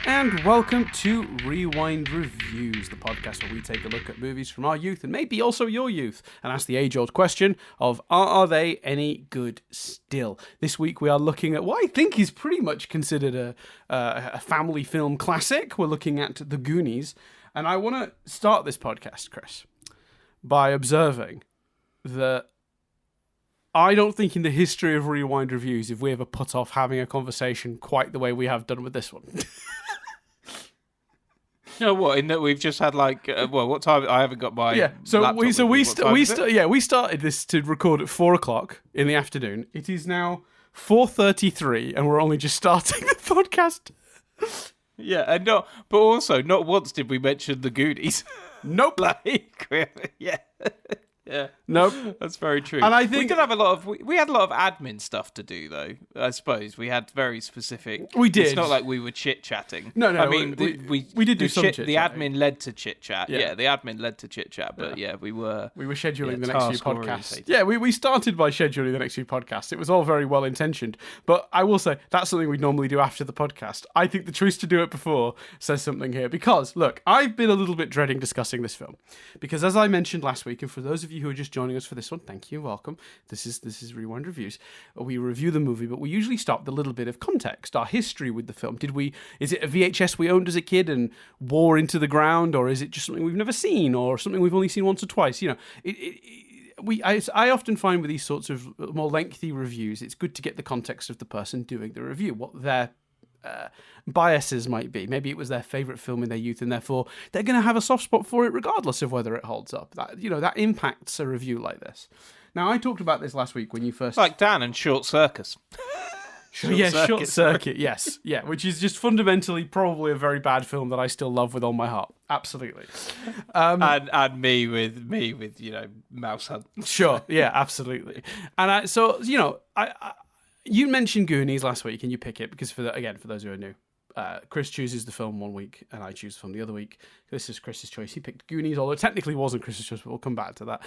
And welcome to Rewind Reviews, the podcast where we take a look at movies from our youth and maybe also your youth and ask the age-old question of are they any good still? This week we are looking at what I think is pretty much considered a family film classic. We're looking at The Goonies, and I want to start this podcast, Chris, by observing that I don't think in the history of Rewind Reviews have we ever put off having a conversation quite the way we have done with this one. No, what? In that we've just had what time? I haven't got my we started this to record at 4:00 in the afternoon. It is now 4:33, and we're only just starting the podcast. Yeah, and not once did we mention the Goonies. Nope. Yeah. Yeah, nope, that's very true. And I think we did have we had a lot of admin stuff to do, though. I suppose we had very specific. We did. It's not like we were chit chatting. No. I mean, we did do some chit. The admin led to chit chat. Yeah, the admin led to chit chat. But we were scheduling the next few podcasts. Yeah, we started by scheduling the next few podcasts. It was all very well intentioned, but I will say that's something we normally do after the podcast. I think the choice to do it before says something here because look, I've been a little bit dreading discussing this film because, as I mentioned last week, and for those of you who are just joining us for this one, thank you, welcome. This is Rewind Reviews. We review the movie, but we usually start with a little bit of context, our history with the film. Is it a VHS we owned as a kid and wore into the ground, or is it just something we've never seen, or something we've only seen once or twice? You know, I often find with these sorts of more lengthy reviews, it's good to get the context of the person doing the review, what their biases might be. Maybe it was their favourite film in their youth, and therefore they're going to have a soft spot for it regardless of whether it holds up. That impacts a review like this. Now, I talked about this last week when you first... Like Dan and Short Circus. Short Circuit, yes. Yeah, which is just fundamentally probably a very bad film that I still love with all my heart. Absolutely. And me with Mouse Hunt. Sure, yeah, absolutely. And you mentioned Goonies last week, and you pick it because, for those who are new, Chris chooses the film one week, and I choose the film the other week. This is Chris's choice. He picked Goonies, although it technically wasn't Chris's choice, but we'll come back to that.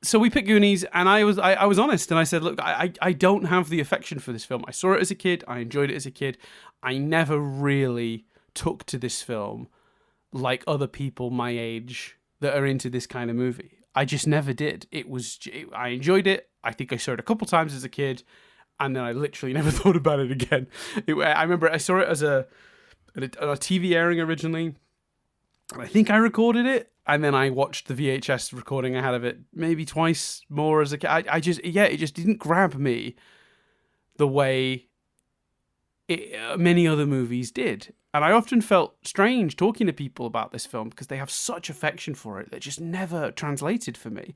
So we picked Goonies, and I was honest, and I said, look, I don't have the affection for this film. I saw it as a kid. I enjoyed it as a kid. I never really took to this film like other people my age that are into this kind of movie. I just never did. I enjoyed it. I think I saw it a couple times as a kid, and then I literally never thought about it again. I remember I saw it as a TV airing originally, and I think I recorded it, and then I watched the VHS recording I had of it maybe twice more as a kid. It just didn't grab me the way many other movies did. And I often felt strange talking to people about this film because they have such affection for it that just never translated for me.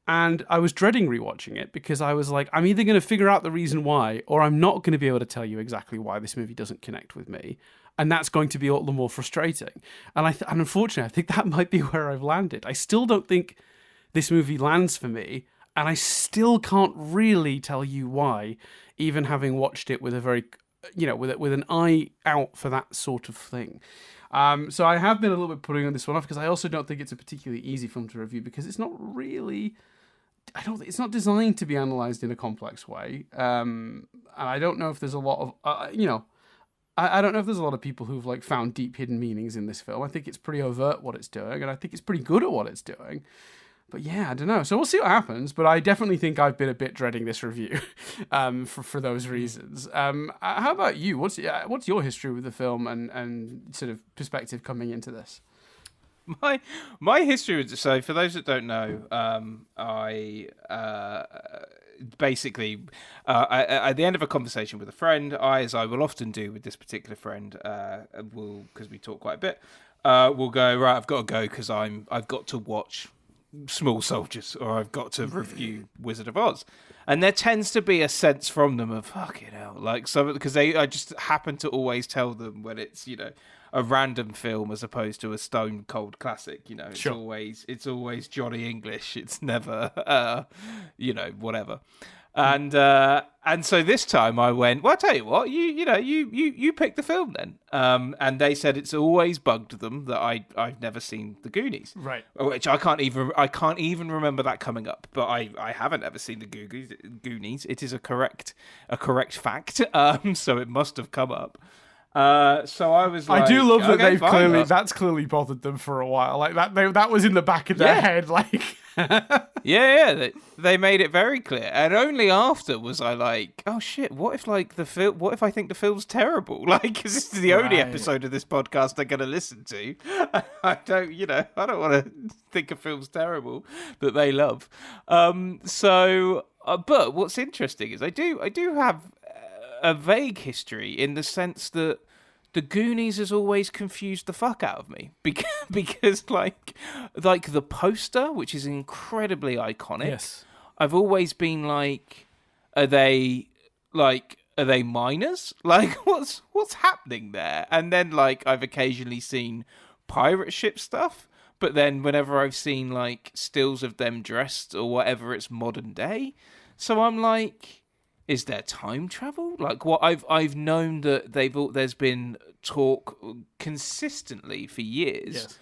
And I was dreading rewatching it because I was like, I'm either going to figure out the reason why, or I'm not going to be able to tell you exactly why this movie doesn't connect with me. And that's going to be all the more frustrating. And unfortunately, I think that might be where I've landed. I still don't think this movie lands for me, and I still can't really tell you why, even having watched it with a very, with an eye out for that sort of thing. So I have been a little bit putting on this one off because I also don't think it's a particularly easy film to review because it's not really... it's not designed to be analysed in a complex way. And I don't know if there's a lot of, I don't know if there's a lot of people who've found deep hidden meanings in this film. I think it's pretty overt what it's doing, and I think it's pretty good at what it's doing. But yeah, I don't know. So we'll see what happens. But I definitely think I've been a bit dreading this review for those reasons. How about you? What's your history with the film and sort of perspective coming into this? My history with, so for those that don't know, I basically at the end of a conversation with a friend, as I will often do with this particular friend, because we talk quite a bit, we'll go, right, I've got to go because I've got to watch Small Soldiers, or I've got to review Wizard of Oz. And there tends to be a sense from them of, fucking hell, because I just happen to always tell them when it's, a random film as opposed to a stone cold classic. It's sure. It's always Johnny English. It's never, whatever. And so this time I went, well, I'll tell you what, you pick the film then. And they said it's always bugged them that I've never seen the Goonies. Right. Which I can't even remember that coming up, but I haven't ever seen the Goonies. It is a correct fact. So it must have come up. So I was like, I do love that okay, they've fine, that's clearly bothered them for a while. Like that was in the back of their head. Like, yeah. They made it very clear, and only after was I like, oh shit, what if like the film? What if I think the film's terrible? Like, because this is the only episode of this podcast they're going to listen to. I don't want to think a film's terrible that they love. But what's interesting is I do have a vague history in the sense that the Goonies has always confused the fuck out of me because like the poster, which is incredibly iconic. yes. I've always been like, are they minors? Like, what's happening there? And then like I've occasionally seen pirate ship stuff, but then whenever I've seen like stills of them dressed or whatever, it's modern day. So I'm like, is there time travel? Like, what I've known that there's been talk consistently for years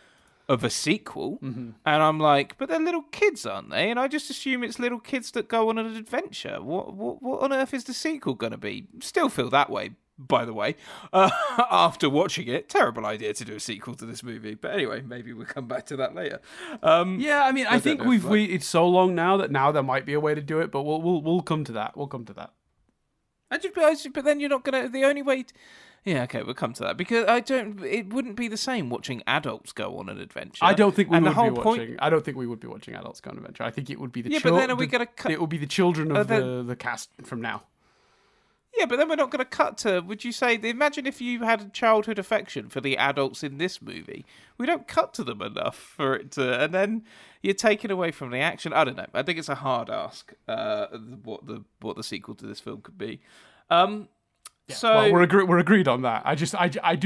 of a sequel, and I'm like, but they're little kids, aren't they? And I just assume it's little kids that go on an adventure. What on earth is the sequel going to be? Still feel that way, by the way, after watching it. Terrible idea to do a sequel to this movie. But anyway, maybe we'll come back to that later. Yeah, I mean, I think it's so long now that now there might be a way to do it, but we'll come to that. We'll come to that. But then you're not gonna. The only way. Yeah, okay, we'll come to that because it wouldn't be the same watching adults go on an adventure. I don't think we would be watching adults go on an adventure. I think it would be the but then are we gonna cut? It would be the children of the cast from now. Yeah, but then we're not going to cut to. Would you say? Imagine if you had a childhood affection for the adults in this movie. We don't cut to them enough for it to, and then you're taken away from the action. I don't know. I think it's a hard ask. What the sequel to this film could be. Yeah, so well, we're agreed on that. I do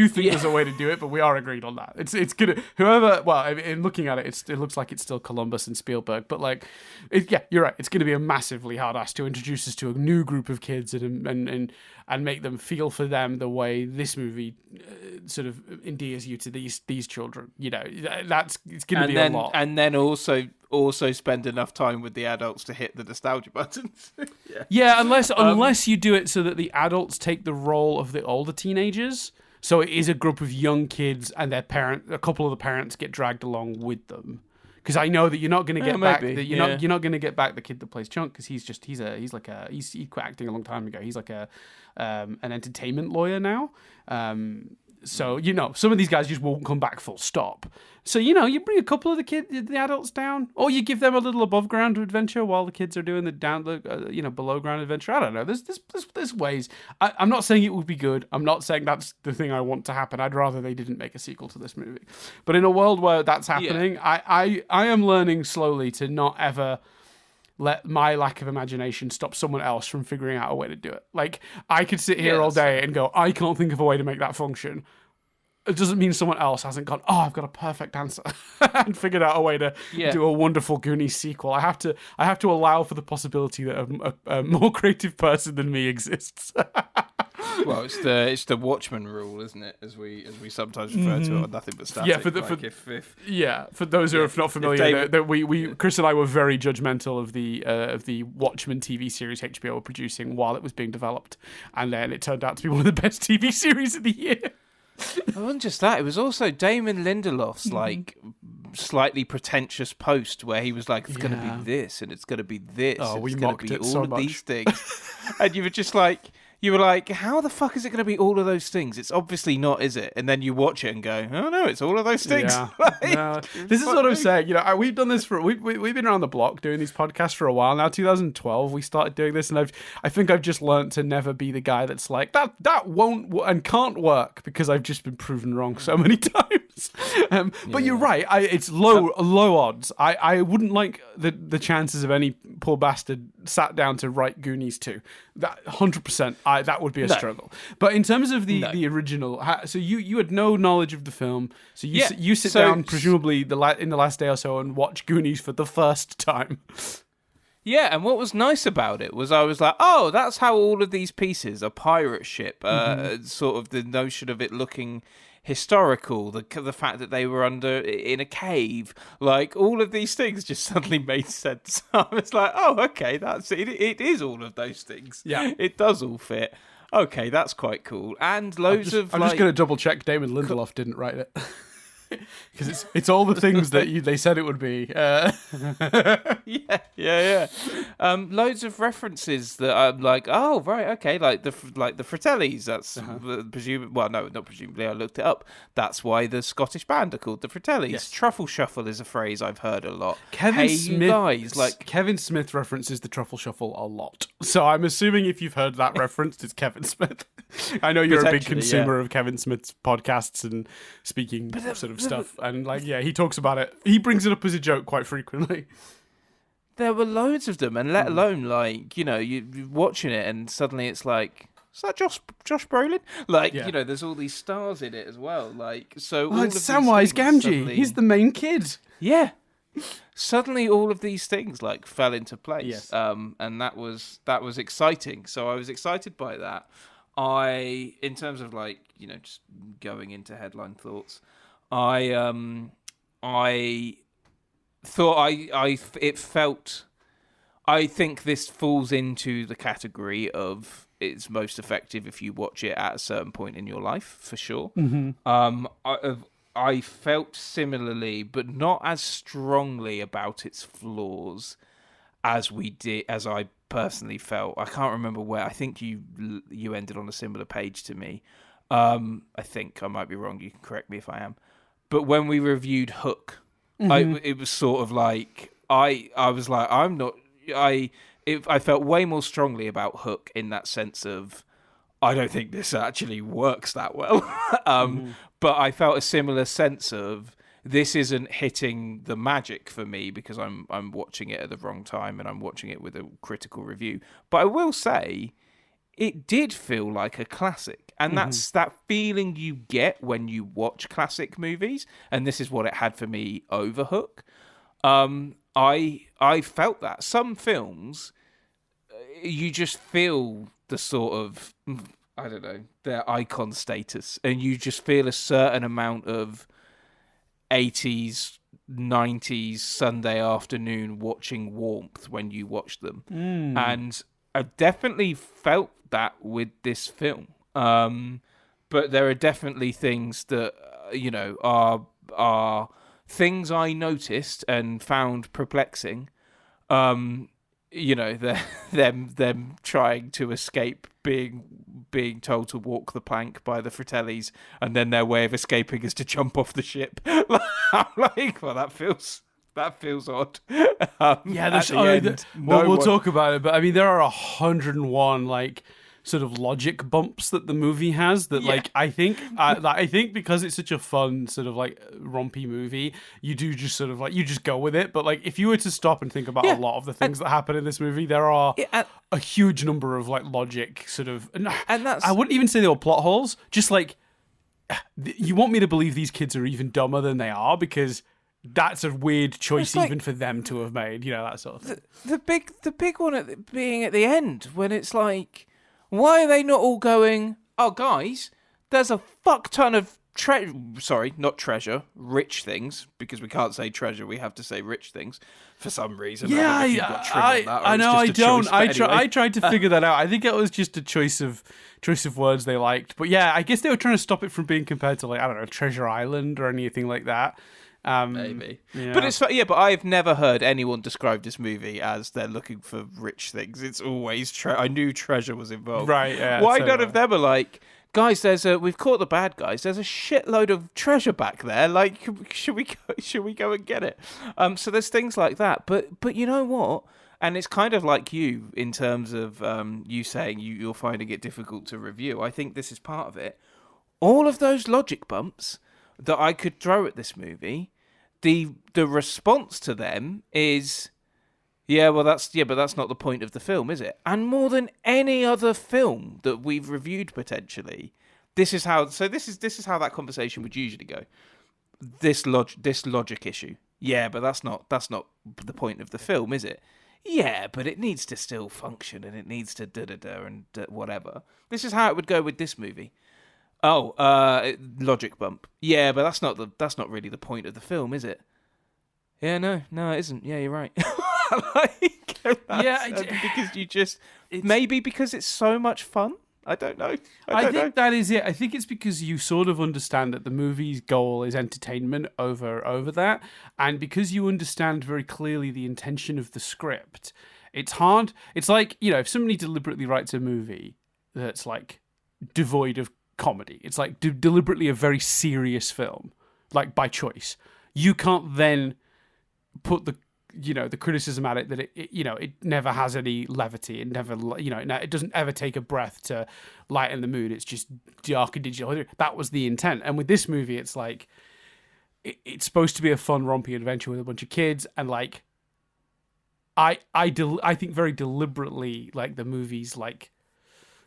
think there's a way to do it, but we are agreed on that. It's gonna whoever. Well, in looking at it, it looks like it's still Columbus and Spielberg, but like, you're right. It's going to be a massively hard ask to introduce us to a new group of kids and make them feel for them the way this movie sort of endears you to these children. You know, it's going to be a lot, and then also spend enough time with the adults to hit the nostalgia buttons. Yeah, unless you do it so that the adults take the role of the older teenagers. So it is a group of young kids and a couple of the parents get dragged along with them. Because I know that you're not going to get back. You're not going to get back the kid that plays Chunk because he quit acting a long time ago. He's like an entertainment lawyer now. So, some of these guys just won't come back full stop. So, you bring a couple of the adults down, or you give them a little above ground adventure while the kids are doing the below ground adventure. I don't know. There's ways. I'm not saying it would be good. I'm not saying that's the thing I want to happen. I'd rather they didn't make a sequel to this movie. But in a world where that's happening, I am learning slowly to not ever let my lack of imagination stop someone else from figuring out a way to do it. Like, I could sit here all day and go, I can't think of a way to make that function. It doesn't mean someone else hasn't gone, I've got a perfect answer and figured out a way to do a wonderful Goonies sequel. I have to allow for the possibility that a more creative person than me exists. Well, it's the Watchmen rule, isn't it? As we sometimes refer to it, on Nothing But Static. Yeah, for those who are not familiar, that Chris and I were very judgmental of the Watchmen TV series HBO were producing while it was being developed, and then it turned out to be one of the best TV series of the year. It wasn't just that; it was also Damon Lindelof's like slightly pretentious post where he was like, "It's going to be this, and it's going to be this. Oh, and we it's going mocked to be it all so of much. these things," and you were just like. You were like, how the fuck is it going to be all of those things? It's obviously not, is it? And then you watch it and go, oh no, it's all of those things. Yeah. No. This is what I'm saying. We've done this we've been around the block doing these podcasts for a while now. 2012, we started doing this, and I think I've just learned to never be the guy that's like that won't and can't work because I've just been proven wrong so many times. But you're right. It's low odds. I wouldn't like the chances of any poor bastard sat down to write Goonies 2. That 100%. That would be a struggle. But in terms of the original, so you had no knowledge of the film, so you sit down presumably in the last day or so and watch Goonies for the first time. Yeah, and what was nice about it was I was like, oh, that's how all of these pieces, a pirate ship, sort of the notion of it looking historical, the fact that they were in a cave, like all of these things just suddenly made sense. I was like, oh, okay, that's it. It is all of those things. Yeah, it does all fit. Okay, that's quite cool. And loads of I'm just going to double check Damon Lindelof didn't write it. Because it's all the things that they said it would be. Yeah. Loads of references that I'm like, oh right, okay, like the Fratellis. That's presumably, well, no, not presumably. I looked it up. That's why the Scottish band are called the Fratellis. Yes. Truffle shuffle is a phrase I've heard a lot. Kevin Smith references the truffle shuffle a lot. So I'm assuming if you've heard that referenced, it's Kevin Smith. I know you're a big consumer of Kevin Smith's podcasts and speaking sort of stuff, and he talks about it. He brings it up as a joke quite frequently. There were loads of them, and let alone you're watching it and suddenly it's like, is that Josh Brolin? There's all these stars in it as well. It's Samwise Gamgee. He's the main kid. Yeah. Suddenly, all of these things fell into place. Yes. And that was exciting. So I was excited by that. In terms of just going into headline thoughts, I thought I think this falls into the category of it's most effective if you watch it at a certain point in your life, for sure. Mm-hmm. I felt similarly, but not as strongly about its flaws as I personally felt. I can't remember where. I think you ended on a similar page to me. I think I might be wrong. You can correct me if I am. But when we reviewed Hook, it was sort of like I was like, I'm not. I felt way more strongly about Hook in that sense of I don't think this actually works that well. But I felt a similar sense of this isn't hitting the magic for me because I'm watching it at the wrong time and I'm watching it with a critical review. But I will say it did feel like a classic. And that's that feeling you get when you watch classic movies. And this is what it had for me over Hook. I felt that. Some films, you just feel the sort of, I don't know, their icon status. And you just feel a certain amount of 80s, 90s Sunday afternoon watching warmth when you watch them. And I definitely felt that with this film. But there are definitely things that, are things I noticed and found perplexing. Them trying to escape being told to walk the plank by the Fratellis, and then their way of escaping is to jump off the ship. I'm like, well, that feels odd. We'll talk about it, but I mean, there are 101 sort of logic bumps that the movie has that I think because it's such a fun sort of rompy movie, you do just sort of you just go with it. But if you were to stop and think about a lot of the things that happen in this movie, there are a huge number of logic sort of, and that's, I wouldn't even say they were plot holes, just you want me to believe these kids are even dumber than they are because that's a weird choice even for them to have made, that sort of thing. The big one being at the end when it's why are they not all going, oh, guys, there's a fuck ton of rich things, because we can't say treasure, we have to say rich things for some reason. I know, I don't. I tried to figure that out. I think it was just a choice of words they liked. But yeah, I guess they were trying to stop it from being compared to, I don't know, Treasure Island or anything like that. Maybe. Yeah. But I've never heard anyone describe this movie as they're looking for rich things. It's always I knew treasure was involved. Right, yeah. Why none of them are guys, we've caught the bad guys. There's a shitload of treasure back there. Should we go and get it? So there's things like that. But you know what? And it's kind of like you in terms of you saying you're finding it difficult to review. I think this is part of it. All of those logic bumps that I could throw at this movie, the response to them is, but that's not the point of the film, is it? And more than any other film that we've reviewed potentially, this is how that conversation would usually go. This logic issue. Yeah, but that's not the point of the film, is it? Yeah, but it needs to still function and it needs to and whatever. This is how it would go with this movie. Oh, logic bump. Yeah, but that's not really the point of the film, is it? Yeah, no, it isn't. Yeah, you're right. Because you just maybe because it's so much fun. I don't know. I think that is it. I think it's because you sort of understand that the movie's goal is entertainment over that, and because you understand very clearly the intention of the script, it's hard. It's like, if somebody deliberately writes a movie that's like devoid of comedy, it's like deliberately a very serious film, like by choice. You can't then put the criticism at it that it never has any levity. It never, it doesn't ever take a breath to lighten the mood. It's just dark and digital. That was the intent. And with this movie, it's like, it's supposed to be a fun, rompy adventure with a bunch of kids. And like, I think very deliberately, like the movie's like,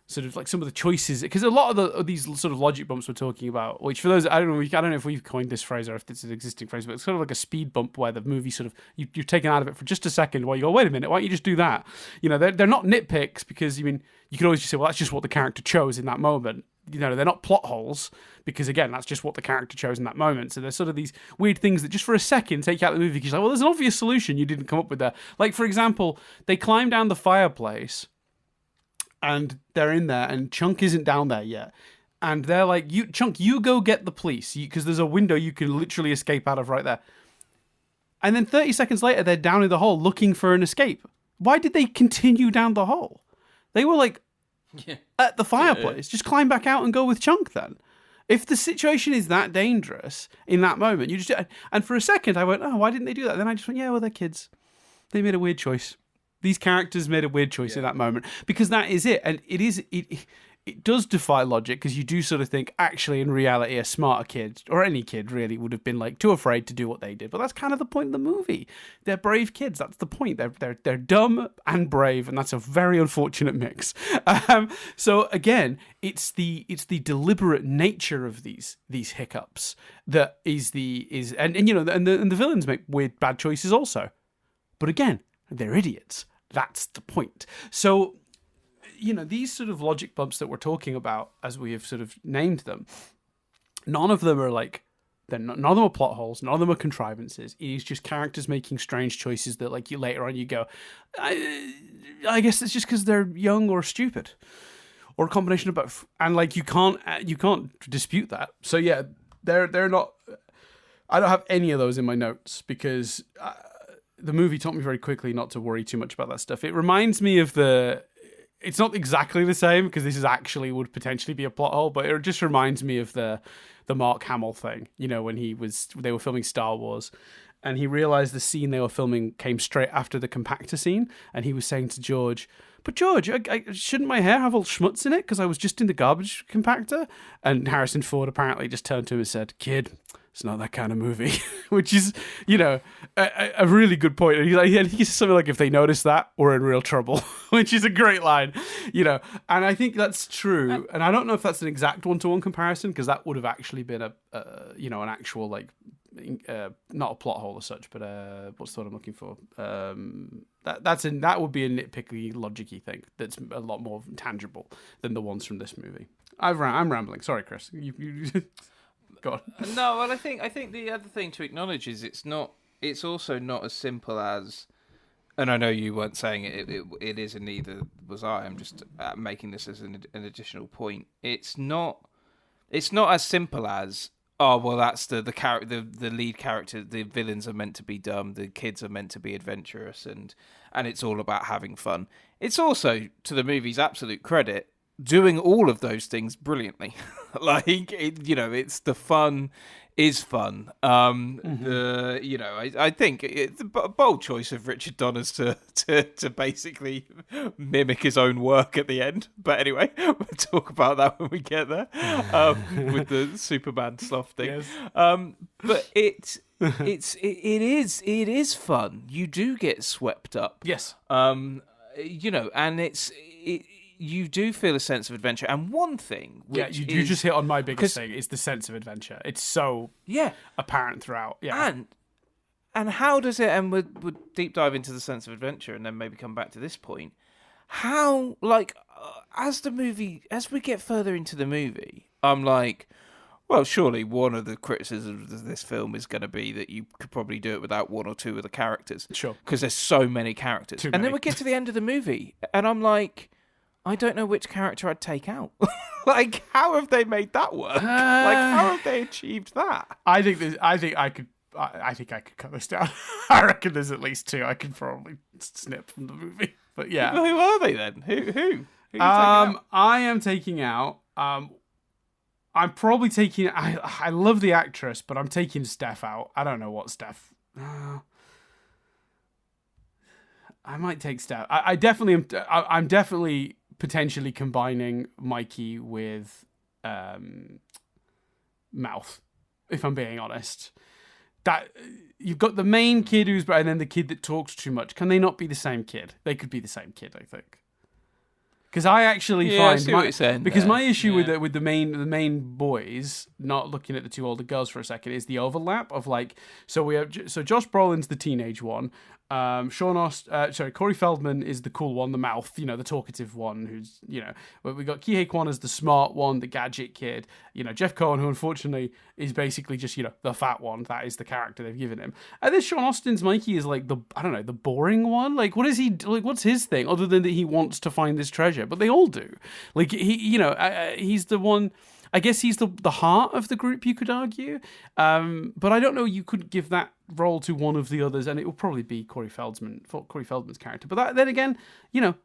sort of like some of the choices, because a lot of these sort of logic bumps we're talking about, which for those, I don't know if we've coined this phrase or if it's an existing phrase, but it's sort of like a speed bump where the movie sort of, you're taken out of it for just a second while you go, wait a minute, why don't you just do that? They're not nitpicks, because, you can always just say, well, that's just what the character chose in that moment. They're not plot holes, because again, that's just what the character chose in that moment. So there's sort of these weird things that just for a second take you out of the movie, because you're like, well, there's an obvious solution you didn't come up with there. Like, for example, they climb down the fireplace, and they're in there, and Chunk isn't down there yet. And they're like, Chunk, you go get the police, because there's a window you can literally escape out of right there. And then 30 seconds later, they're down in the hole looking for an escape. Why did they continue down the hole? They were like, at the fireplace. Just climb back out and go with Chunk then. If the situation is that dangerous in that moment, you just... And for a second, I went, oh, why didn't they do that? Then I just went, yeah, well, they're kids. They made a weird choice. These characters made a weird choice in that moment, because that is it. And it does defy logic, because you do sort of think, actually, in reality, a smarter kid, or any kid really, would have been like too afraid to do what they did. But that's kind of the point of the movie. They're brave kids. That's the point. They're dumb and brave, and that's a very unfortunate mix. So again, it's the deliberate nature of these hiccups that is and the villains make weird bad choices also. But again, they're idiots. That's the point. So, these sort of logic bumps that we're talking about, as we have sort of named them, none of them are like, none of them are plot holes. None of them are contrivances. It is just characters making strange choices that, like, you later on you go, I guess it's just because they're young or stupid, or a combination of both. And like, you can't dispute that. So yeah, they're not. I don't have any of those in my notes, because the movie taught me very quickly not to worry too much about that stuff. It reminds me of it's not exactly the same, because this would potentially be a plot hole, but it just reminds me of the Mark Hamill thing, when they were filming Star Wars, and he realized the scene they were filming came straight after the compactor scene, and he was saying to George, but George, shouldn't my hair have all schmutz in it, because I was just in the garbage compactor? And Harrison Ford apparently just turned to him and said, kid, it's not that kind of movie, which is, a really good point. And he's something like, if they notice that, we're in real trouble, which is a great line, And I think that's true. And I don't know if that's an exact one-to-one comparison, because that would have actually been an actual, like, not a plot hole as such, but what's the word I'm looking for? That would be a nitpicky, logicy thing that's a lot more tangible than the ones from this movie. I'm rambling. Sorry, Chris. You God. No, well, I think the other thing to acknowledge is it's also not as simple as, and I know you weren't saying it is, and neither was I. I'm just making this as an additional point. It's not as simple as, oh, well, that's the lead character. The villains are meant to be dumb. The kids are meant to be adventurous, and it's all about having fun. It's also, to the movie's absolute credit, doing all of those things brilliantly. It's the fun is fun. I think it's a bold choice of Richard Donner's to basically mimic his own work at the end. But anyway, we'll talk about that when we get there, with the Superman sloth thing. Yes. But it is fun. You do get swept up. Yes. And you do feel a sense of adventure. And one thing, which you just hit on my biggest thing, is the sense of adventure. It's so apparent throughout. Yeah. And how does it, and we'll deep dive into the sense of adventure and then maybe come back to this point. How, like, as we get further into the movie, I'm like, well, surely one of the criticisms of this film is going to be that you could probably do it without one or two of the characters. Sure. Because there's so many characters. Then we get to the end of the movie, and I'm like, I don't know which character I'd take out. Like, how have they made that work? Like, how have they achieved that? I think I could cut this down. I reckon there's at least 2 I could probably snip from the movie. But yeah. Who are they then? Who are you taking out? I am taking out. I'm probably taking. I love the actress, but I'm taking Steph out. I don't know what Steph. I might take Steph. I definitely am. I'm definitely potentially combining Mikey with Mouth, if I'm being honest. That you've got the main kid and then the kid that talks too much. Can they not be the same kid? They could be the same kid, I think. Because I actually find my issue with the main boys, not looking at the 2 older girls for a second, is the overlap of like, so Josh Brolin's the teenage one. Corey Feldman is the cool one, the mouth, the talkative one who's, we got Kihei Kwan as the smart one, the gadget kid, Jeff Cohen, who unfortunately is basically just, the fat one. That is the character they've given him. And then Sean Austin's Mikey is like the boring one. Like, what is he, like, what's his thing other than that he wants to find this treasure? But they all do. Like, he's the one. I guess he's the heart of the group, you could argue. But I don't know, you could give that role to one of the others, and it will probably be Corey Feldman's character. But then again,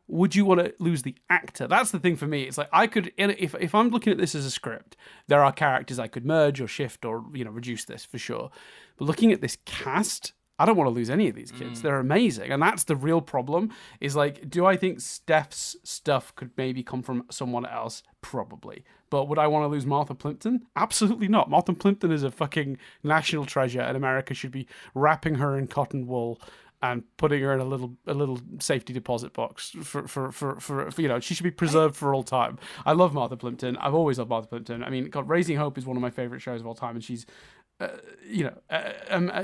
would you want to lose the actor? That's the thing for me. It's like, I could, if I'm looking at this as a script, there are characters I could merge or shift or, reduce this for sure. But looking at this cast, I don't want to lose any of these kids. They're amazing. And that's the real problem, is like, do I think Steph's stuff could maybe come from someone else? Probably. But would I want to lose Martha Plimpton? Absolutely not. Martha Plimpton is a fucking national treasure, and America should be wrapping her in cotton wool and putting her in a little safety deposit box for she should be preserved for all time. I love Martha Plimpton. I've always loved Martha Plimpton. I mean, God, Raising Hope is one of my favorite shows of all time, and she's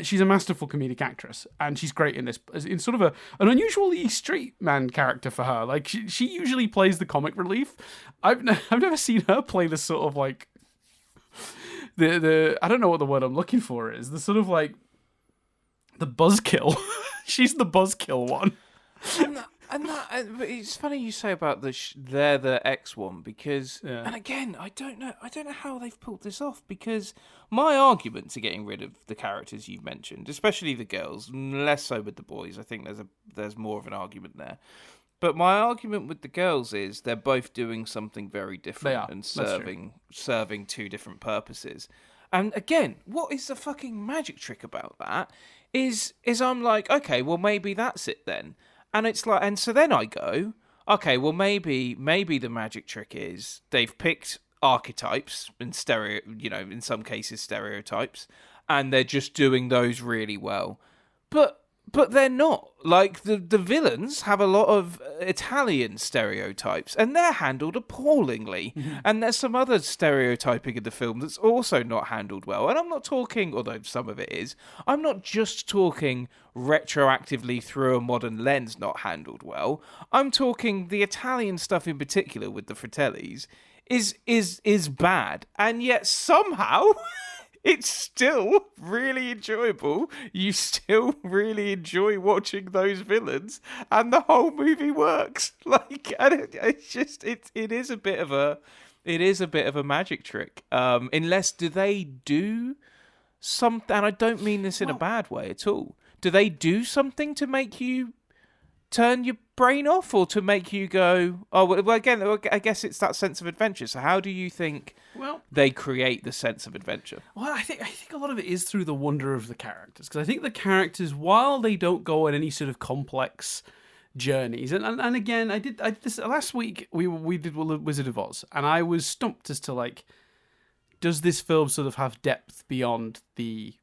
she's a masterful comedic actress, and she's great in this, in sort of an unusually straight man character for her. Like, she usually plays the comic relief. I've never seen her play the sort of like the I don't know what the word I'm looking for is, the sort of like the buzzkill. She's the buzzkill one. But it's funny you say about they're the X one, because, and again, I don't know how they've pulled this off, because my argument to getting rid of the characters you've mentioned, especially the girls, less so with the boys, I think there's more of an argument there. But my argument with the girls is they're both doing something very different and serving 2 different purposes. And again, what is the fucking magic trick about that? Is I'm like, okay, well maybe that's it then. And it's like, and so then I go, okay, well maybe the magic trick is they've picked archetypes and in some cases stereotypes, and they're just doing those really well. But they're not. Like, the villains have a lot of Italian stereotypes, and they're handled appallingly. Mm-hmm. And there's some other stereotyping in the film that's also not handled well. And I'm not talking, although some of it is, I'm not just talking retroactively through a modern lens not handled well. I'm talking the Italian stuff in particular with the Fratellis is bad. And yet somehow... it's still really enjoyable. You still really enjoy watching those villains, and the whole movie works. Like, and it is a bit of a magic trick. Unless, do they do something? And I don't mean this in a bad way at all. Do they do something to make you turn your brain off, or to make you go, oh, well, again, I guess it's that sense of adventure. So how do you think they create the sense of adventure? Well, I think a lot of it is through the wonder of the characters, because I think the characters, while they don't go on any sort of complex journeys, and again, I did this last week. We did Wizard of Oz, and I was stumped as to, like, does this film sort of have depth beyond the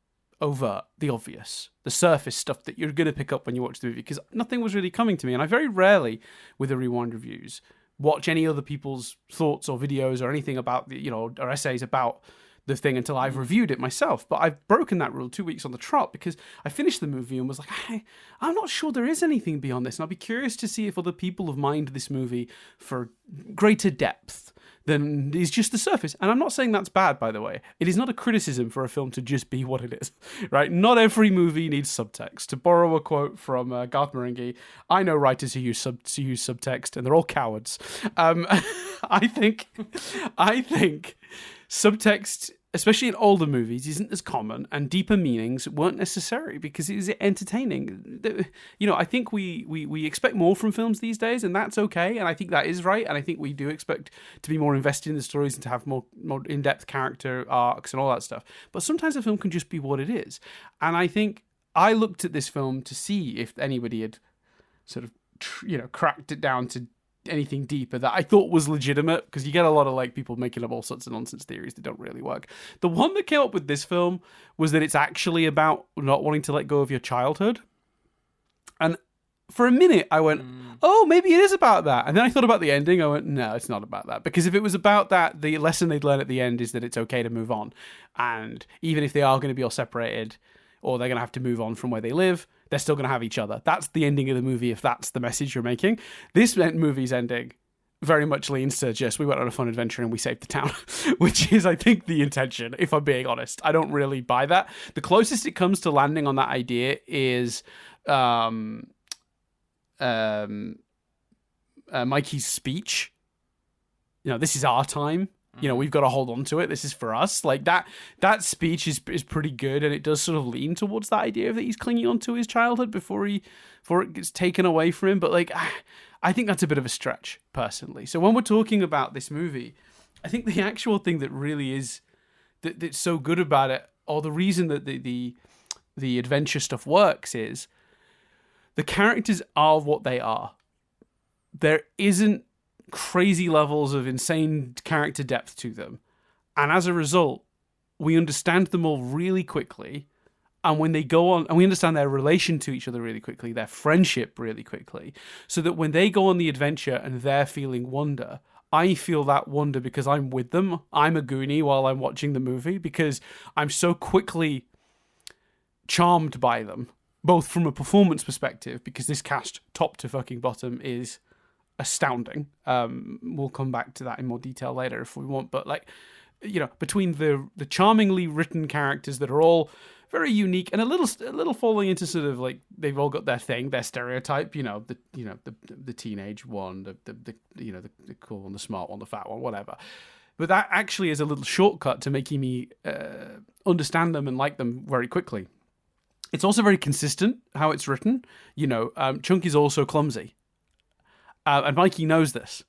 overt, the obvious, the surface stuff that you're going to pick up when you watch the movie? Because nothing was really coming to me, and I very rarely, with the Rewind reviews, watch any other people's thoughts or videos or anything about the, or essays about the thing until I've reviewed it myself. But I've broken that rule 2 weeks on the trot, because I finished the movie and was like, I'm not sure there is anything beyond this, and I'll be curious to see if other people have mined this movie for greater depth than is just the surface. And I'm not saying that's bad, by the way. It is not a criticism for a film to just be what it is, right? Not every movie needs subtext. To borrow a quote from Garth Marenghi, I know writers who use subtext, and they're all cowards. I think subtext, especially in older movies, isn't as common, and deeper meanings weren't necessary because it is entertaining. I think we expect more from films these days, and that's okay, and I think that is right, and I think we do expect to be more invested in the stories and to have more in-depth character arcs and all that stuff. But sometimes a film can just be what it is, and I think I looked at this film to see if anybody had sort of cracked it down to anything deeper that I thought was legitimate, because you get a lot of people making up all sorts of nonsense theories that don't really work. The one that came up with this film was that it's actually about not wanting to let go of your childhood. And for a minute I went, oh, maybe it is about that. And then I thought about the ending. I went, no, it's not about that. Because if it was about that, the lesson they'd learn at the end is that it's okay to move on. And even if they are going to be all separated, or they're going to have to move on from where they live, they're still going to have each other. That's the ending of the movie, if that's the message you're making. This movie's ending very much leans to just, we went on a fun adventure and we saved the town, which is, I think, the intention, if I'm being honest. I don't really buy that. The closest it comes to landing on that idea is Mikey's speech. This is our time. We've got to hold on to it. This is for us. That speech is pretty good, and it does sort of lean towards that idea that he's clinging on to his childhood before it gets taken away from him. But I think that's a bit of a stretch, personally. So when we're talking about this movie, I think the actual thing that really is that's so good about it, or the reason that the adventure stuff works, is the characters are what they are. There isn't crazy levels of insane character depth to them, and as a result we understand them all really quickly, and when they go on, and we understand their relation to each other really quickly, their friendship really quickly, so that when they go on the adventure and they're feeling wonder, I feel that wonder because I'm with them. I'm a Goonie while I'm watching the movie, because I'm so quickly charmed by them, both from a performance perspective, because this cast top to fucking bottom is astounding. We'll come back to that in more detail later if we want, but between the charmingly written characters that are all very unique and a little falling into sort of they've all got their thing, their stereotype, the teenage one, the cool one, the smart one, the fat one, whatever. But that actually is a little shortcut to making me understand them and like them very quickly. It's also very consistent how it's written. Chunky's also clumsy. And Mikey knows this.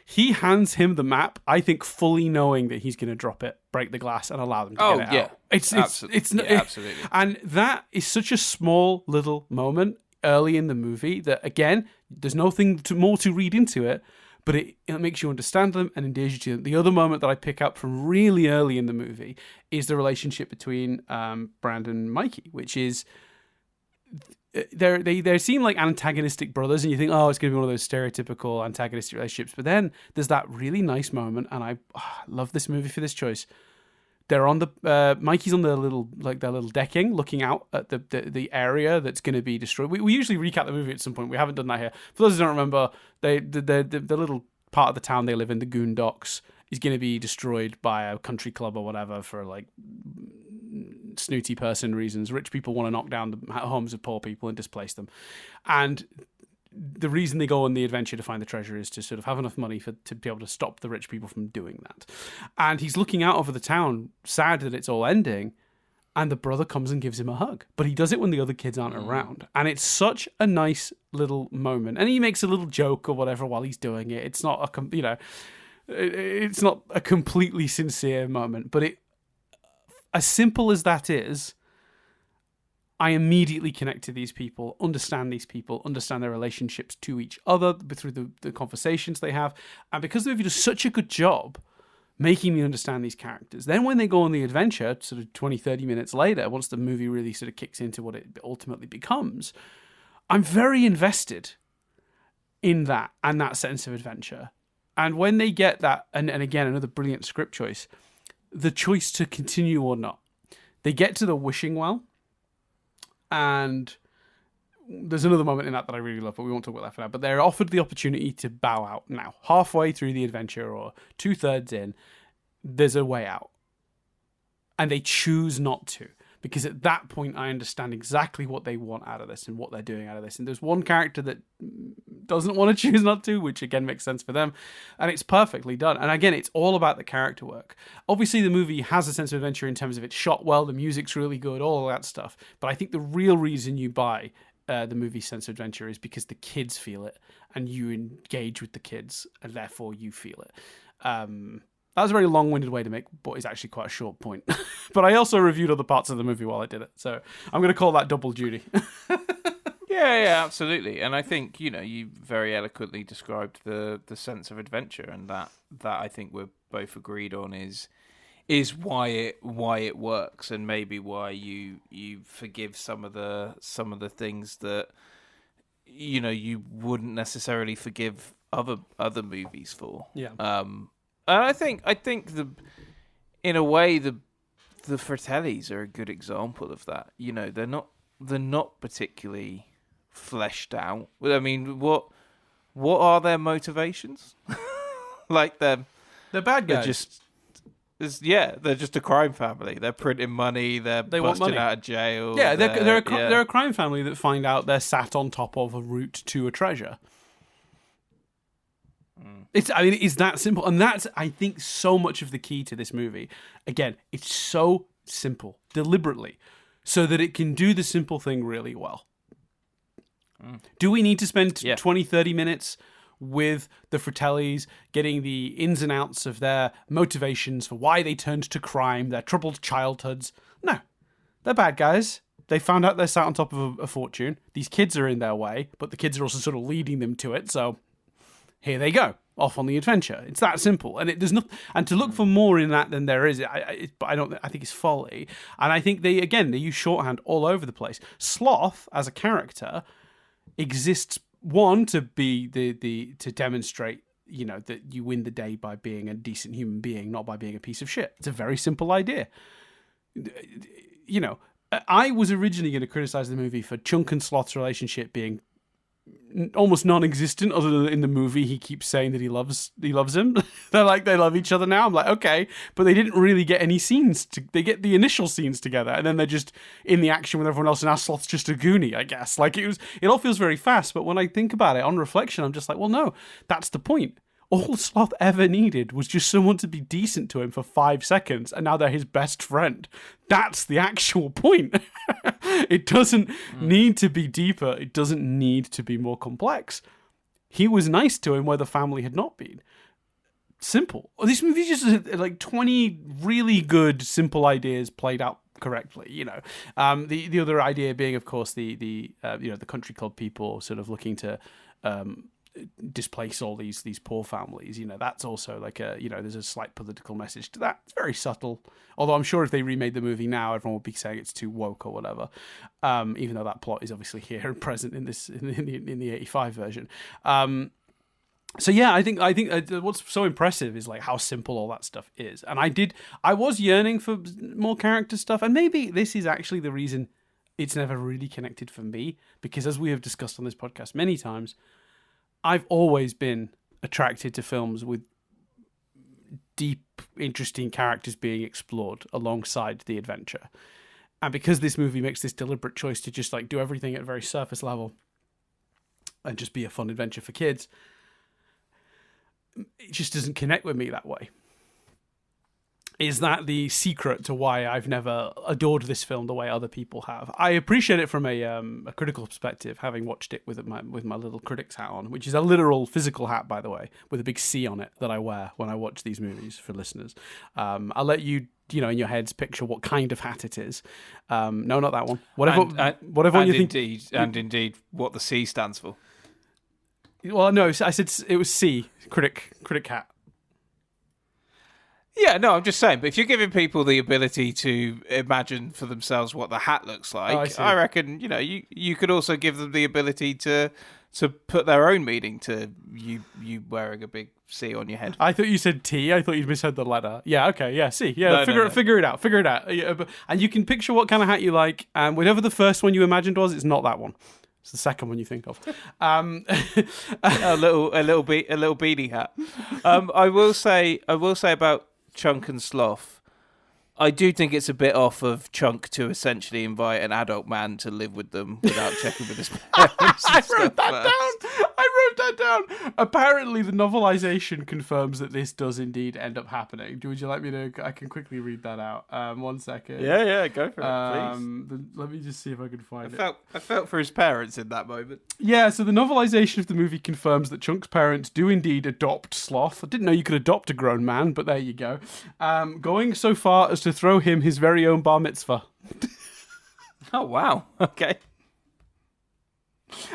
He hands him the map, I think, fully knowing that he's going to drop it, break the glass, and allow them to get it out. Absolutely. And that is such a small little moment early in the movie that, again, there's nothing more to read into it, but it makes you understand them and endears you to them. The other moment that I pick up from really early in the movie is the relationship between Brandon and Mikey, which is they seem like antagonistic brothers, and you think, oh, it's going to be one of those stereotypical antagonistic relationships. But then there's that really nice moment, and I love this movie for this choice. They're on the Mikey's on their little decking, looking out at the area that's going to be destroyed. We usually recap the movie at some point. We haven't done that here. For those who don't remember, the little part of the town they live in, the Goon Docks, is going to be destroyed by a country club or whatever for snooty person reasons. Rich people want to knock down the homes of poor people and displace them, and the reason they go on the adventure to find the treasure is to sort of have enough money to be able to stop the rich people from doing that. And he's looking out over the town, sad that it's all ending, and the brother comes and gives him a hug. But he does it when the other kids aren't around. And it's such a nice little moment. And he makes a little joke or whatever while he's doing it. It's not it's not a completely sincere moment, but as simple as that is, I immediately connect to these people, understand their relationships to each other through the conversations they have. And because the movie does such a good job making me understand these characters, then when they go on the adventure, sort of 20, 30 minutes later, once the movie really sort of kicks into what it ultimately becomes, I'm very invested in that and that sense of adventure. And when they get that, and again, another brilliant script choice, the choice to continue or not. They get to the wishing well, and there's another moment in that I really love, but we won't talk about that for now. But they're offered the opportunity to bow out now. Halfway through the adventure or 2/3 in, there's a way out. And they choose not to. Because at that point, I understand exactly what they want out of this and what they're doing out of this. And there's one character that doesn't want to choose not to, which again makes sense for them. And it's perfectly done. And again, it's all about the character work. Obviously, the movie has a sense of adventure in terms of it's shot well, the music's really good, all of that stuff. But I think the real reason you buy the movie's sense of adventure is because the kids feel it and you engage with the kids and therefore you feel it. That was a very long-winded way to make what is actually quite a short point. But I also reviewed other parts of the movie while I did it. So I'm going to call that double duty. Yeah, absolutely. And I think, you very eloquently described the sense of adventure, and that I think we're both agreed on is why it works, and maybe why you forgive some of the things that you wouldn't necessarily forgive other movies for. Yeah. And I think in a way the Fratellis are a good example of that. They're not particularly fleshed out. I mean, what are their motivations? Like they're bad guys. They're just a crime family. They're printing money. They want busted money. out of jail. Yeah, they're a crime family that find out they're sat on top of a route to a treasure. It's that simple. And that's, I think, so much of the key to this movie. Again, it's so simple, deliberately, so that it can do the simple thing really well. Do we need to spend 20, 30 minutes with the Fratellis, getting the ins and outs of their motivations for why they turned to crime, their troubled childhoods? No. They're bad guys. They found out they're sat on top of a fortune. These kids are in their way, but the kids are also sort of leading them to it, so here they go, off on the adventure. It's that simple, and and to look for more in that than there is, I think it's folly. And I think they use shorthand all over the place. Sloth as a character exists, one, to be to demonstrate that you win the day by being a decent human being, not by being a piece of shit. It's a very simple idea. I was originally going to criticize the movie for Chunk and Sloth's relationship being almost non-existent, other than in the movie he keeps saying that he loves him. They love each other now. I'm like, okay, but they didn't really get any scenes. They get the initial scenes together, and then they're just in the action with everyone else, and now Sloth's just a Goonie, I guess. Like, it all feels very fast, but when I think about it on reflection, I'm just like, well, no, that's the point. All Sloth ever needed was just someone to be decent to him for 5 seconds, and now they're his best friend. That's the actual point. It doesn't need to be deeper. It doesn't need to be more complex. He was nice to him where the family had not been. Simple. This movie just like 20 really good, simple ideas played out correctly. The other idea being, of course, the country club people sort of looking to displace all these poor families. That's also like there's a slight political message to that. It's very subtle, although I'm sure if they remade the movie now, everyone would be saying it's too woke or whatever, even though that plot is obviously here and present in the 85 version. So yeah, I think what's so impressive is like how simple all that stuff is. And I was yearning for more character stuff, and maybe this is actually the reason it's never really connected for me, because as we have discussed on this podcast many times, I've always been attracted to films with deep, interesting characters being explored alongside the adventure. And because this movie makes this deliberate choice to just like do everything at a very surface level and just be a fun adventure for kids, it just doesn't connect with me that way. Is that the secret to why I've never adored this film the way other people have? I appreciate it from a critical perspective, having watched it with my little critic's hat on, which is a literal physical hat, by the way, with a big C on it that I wear when I watch these movies for listeners. I'll let you, in your heads, picture what kind of hat it is. No, not that one. Whatever you think. Indeed, what the C stands for. Well, no, I said it was C, critic hat. Yeah, no, I'm just saying, but if you're giving people the ability to imagine for themselves what the hat looks like, I reckon, you could also give them the ability to put their own meaning to you wearing a big C on your head. I thought you said T. I thought you misheard the letter. Yeah, okay, yeah, C. Yeah, no, figure it out. Figure it out. Yeah, and you can picture what kind of hat you like, and whatever the first one you imagined was, it's not that one. It's the second one you think of. a little beanie hat. I will say about Chunk and Sloth. I do think it's a bit off of Chunk to essentially invite an adult man to live with them without checking with his parents. I wrote that down. Apparently, the novelization confirms that this does indeed end up happening. Would you like me to? I can quickly read that out. 1 second. Yeah, go for it, please. Let me just see if I can find it. I felt for his parents in that moment. Yeah, so the novelization of the movie confirms that Chunk's parents do indeed adopt Sloth. I didn't know you could adopt a grown man, but there you go. Going so far as to throw him his very own bar mitzvah. Oh, wow. Okay.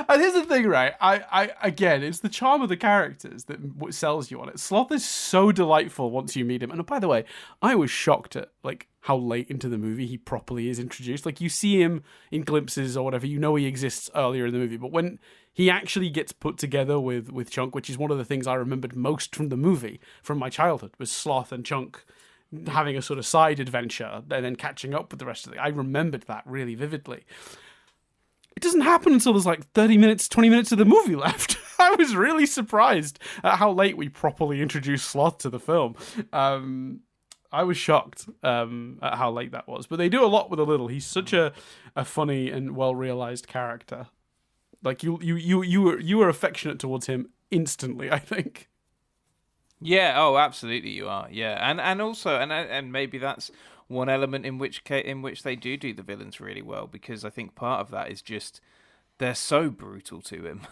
And here's the thing, right? I again, it's the charm of the characters that sells you on it. Sloth is so delightful once you meet him. And by the way, I was shocked at like how late into the movie he properly is introduced. Like you see him in glimpses or whatever, you know he exists earlier in the movie, but when he actually gets put together with Chunk, which is one of the things I remembered most from the movie, from my childhood, was Sloth and Chunk having a sort of side adventure and then catching up with the rest of it. I remembered that really vividly. It doesn't happen until there's like 30 minutes, 20 minutes of the movie left. I was really surprised at how late we properly introduced Sloth to the film. I was shocked at how late that was. But they do a lot with a little. He's such a funny and well-realized character. Like you were affectionate towards him instantly, I think. Yeah, oh, absolutely you are. Yeah. And also and maybe that's one element in which they do the villains really well, because I think part of that is just they're so brutal to him.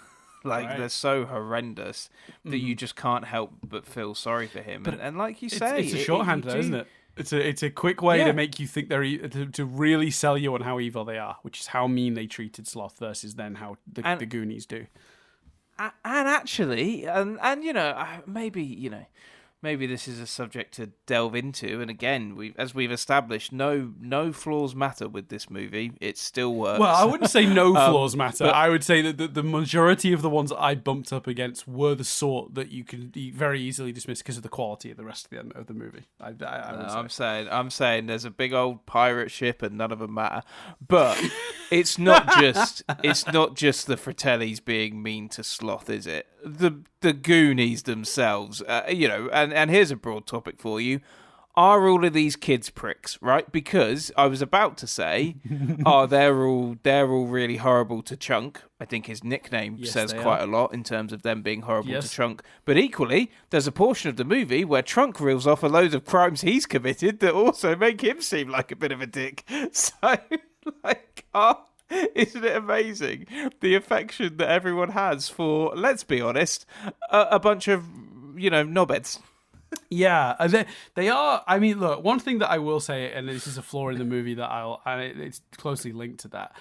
They're so horrendous that you just can't help but feel sorry for him. But and like you say, it's a shorthand, isn't it? It's a quick way to make you think to really sell you on how evil they are, which is how mean they treated Sloth versus then how the Goonies do. And actually, and you know, maybe this is a subject to delve into. And again, we've established, no flaws matter with this movie. It still works. Well, I wouldn't say no flaws matter. But I would say that the majority of the ones I bumped up against were the sort that you can very easily dismiss because of the quality of the rest of the movie. I'm saying there's a big old pirate ship and none of them matter. But it's not just the Fratellis being mean to Sloth, is it? The Goonies themselves, and here's a broad topic for you. Are all of these kids pricks, right? Because I was about to say, they're all really horrible to Chunk. I think his nickname says quite a lot in terms of them being horrible to Chunk. But equally, there's a portion of the movie where Chunk reels off a load of crimes he's committed that also make him seem like a bit of a dick. So, isn't it amazing the affection that everyone has for, let's be honest, a bunch of, knobheads? Yeah, they are. I mean, look, one thing that I will say, and this is a flaw in the movie and it's closely linked to that,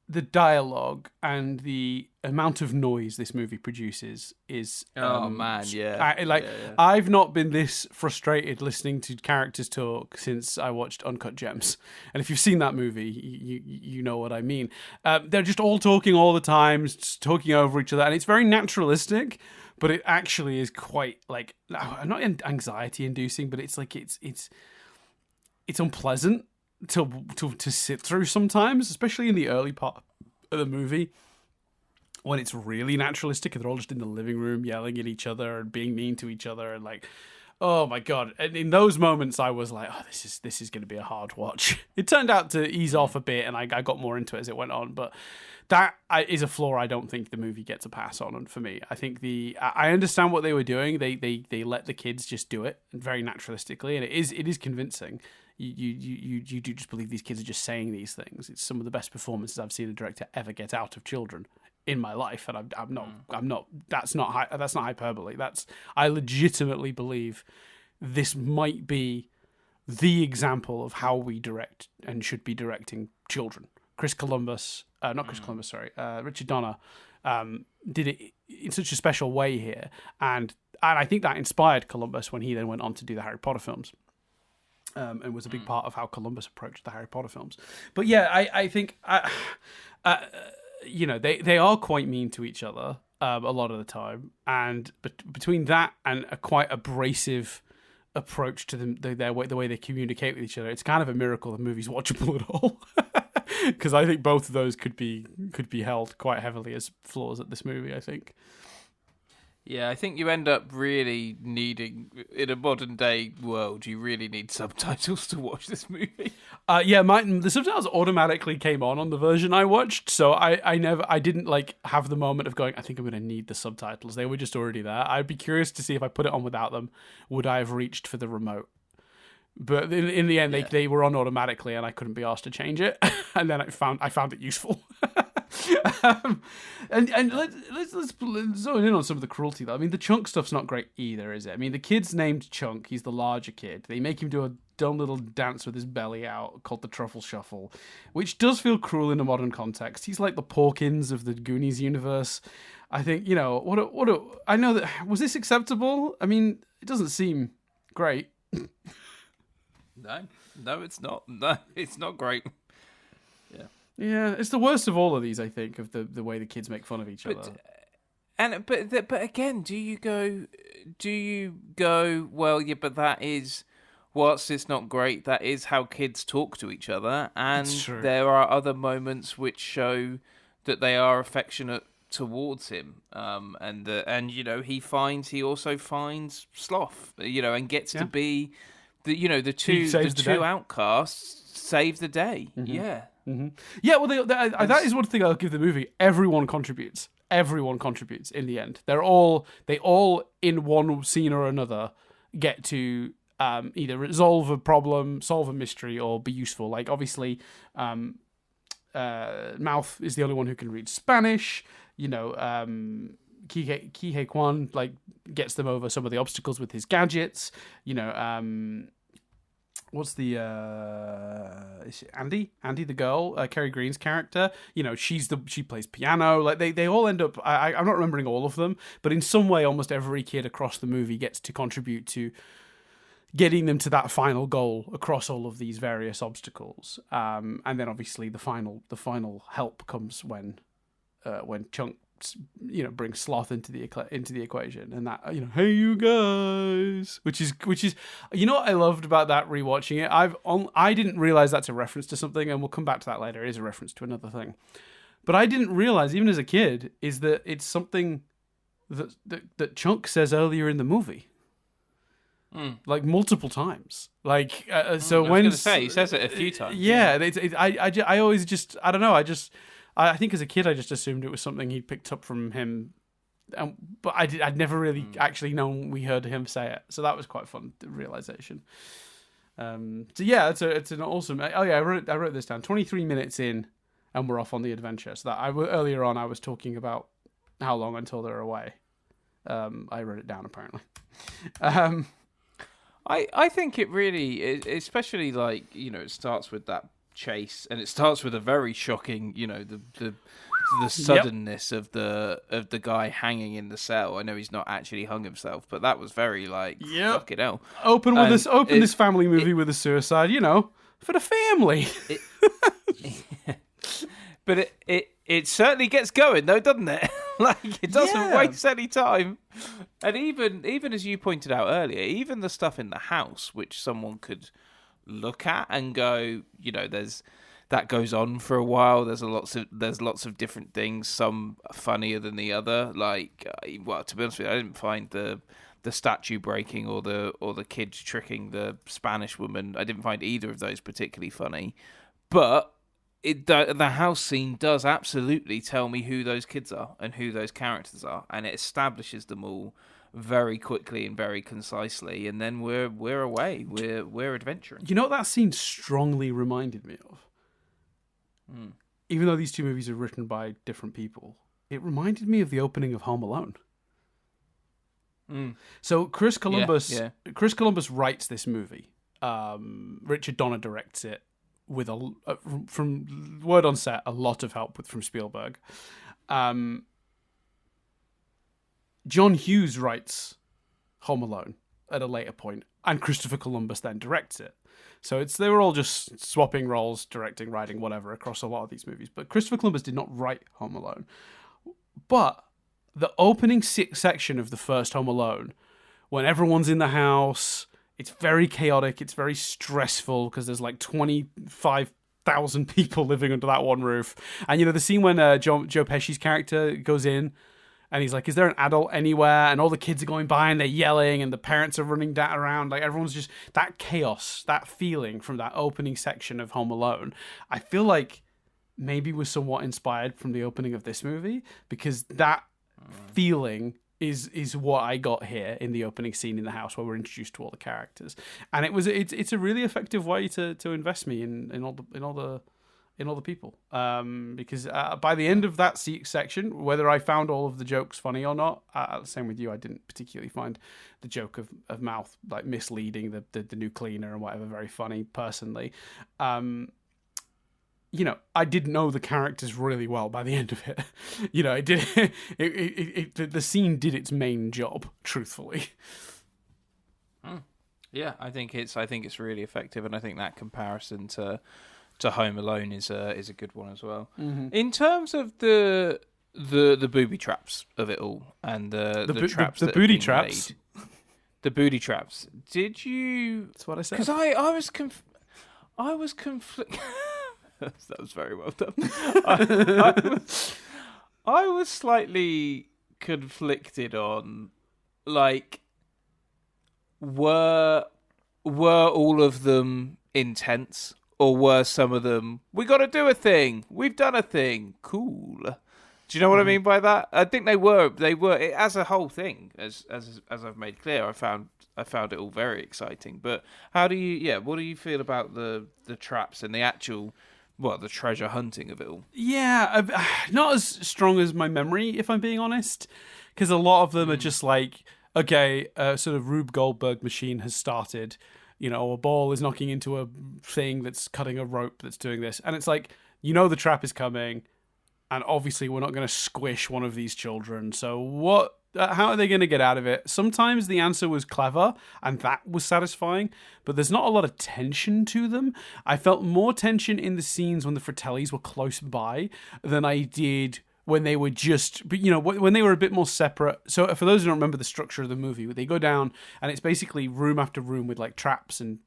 the dialogue and the amount of noise this movie produces is I've not been this frustrated listening to characters talk since I watched Uncut Gems. And if you've seen that movie, you know what I mean. They're just all talking all the time, just talking over each other, and it's very naturalistic, but it actually is quite not anxiety inducing, but it's like it's unpleasant to sit through sometimes, especially in the early part of the movie when it's really naturalistic and they're all just in the living room yelling at each other and being mean to each other and oh my god. And in those moments I was like, oh, this is going to be a hard watch. It turned out to ease off a bit and I got more into it as it went on, but that is a flaw I don't think the movie gets a pass on. And for me, I think I understand what they were doing. They let the kids just do it very naturalistically, and it is convincing. You do just believe these kids are just saying these things. It's some of the best performances I've seen a director ever get out of children in my life, and I'm not. That's not hyperbole. I legitimately believe this might be the example of how we direct and should be directing children. Richard Donner did it in such a special way here, and I think that inspired Columbus when he then went on to do the Harry Potter films. And was a big part of how Columbus approached the Harry Potter films. But yeah, I think, they are quite mean to each other a lot of the time. And between that and a quite abrasive approach to the way they communicate with each other, it's kind of a miracle the movie's watchable at all. because I think both of those could be held quite heavily as flaws at this movie. I think. Yeah, I think you end up really needing, in a modern day world, you really need subtitles to watch this movie. The subtitles automatically came on the version I watched, so I didn't like have the moment of going, I think I'm going to need the subtitles. They were just already there. I'd be curious to see if I put it on without them, would I have reached for the remote? But in the end, they were on automatically, and I couldn't be asked to change it. And then I found it useful. And let's zone in on some of the cruelty though. I mean, the Chunk stuff's not great either, is it? I mean, the kid's named Chunk. He's the larger kid. They make him do a dumb little dance with his belly out called the Truffle Shuffle, which does feel cruel in a modern context. He's like the Porkins of the Goonies universe. I think, you know, I know that, was this acceptable? I mean, it doesn't seem great. No, it's not. No, it's not great. Yeah. Yeah, it's the worst of all of these, I think, of the way the kids make fun of each other. But again, do you go, well, yeah, but that is, whilst it's not great, that is how kids talk to each other, and there are other moments which show that they are affectionate towards him, and you know, he also finds sloth, you know, and gets to be the two outcasts save the day. Mm-hmm. Yeah. Mm-hmm. Yeah, well, that is one thing I'll give the movie. Everyone contributes in the end. They all in one scene or another get to either resolve a problem, solve a mystery, or be useful. Like, obviously, Mouth is the only one who can read Spanish. You know, Kihei Kwan like gets them over some of the obstacles with his gadgets. You know, what's the is it Andy the girl, Kerry Green's character? You know, she plays piano. Like they all end up. I'm not remembering all of them, but in some way, almost every kid across the movie gets to contribute to getting them to that final goal across all of these various obstacles. And then obviously the final help comes when Chunk, you know, brings Sloth into the equation, and that, you know, hey you guys, which is you know what I loved about that rewatching it. I didn't realize that's a reference to something, and we'll come back to that later. It is a reference to another thing, but I didn't realize even as a kid is that it's something that Chunk says earlier in the movie. Like multiple times, like so when he says it a few times. Yeah. I always just, I don't know. I think as a kid I just assumed it was something he picked up from him, but I'd never really actually known we heard him say it. So that was quite fun, the realization. So yeah, it's an awesome. Oh yeah, I wrote this down. 23 minutes in, and we're off on the adventure. So that earlier on I was talking about how long until they're away. I wrote it down apparently. I think it really, especially like, you know, it starts with that chase, and it starts with a very shocking, you know, the suddenness of the guy hanging in the cell. I know he's not actually hung himself, but that was very like, fucking hell. Open this family movie with a suicide, you know, for the family. But it certainly gets going though, doesn't it? Like, it doesn't waste any time. And even as you pointed out earlier, even the stuff in the house which someone could look at and go, you know, that goes on for a while. There's lots of different things, some funnier than the other. Like, well, to be honest with you, I didn't find the statue breaking or the kid tricking the Spanish woman. I didn't find either of those particularly funny, but the house scene does absolutely tell me who those kids are and who those characters are, and it establishes them all very quickly and very concisely, and then we're away. We're adventuring. You know what that scene strongly reminded me of? Even though these two movies are written by different people, it reminded me of the opening of Home Alone. So Chris Columbus writes this movie. Richard Donner directs it with from word on set, a lot of help from Spielberg. John Hughes writes Home Alone at a later point, and Christopher Columbus then directs it. So they were all just swapping roles, directing, writing, whatever, across a lot of these movies. But Christopher Columbus did not write Home Alone. But the opening section of the first Home Alone, when everyone's in the house, it's very chaotic, it's very stressful, because there's like 25 1,000 people living under that one roof. And the scene when Joe Pesci's character goes in and he's like, is there an adult anywhere? And all the kids are going by and they're yelling and the parents are running around. Like, everyone's just, that chaos, that feeling from that opening section of Home Alone, I feel like maybe was somewhat inspired from the opening of this movie, because that feeling is what I got here in the opening scene in the house where we're introduced to all the characters. And it's a really effective way to invest me in all the people, because by the end of that section, whether I found all of the jokes funny or not, same with you, I didn't particularly find the joke of Mouth like misleading the new cleaner and whatever very funny personally. I didn't know the characters really well by the end of it. It did. The scene did its main job, truthfully. Yeah, I think it's really effective, and I think that comparison to Home Alone is a good one as well. Mm-hmm. In terms of the booby traps of it all, and the traps, the booty traps, the booty traps. Did you? That's what I said. Because I was conflicted. That was very well done. I was slightly conflicted on, like, were all of them intense, or were some of them, we got to do a thing, we've done a thing, cool. Do you know what I mean by that? I think they were as a whole thing, as I've made clear. I found it all very exciting. But what do you feel about the traps and the actual, the treasure hunting of it all? Yeah, not as strong as my memory, if I'm being honest, because a lot of them are just like, okay, a sort of Rube Goldberg machine has started, a ball is knocking into a thing that's cutting a rope that's doing this, and it's like, the trap is coming, and obviously we're not going to squish one of these children, so how are they going to get out of it? Sometimes the answer was clever, and that was satisfying, but there's not a lot of tension to them. I felt more tension in the scenes when the Fratellis were close by than I did when they were when they were a bit more separate. So for those who don't remember the structure of the movie, they go down, and it's basically room after room with like traps and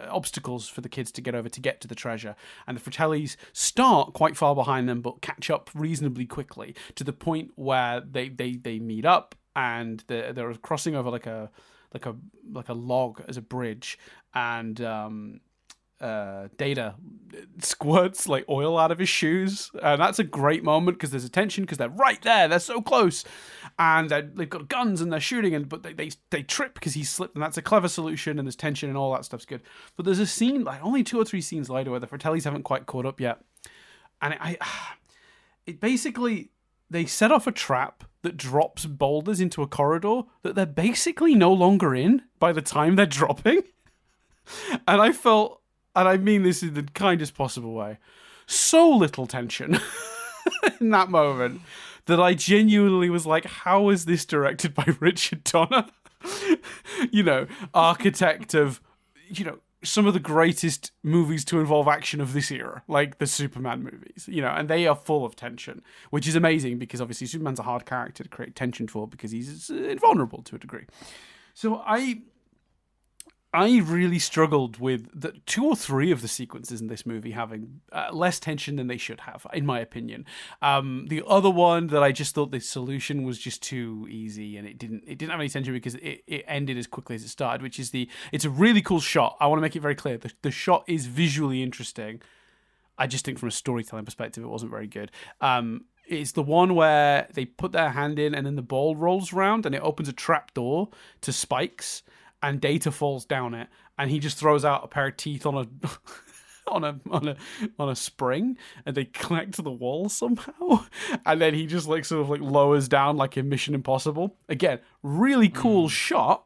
obstacles for the kids to get over to get to the treasure. And the Fratellis start quite far behind them, but catch up reasonably quickly to the point where they meet up, and they're crossing over like a log as a bridge, and Data squirts like oil out of his shoes, and that's a great moment because there's a tension because they're right there, they're so close, and they've got guns and they're shooting, but they trip because he's slipped, and that's a clever solution, and there's tension and all that stuff's good. But there's a scene like only 2 or 3 scenes later where the Fratellis haven't quite caught up yet, and it basically, they set off a trap that drops boulders into a corridor that they're basically no longer in by the time they're dropping. And I felt, and I mean this in the kindest possible way, so little tension in that moment that I genuinely was like, how is this directed by Richard Donner? Architect of, some of the greatest movies to involve action of this era, like the Superman movies, and they are full of tension, which is amazing because obviously Superman's a hard character to create tension for because he's invulnerable to a degree. So I really struggled with the 2 or 3 of the sequences in this movie having less tension than they should have, in my opinion. The other one that I just thought the solution was just too easy, and it didn't have any tension because it ended as quickly as it started, which is it's a really cool shot. I want to make it very clear. The shot is visually interesting. I just think from a storytelling perspective, it wasn't very good. It's the one where they put their hand in and then the ball rolls around and it opens a trap door to spikes, and Data falls down it, and he just throws out a pair of teeth on a spring, and they connect to the wall somehow, and then he just sort of lowers down like in Mission Impossible. Again, really cool shot.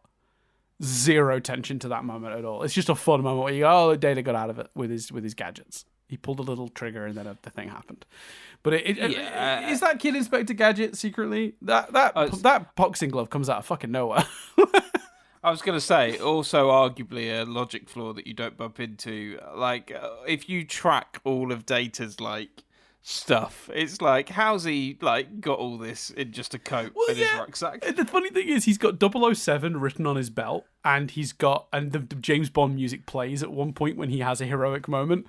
Zero tension to that moment at all. It's just a fun moment where you go, oh, Data got out of it with his gadgets. He pulled a little trigger, and then the thing happened. But is that Kid Inspector Gadget secretly? That boxing glove comes out of fucking nowhere. I was going to say, also arguably a logic flaw that you don't bump into. If you track all of Data's, stuff. It's like, how's he like got all this in just a coat and his rucksack? The funny thing is, he's got 007 written on his belt, and the James Bond music plays at one point when he has a heroic moment.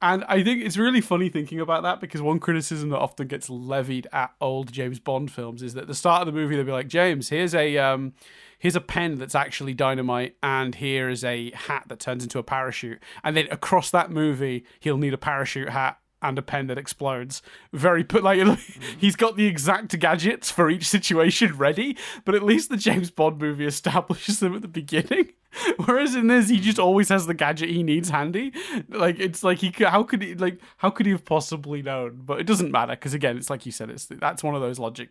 And I think it's really funny thinking about that, because one criticism that often gets levied at old James Bond films is that at the start of the movie they'll be like, James, here's a pen that's actually dynamite, and here is a hat that turns into a parachute. And then across that movie, he'll need a parachute hat and a pen that explodes. He's got the exact gadgets for each situation ready, but at least the James Bond movie establishes them at the beginning. Whereas in this, he just always has the gadget he needs handy. Like, it's like how could he have possibly known? But it doesn't matter, because again, it's like you said, that's one of those logic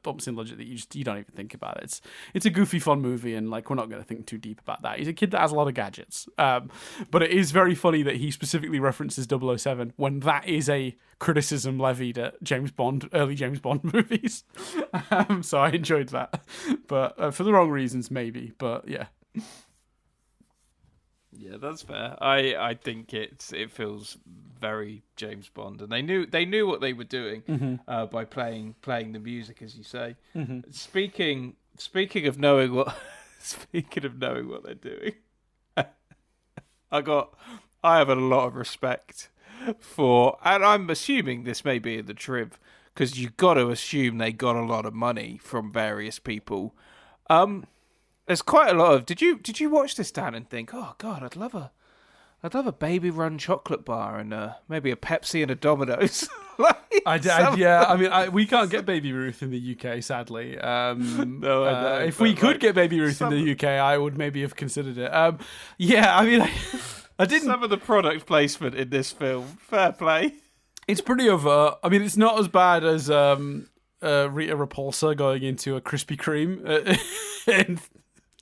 bumps in logic that you don't even think about it. It's a goofy, fun movie, and like, we're not going to think too deep about that. He's a kid that has a lot of gadgets, but it is very funny that he specifically references 007 when that is a criticism levied at early James Bond movies. So I enjoyed that, but for the wrong reasons maybe. But yeah. Yeah, that's fair. I think it feels very James Bond, and they knew what they were doing by playing the music, as you say. Mm-hmm. Speaking of knowing what they're doing, I have a lot of respect for, and I'm assuming this may be in the trib, because you've got to assume they got a lot of money from various people. There's quite a lot of. Did you watch this, Dan, and think, oh God, I'd love a baby run chocolate bar and maybe a Pepsi and a Domino's. Yeah. I mean, we can't get Baby Ruth in the UK, sadly. No, if we could get Baby Ruth in the UK, I would maybe have considered it. Yeah, I mean, I didn't. Some of the product placement in this film, fair play. It's pretty overt. I mean, it's not as bad as Rita Repulsa going into a Krispy Kreme.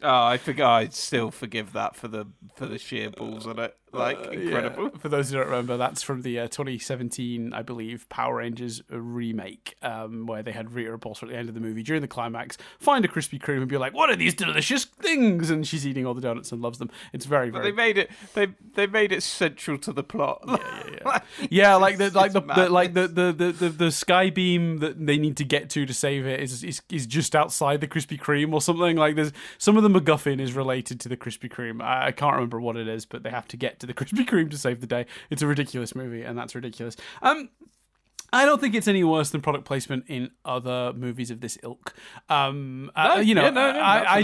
I think I'd still forgive that for the sheer balls on it. Incredible. Yeah. For those who don't remember, that's from the 2017, I believe, Power Rangers remake, where they had Rita Repulsa at the end of the movie during the climax find a Krispy Kreme and be like, "What are these delicious things?" And she's eating all the donuts and loves them. It's very, very. But they made it central to the plot. Yeah, like the sky beam that they need to get to save it is just outside the Krispy Kreme or something. Like, there's some of the MacGuffin is related to the Krispy Kreme. I can't remember what it is, but they have to get to the Krispy Kreme to save the day. It's a ridiculous movie, and that's ridiculous. I don't think it's any worse than product placement in other movies of this ilk. I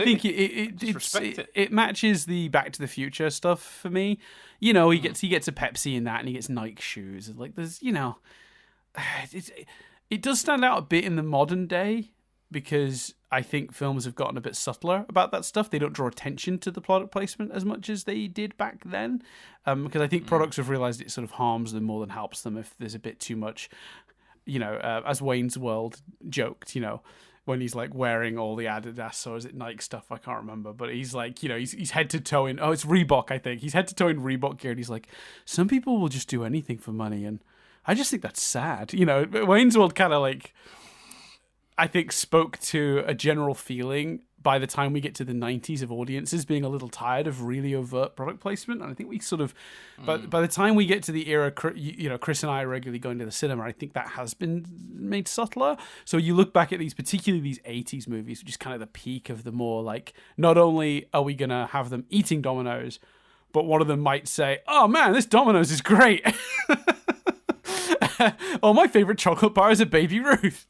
think it matches the Back to the Future stuff for me. You know, he gets a Pepsi in that, and he gets Nike shoes. Like, there's, it does stand out a bit in the modern day, because I think films have gotten a bit subtler about that stuff. They don't draw attention to the product placement as much as they did back then, because I think products have realised it sort of harms them more than helps them if there's a bit too much, as Wayne's World joked, when he's like wearing all the Adidas, or is it Nike stuff? I can't remember, but he's like, he's head to toe in, it's Reebok, I think. He's head to toe in Reebok gear, and he's like, some people will just do anything for money, and I just think that's sad. Wayne's World kind of like, I think, spoke to a general feeling by the time we get to the 90s of audiences being a little tired of really overt product placement. And I think we sort of, but by the time we get to the era, Chris and I are regularly going to the cinema, I think that has been made subtler. So you look back at particularly these 80s movies, which is kind of the peak of the more like, not only are we going to have them eating Domino's, but one of them might say, oh man, this Domino's is great. Oh, my favorite chocolate bar is a Baby Ruth.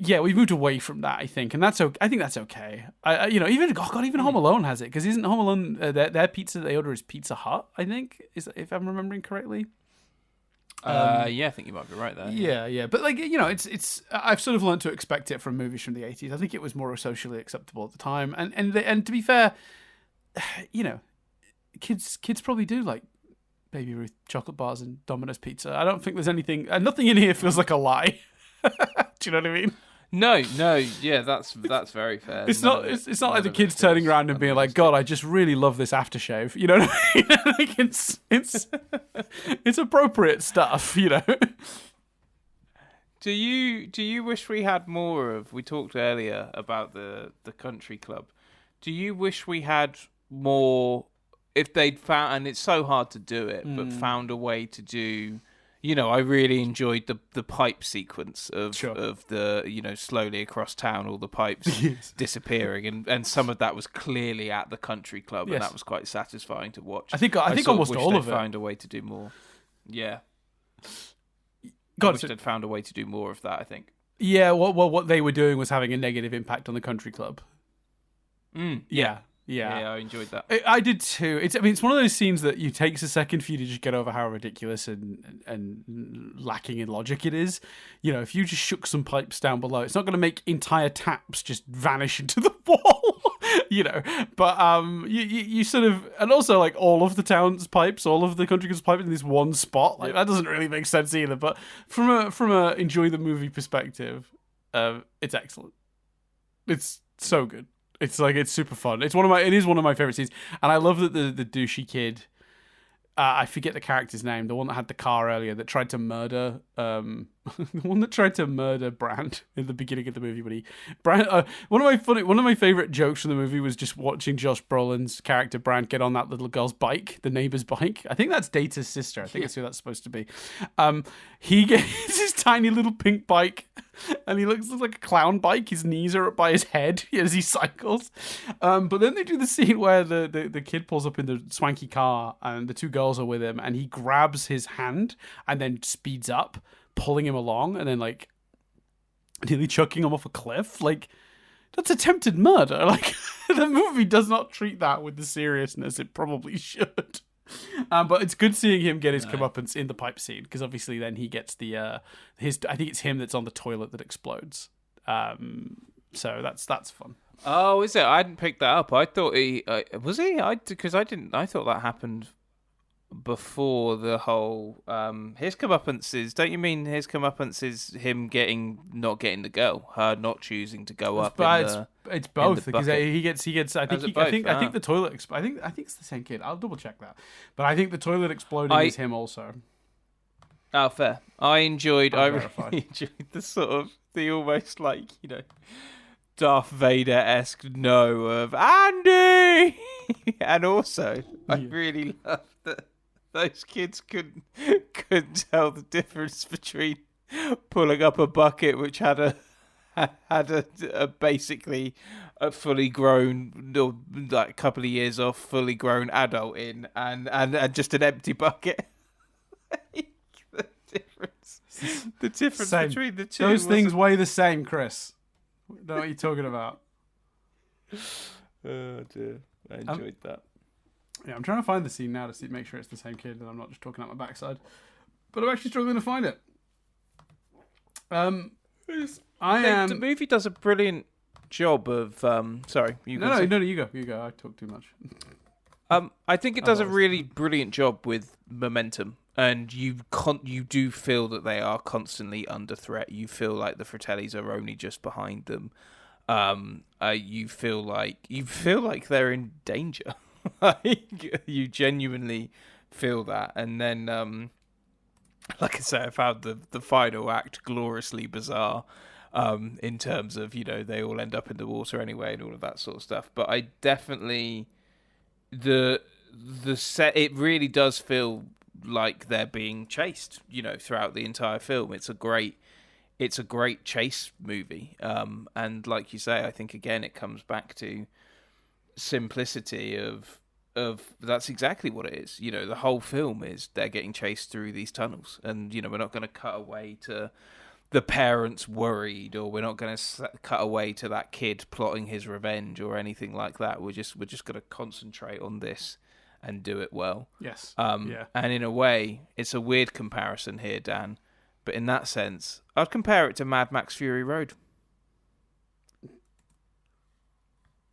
Yeah, we've moved away from that, I think, and I think that's okay. Even Home Alone has it, because isn't Home Alone their pizza they order is Pizza Hut? I think, if I'm remembering correctly. Yeah, I think you might be right there. Yeah, but it's I've sort of learned to expect it from movies from the 80s. I think it was more socially acceptable at the time, and to be fair, kids probably do like Baby Ruth chocolate bars and Domino's pizza. I don't think there's nothing in here feels like a lie. Do you know what I mean? No, yeah, that's very fair. It's not like the kids turning around and being like, God, I just really love this aftershave. You know what I mean? Like, it's appropriate stuff, Do you wish we had more of? We talked earlier about the country club. Do you wish we had more if they'd found, and it's so hard to do it, but found a way to do. I really enjoyed the pipe sequence of the slowly across town, all the pipes disappearing, and some of that was clearly at the country club, and that was quite satisfying to watch. I think almost all of it. Found a way to do more. Yeah. God, I wish they'd found a way to do more of that. I think. Yeah. What they were doing was having a negative impact on the country club. Yeah, I enjoyed that. I did too. It's one of those scenes that you takes a second for you to just get over how ridiculous and lacking in logic it is. If you just shook some pipes down below, it's not going to make entire taps just vanish into the wall. But you sort of, and also like all of the town's pipes, all of the country club's pipes in this one spot, like that doesn't really make sense either. But from a enjoy the movie perspective, it's excellent. It's so good. It's super fun. It is one of my favorite scenes, and I love that the douchey kid. I forget the character's name. The one that had the car earlier that tried to murder. The one that tried to murder Brand in the beginning of the movie. One of my favorite jokes from the movie was just watching Josh Brolin's character Brand get on that little girl's bike, the neighbor's bike. I think that's Data's sister. I think that's who that's supposed to be. He gets his tiny little pink bike. And he looks like a clown bike. His knees are up by his head as he cycles. But then they do the scene where the kid pulls up in the swanky car and the two girls are with him, and he grabs his hand and then speeds up, pulling him along, and then like nearly chucking him off a cliff. Like, that's attempted murder. Like, the movie does not treat that with the seriousness it probably should. But it's good seeing him get his comeuppance in the pipe scene, because obviously then he gets I think it's him that's on the toilet that explodes. So that's fun. Oh, is it? I hadn't picked that up. I thought was he? Because I didn't. I thought that happened before the whole his comeuppance is. Don't you mean his comeuppance is him not getting the girl, her not choosing to go up? It's both, because he gets. I think the toilet. I think it's the same kid. I'll double check that, but I think the toilet exploding is him also. Oh, fair. I really enjoyed the sort of the almost like Darth Vader-esque no of Andy, and also I really love that those kids couldn't tell the difference between pulling up a bucket which had a basically a fully grown, or like a couple of years off, fully grown adult in, and just an empty bucket. The difference between the two. Those things weigh the same, Chris. I don't know what you're talking about. Oh dear, I enjoyed that. Yeah, I'm trying to find the scene now to make sure it's the same kid and I'm not just talking out my backside. But I'm actually struggling to find it. The movie does a brilliant job of. Sorry, No, you go. You go. I talk too much. I think it does a really brilliant job with momentum, and you do feel that they are constantly under threat. You feel like the Fratellis are only just behind them. You feel like they're in danger. You genuinely feel that, and then like I say, I found the final act gloriously bizarre, in terms of they all end up in the water anyway and all of that sort of stuff. But I definitely the set, it really does feel like they're being chased throughout the entire film. It's a great chase movie, and like you say, I think again it comes back to simplicity of that's exactly what it is. The whole film is they're getting chased through these tunnels, and we're not going to cut away to the parents worried, or we're not going to cut away to that kid plotting his revenge or anything like that. We're just going to concentrate on this and do it well. Yes. Yeah. And in a way, it's a weird comparison here, Dan, but in that sense, I'd compare it to Mad Max Fury Road.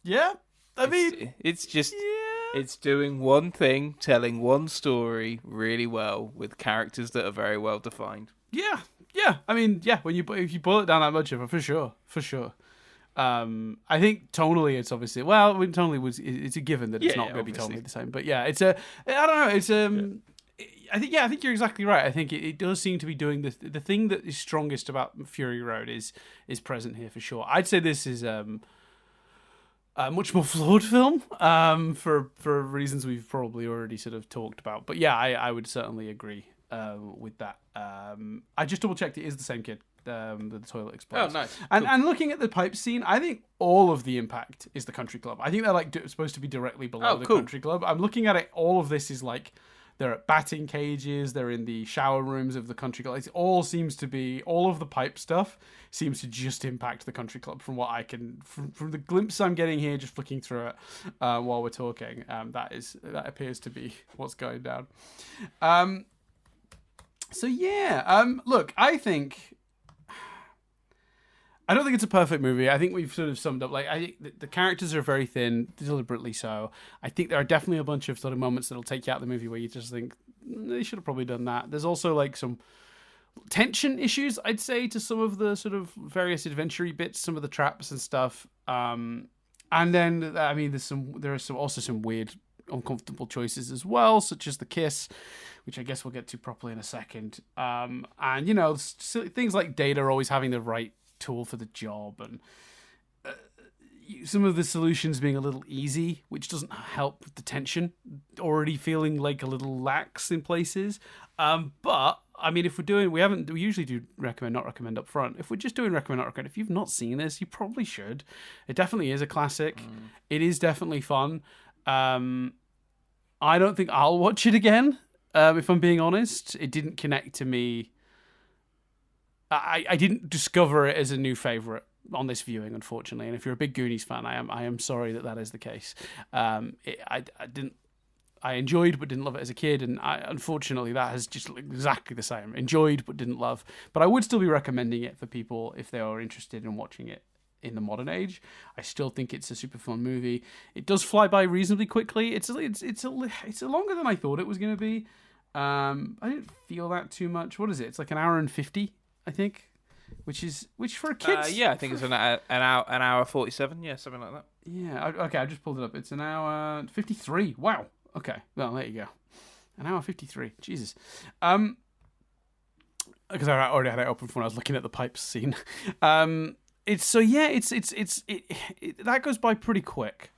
Yeah. It's just it's doing one thing, telling one story really well with characters that are very well defined. Yeah. When if you boil it down that much of it, for sure. I think tonally, it's obviously it's a given that it's not going to be tonally the same. But yeah, I don't know. I think you're exactly right. I think it does seem to be doing the thing that is strongest about Fury Road is present here for sure. I'd say this is a much more flawed film for reasons we've probably already sort of talked about. But yeah, I would certainly agree with that. I just double checked; it is the same kid. The toilet explodes. Oh, nice. And looking at the pipe scene, I think all of the impact is the country club. I think they're like supposed to be directly below the country club. I'm looking at it. All of this is like they're at batting cages. They're in the shower rooms of the country club. It all seems to be all of the pipe stuff seems to just impact the country club. From what I can, from the glimpse I'm getting here, just flicking through it while we're talking, that appears to be what's going down. So yeah, look, I don't think it's a perfect movie. I think we've sort of summed up. Like, I think the characters are very thin, deliberately so. I think there are definitely a bunch of sort of moments that'll take you out of the movie where you just think they should have probably done that. There's also like some tension issues, I'd say, to some of the sort of various adventure-y bits, some of the traps and stuff. And then I mean, there are also some weird, uncomfortable choices as well, such as the kiss, which I guess we'll get to properly in a second. And you know, things like Data always having the right tool for the job, and some of the solutions being a little easy, which doesn't help with the tension already feeling like a little lax in places. But I mean, if we usually do recommend, not recommend up front. If we're just doing recommend, not recommend, if you've not seen this, you probably should. It definitely is a classic. It is definitely fun. I don't think I'll watch it again. If I'm being honest, it didn't connect to me. I didn't discover it as a new favourite on this viewing, unfortunately. And if you're a big Goonies fan, I am sorry that is the case. I enjoyed but didn't love it as a kid, and unfortunately that has just exactly the same. Enjoyed but didn't love. But I would still be recommending it for people if they are interested in watching it in the modern age. I still think it's a super fun movie. It does fly by reasonably quickly. It's longer than I thought it was going to be. I didn't feel that too much. What is it? It's like an hour and 50. I think, which for a kid. Yeah, I think it's an hour 47. Yeah, something like that. Yeah. Okay, I just pulled it up. It's an hour 53. Wow. Okay. Well, there you go. An hour 53. Jesus. Because I already had it open when I was looking at the pipes scene. That goes by pretty quick.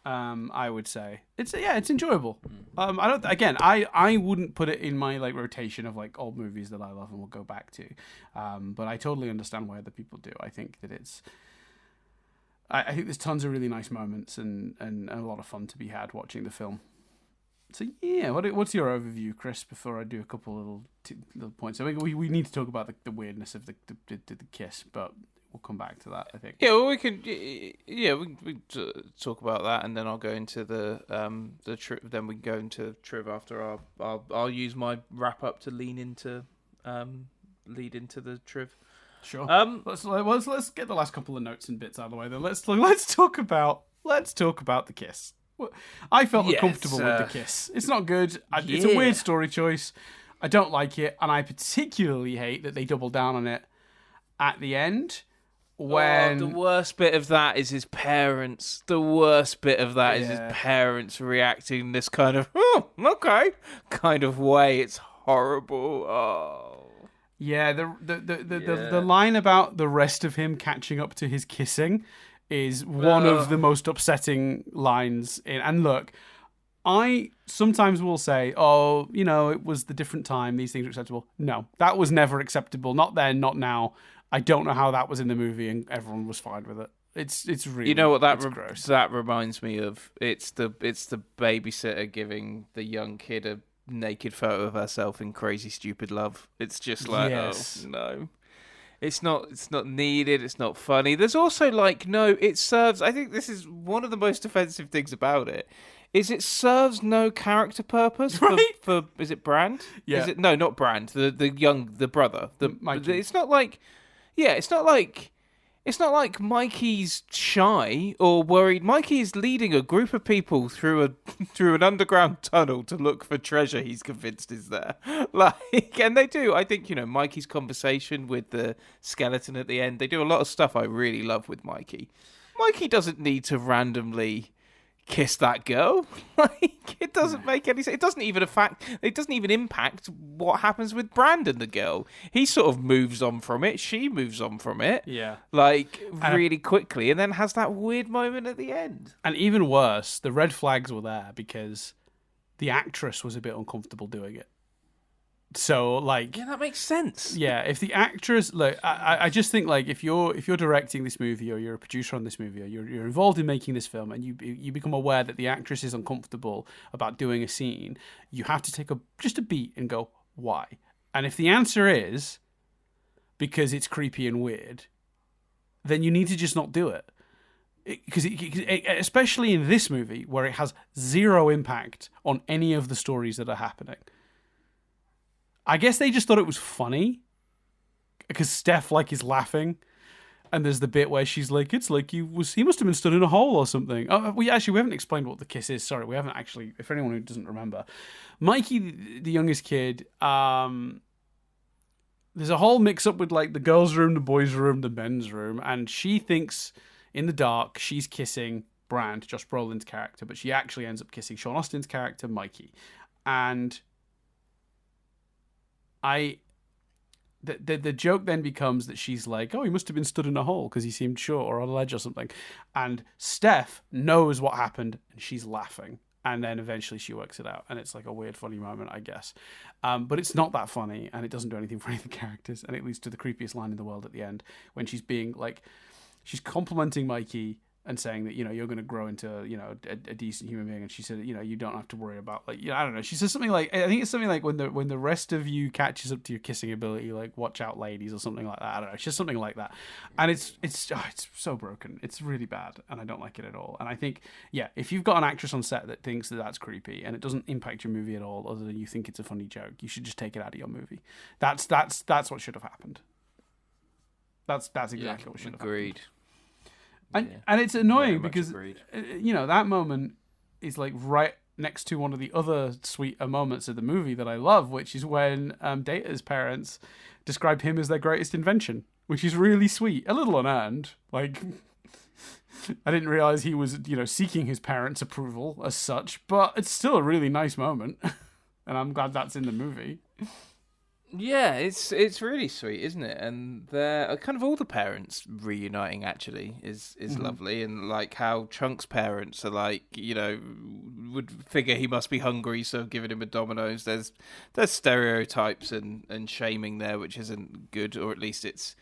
I would say it's enjoyable. I wouldn't put it in my like rotation of like old movies that I love and will go back to, but I totally understand why other people do. I think that I think there's tons of really nice moments and a lot of fun to be had watching the film. So yeah, what's your overview, Chris? Before I do a couple little points, I think we need to talk about the weirdness of the kiss, but we'll come back to that, I think. Yeah, well, we can. Yeah, we talk about that, and then I'll go into the trip. Then we can go into Triv after I'll use my wrap up to lead into the Triv. Sure. Let's get the last couple of notes and bits out of the way. Then let's talk about the kiss. I felt uncomfortable with the kiss. It's not good. It's a weird story choice. I don't like it, and I particularly hate that they double down on it at the end. When the worst bit of that is his parents. The worst bit of that is his parents reacting this kind of kind of way. It's horrible. Oh. Yeah, the line about the rest of him catching up to his kissing is one of the most upsetting lines. And look, I sometimes will say, oh, you know, it was the different time. These things are acceptable. No, that was never acceptable. Not then, not now. I don't know how that was in the movie and everyone was fine with it. It's really, you know what gross. That reminds me of? It's the babysitter giving the young kid a naked photo of herself in Crazy Stupid Love. It's just like, oh no, it's not needed. It's not funny. There's also it serves. I think this is one of the most offensive things about it. Is it serves no character purpose for is it Brand? Yeah. Is it not Brand? The brother. Mikey. It's not like. Yeah, it's not like Mikey's shy or worried. Mikey is leading a group of people through an underground tunnel to look for treasure he's convinced is there. And they do. I think, Mikey's conversation with the skeleton at the end, they do a lot of stuff I really love with Mikey. Mikey doesn't need to randomly kiss that girl. Like, it doesn't make any sense. It doesn't even impact what happens with Brandon, the girl. He sort of moves on from it. She moves on from it. Yeah. Like, really quickly, and then has that weird moment at the end. And even worse, the red flags were there because the actress was a bit uncomfortable doing it. So, like, yeah, that makes sense. Yeah, if the actress, look, I just think, like, if you're directing this movie, or you're a producer on this movie, or you're involved in making this film, and you become aware that the actress is uncomfortable about doing a scene, you have to take just a beat and go, why? And if the answer is because it's creepy and weird, then you need to just not do it. Because especially in this movie, where it has zero impact on any of the stories that are happening. I guess they just thought it was funny because Steph, like, is laughing, and there's the bit where she's like, "It's like he must have been stood in a hole or something." Oh, we haven't explained what the kiss is. Sorry, we haven't actually. If anyone who doesn't remember, Mikey, the youngest kid, there's a whole mix-up with, like, the girls' room, the boys' room, the men's room, and she thinks in the dark she's kissing Brand, Josh Brolin's character, but she actually ends up kissing Sean Austin's character, Mikey, and the joke then becomes that she's like, oh, he must have been stood in a hole because he seemed short or on a ledge or something. And Steph knows what happened and she's laughing. And then eventually she works it out. And it's like a weird, funny moment, I guess. But it's not that funny and it doesn't do anything for any of the characters. And it leads to the creepiest line in the world at the end when she's being like, she's complimenting Mikey and saying that, you're going to grow into, a decent human being. And she said, you don't have to worry about, like, I don't know. She says something like, I think it's something like when the rest of you catches up to your kissing ability, like, watch out, ladies, or something like that. I don't know. It's just something like that. And it's so broken. It's really bad. And I don't like it at all. And I think, yeah, if you've got an actress on set that thinks that that's creepy and it doesn't impact your movie at all, other than you think it's a funny joke, you should just take it out of your movie. That's what should have happened. That's exactly what should have happened. Agreed. And it's annoying because, that moment is, like, right next to one of the other sweeter moments of the movie that I love, which is when Data's parents describe him as their greatest invention, which is really sweet. A little unearned. Like, I didn't realize he was, seeking his parents' approval as such, but it's still a really nice moment. And I'm glad that's in the movie. Yeah, it's really sweet, isn't it? And they're kind of all the parents reuniting actually is lovely, and like how Chunk's parents are like, would figure he must be hungry, so giving him a Domino's. There's stereotypes and shaming there, which isn't good, or at least it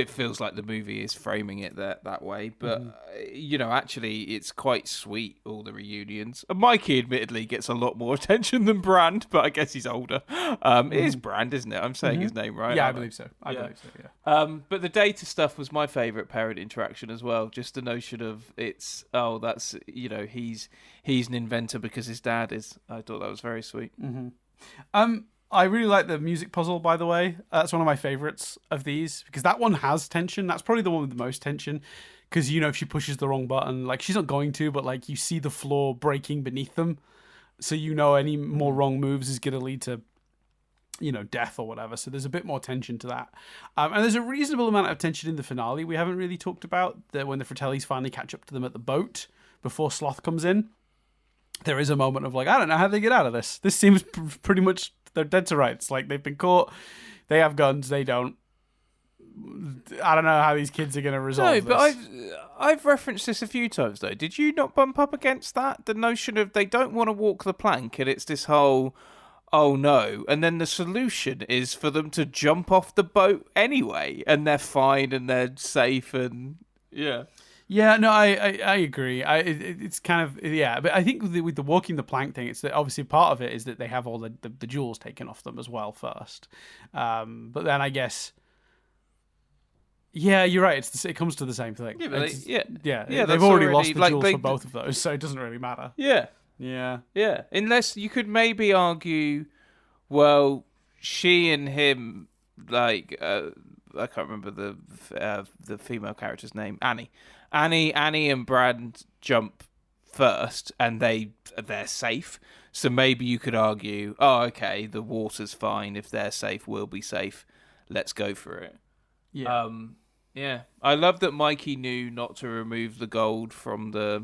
feels like the movie is framing it that way. But, actually, it's quite sweet, all the reunions. And Mikey, admittedly, gets a lot more attention than Brand, but I guess he's older. It is Brand, isn't it? I'm saying his name right. Yeah, I believe so. I believe so, yeah. But the Data stuff was my favourite parent interaction as well. Just the notion of he's an inventor because his dad is. I thought that was very sweet. Mm-hmm. I really like the music puzzle, by the way. That's one of my favourites of these, because that one has tension. That's probably the one with the most tension, because, if she pushes the wrong button, like, she's not going to, but, like, you see the floor breaking beneath them, so any more wrong moves is going to lead to, death or whatever. So there's a bit more tension to that. And there's a reasonable amount of tension in the finale we haven't really talked about, that when the Fratellis finally catch up to them at the boat before Sloth comes in. There is a moment of, like, I don't know how they get out of this. This seems pretty much... They're dead to rights. Like, they've been caught. They have guns. They don't. I don't know how these kids are going to resolve this. No, but I've referenced this a few times, though. Did you not bump up against that? The notion of they don't want to walk the plank, and it's this whole, oh no. And then the solution is for them to jump off the boat anyway, and they're fine, and they're safe, and yeah. Yeah, no, I agree. It's kind of, yeah, but I think with the walking the plank thing, it's that obviously part of it is that they have all the jewels taken off them as well first. But then I guess, yeah, you're right. It comes to the same thing. Yeah, they've already lost the jewels for both of those, so it doesn't really matter. Yeah. Unless you could maybe argue, well, she and him, like, I can't remember the female character's name, Annie and Brand jump first, and they're safe. So maybe you could argue, oh, okay, the water's fine. If they're safe, we'll be safe. Let's go for it. Yeah. Yeah. I love that Mikey knew not to remove the gold from the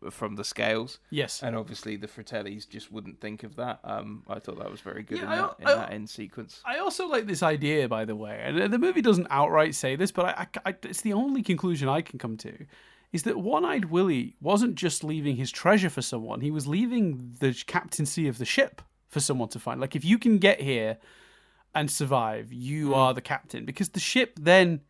from the scales. Yes. And obviously the Fratellis just wouldn't think of that. I thought that was very good in I- that end sequence. I also like this idea, by the way, and the movie doesn't outright say this, but it's the only conclusion I can come to, is that One-Eyed Willie wasn't just leaving his treasure for someone, he was leaving the captaincy of the ship for someone to find. Like, if you can get here and survive, you are the captain. Because the ship then,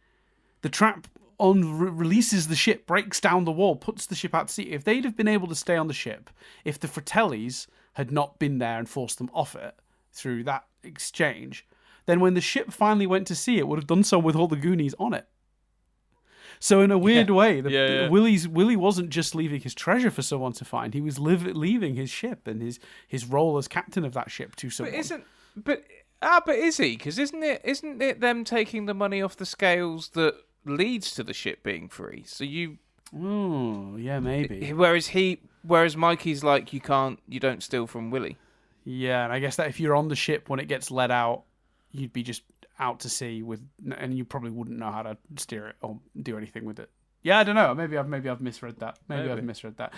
the trap releases the ship, breaks down the wall, puts the ship out to sea. If they'd have been able to stay on the ship, if the Fratellis had not been there and forced them off it through that exchange, then when the ship finally went to sea, it would have done so with all the Goonies on it. So in a weird way, Willie wasn't just leaving his treasure for someone to find. He was leaving his ship and his role as captain of that ship to someone. But is he? Because isn't it them taking the money off the scales that leads to the ship being free? So Oh, yeah, maybe. Whereas Mikey's like, you don't steal from Willie. Yeah, and I guess that if you're on the ship when it gets let out, you'd be just out to sea and you probably wouldn't know how to steer it or do anything with it. Yeah, I don't know. Maybe I've misread that. I've misread that.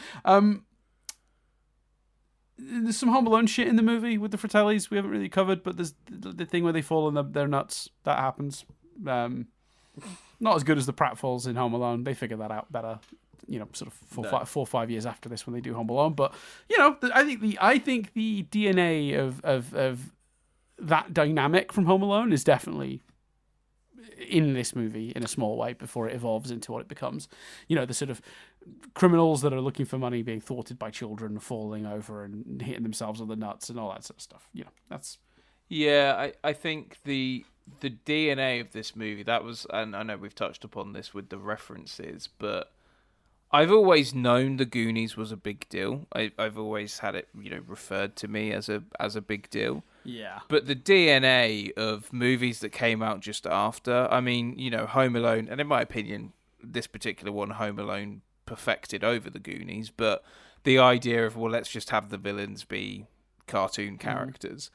There's some Home Alone shit in the movie with the Fratellis we haven't really covered, but there's the thing where they fall in their nuts. That happens. Not as good as the pratfalls in Home Alone. They figure that out better. Sort of 4 or 5 years after this when they do Home Alone. But I think the DNA of that dynamic from Home Alone is definitely in this movie in a small way before it evolves into what it becomes. The sort of criminals that are looking for money being thwarted by children, falling over and hitting themselves on the nuts and all that sort of stuff. That's... Yeah, I think the DNA of this movie, that was, and I know we've touched upon this with the references, but I've always known the Goonies was a big deal. I've always had it, referred to me as a big deal. Yeah. But the DNA of movies that came out just after, I mean, Home Alone, and in my opinion, this particular one, Home Alone, perfected over the Goonies, but the idea of, well, let's just have the villains be cartoon characters.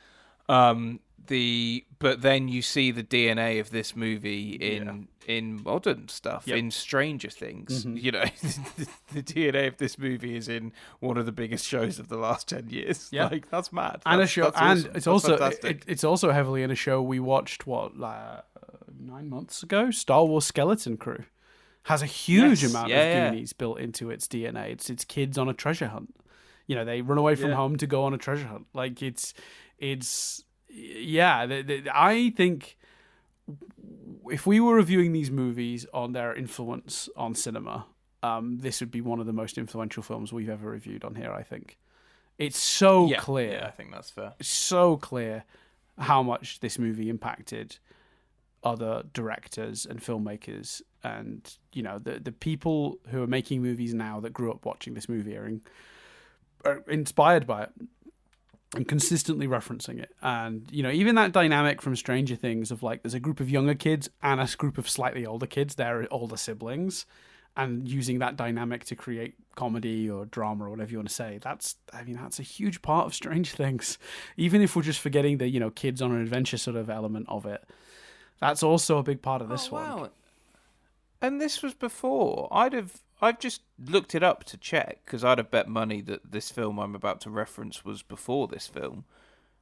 But then you see the DNA of this movie in modern stuff, in Stranger Things. Mm-hmm. The DNA of this movie is in one of the biggest shows of the last 10 years. Yeah. Like, that's mad. And that's awesome. It's also heavily in a show we watched 9 months ago. Star Wars Skeleton Crew has a huge amount of Goonies built into its DNA. It's kids on a treasure hunt. They run away from home to go on a treasure hunt. Like it's. I think if we were reviewing these movies on their influence on cinema, this would be one of the most influential films we've ever reviewed on here, I think. It's so clear. Yeah, I think that's fair. It's so clear how much this movie impacted other directors and filmmakers, and the people who are making movies now that grew up watching this movie are inspired by it and consistently referencing it. And even that dynamic from Stranger Things of like there's a group of younger kids and a group of slightly older kids, they're older siblings, and using that dynamic to create comedy or drama or whatever you want to say, that's a huge part of Stranger Things. Even if we're just forgetting the kids on an adventure sort of element of it, that's also a big part of this one. Wow. And this was before. I've just looked it up to check, because I'd have bet money that this film I'm about to reference was before this film.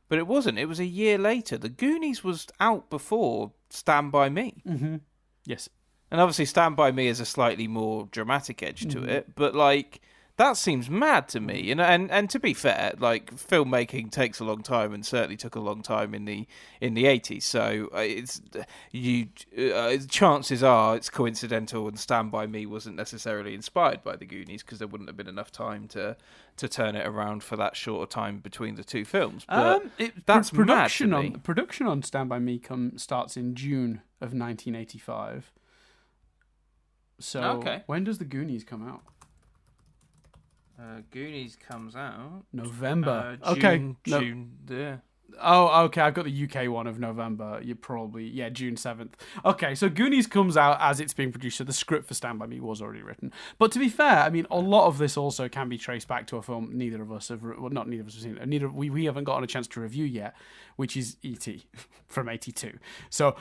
But it wasn't. It was a year later. The Goonies was out before Stand By Me. Mm-hmm. Yes. And obviously Stand By Me has a slightly more dramatic edge to it. But, that seems mad to me. And to be fair, filmmaking takes a long time, and certainly took a long time in the 80s. So chances are it's coincidental, and Stand By Me wasn't necessarily inspired by the Goonies, because there wouldn't have been enough time to turn it around for that shorter time between the two films. But that's production mad to me. Production on Stand By Me starts in June of 1985. So when does the Goonies come out? Goonies comes out November. June. Yeah. Oh, okay. I've got the UK one of November. You're probably June 7th. Okay, so Goonies comes out as it's being produced. So the script for Stand by Me was already written. But to be fair, I mean, a lot of this also can be traced back to a film neither of us have. Well, not neither of us have seen. We haven't gotten a chance to review yet, which is E.T. from '82. So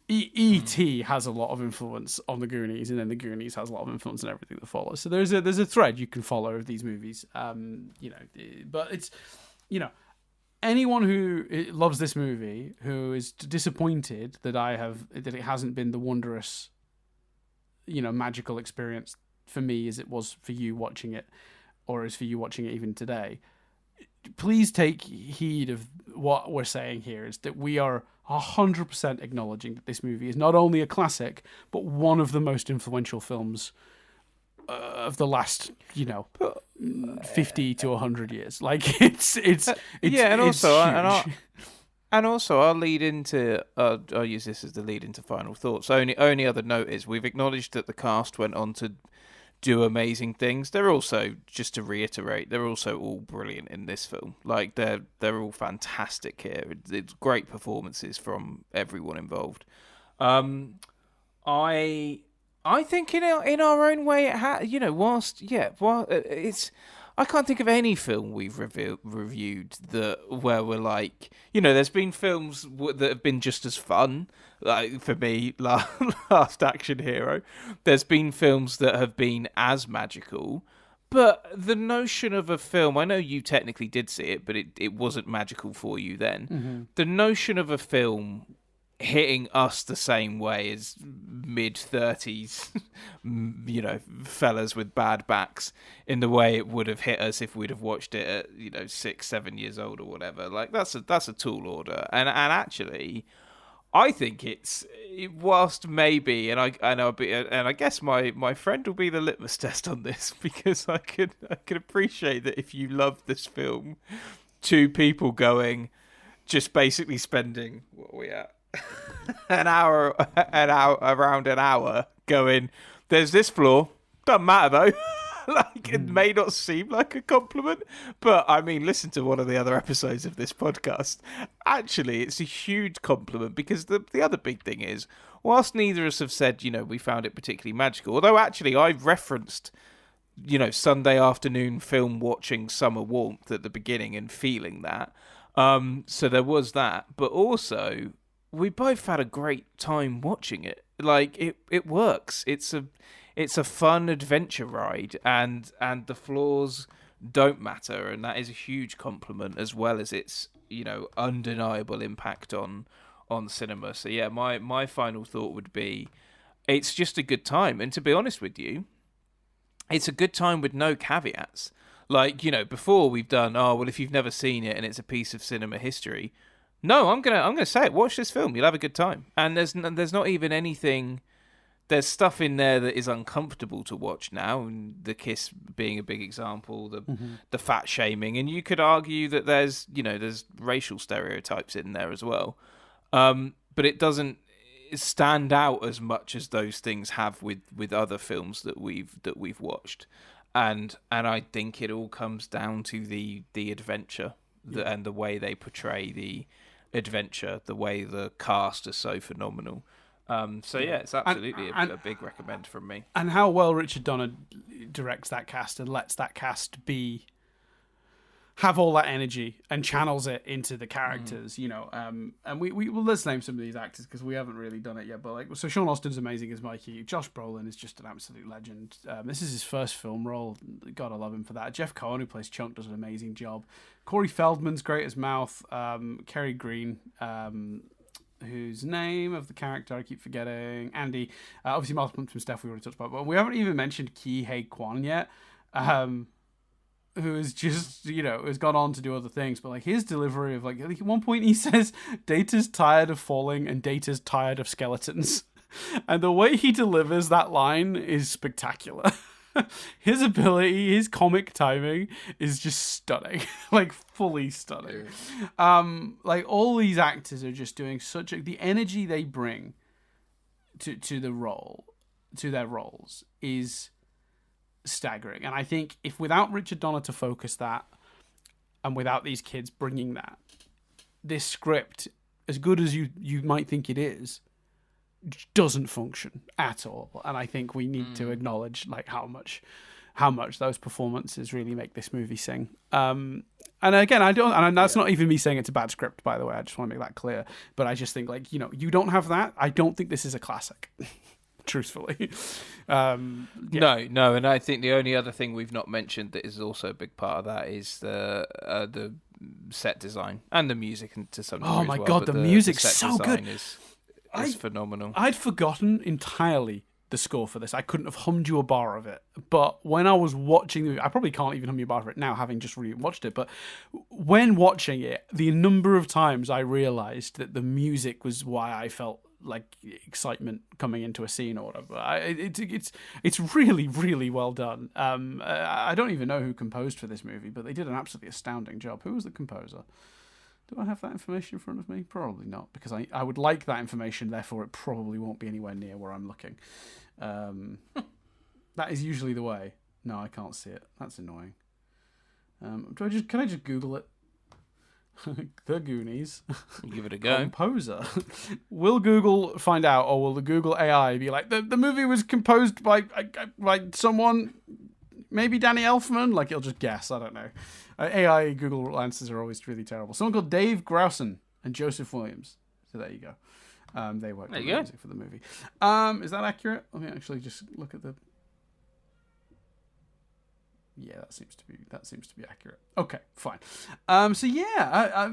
E.T. has a lot of influence on the Goonies, and then the Goonies has a lot of influence on everything that follows. So there's a thread you can follow of these movies. But it's anyone who loves this movie, who is disappointed that it hasn't been the wondrous, magical experience for me as it was for you watching it, or as for you watching it even today, please take heed of what we're saying here. Is that we are 100% acknowledging that this movie is not only a classic, but one of the most influential films of the last, 50 to 100 years. Like it's yeah, and it's also huge. also I'll lead into I'll use this as the lead into final thoughts. Only other note is we've acknowledged that the cast went on to do amazing things. They're also, just to reiterate, they're also all brilliant in this film. Like they're all fantastic here. It's great performances from everyone involved. I think in our own way, it's. I can't think of any film we've reviewed where we're like, there's been films that have been just as fun. Like for me, Last Action Hero. There's been films that have been as magical. But the notion of a film, I know you technically did see it, but it wasn't magical for you then. Mm-hmm. The notion of a film hitting us the same way as mid-30s, fellas with bad backs, in the way it would have hit us if we'd have watched it at 6-7 years old or whatever. Like that's a tall order, and actually, I think whilst maybe, and I guess my friend will be the litmus test on this, because I could appreciate that if you love this film, two people going, just basically spending, what are we at? around an hour going, there's this flaw, doesn't matter though. Like it may not seem like a compliment, but I mean, listen to one of the other episodes of this podcast. Actually, it's a huge compliment, because the other big thing is, whilst neither of us have said, we found it particularly magical, although actually I've referenced, Sunday afternoon film watching summer warmth at the beginning and feeling that. So there was that, but also we both had a great time watching it. Like it works. It's a fun adventure ride, and the flaws don't matter, and that is a huge compliment, as well as its undeniable impact on cinema. So yeah, my final thought would be, it's just a good time, and to be honest with you, it's a good time with no caveats. Like, before we've done, if you've never seen it and it's a piece of cinema history, no, I'm gonna say it. Watch this film. You'll have a good time. And there's not even anything. There's stuff in there that is uncomfortable to watch now, and the kiss being a big example, the fat shaming, and you could argue that there's racial stereotypes in there as well. But it doesn't stand out as much as those things have with other films that we've watched. And I think it all comes down to the adventure and the way they portray the adventure, the way the cast is so phenomenal. It's absolutely a big recommend from me. And how well Richard Donner directs that cast and lets that cast have all that energy and channels it into the characters, and let's name some of these actors, because we haven't really done it yet. But so Sean Austin's amazing as Mikey. Josh Brolin is just an absolute legend. This is his first film role. God, I love him for that. Jeff Cohen, who plays Chunk, does an amazing job. Corey Feldman's great as Mouth. Kerry Green, whose name of the character I keep forgetting. Andy. Obviously, Miles Plimpton stuff we already talked about, but we haven't even mentioned Ki Hei Kwan yet. Who is just, has gone on to do other things, but like his delivery of like at one point he says Data's tired of falling and Data's tired of skeletons. And the way he delivers that line is spectacular. His ability, his comic timing is just stunning. Like fully stunning. Like all these actors are just doing the energy they bring to their roles is staggering. And I think if without Richard Donner to focus that, and without these kids bringing that, this script, as good as you might think it is, doesn't function at all. And I think we need to acknowledge like how much those performances really make this movie sing. And again, that's not even me saying it's a bad script, by the way. I just want to make that clear. But I just think, like, you know, you don't have that. I don't think this is a classic, truthfully. No, and I think the only other thing we've not mentioned that is also a big part of that is the set design and the music, and to some degree. Oh my as well. God, But the music's set so good. design is phenomenal. I'd forgotten entirely the score for this. I couldn't have hummed you a bar of it. But when I was watching the movie, I probably can't even hum you a bar of it now, having just rewatched it. But when watching it, the number of times I realised that the music was why I felt like excitement coming into a scene or whatever. It's really, really well done. I don't even know who composed for this movie, but they did an absolutely astounding job. Who was the composer? Do I have that information in front of me? Probably not, because I would like that information, therefore it probably won't be anywhere near where I'm looking. That is usually the way. No, I can't see it. That's annoying. Can I just Google it? The Goonies. Give it a go. Composer. Will Google find out, or will the Google AI be like, the movie was composed by someone, maybe Danny Elfman? Like, he'll just guess. I don't know. AI Google answers are always really terrible. Someone called Dave Grausen and Joseph Williams. So there you go. They worked on the music for the movie. Is that accurate? Let me actually just look at the... Yeah, that seems to be accurate. Okay, fine. So yeah,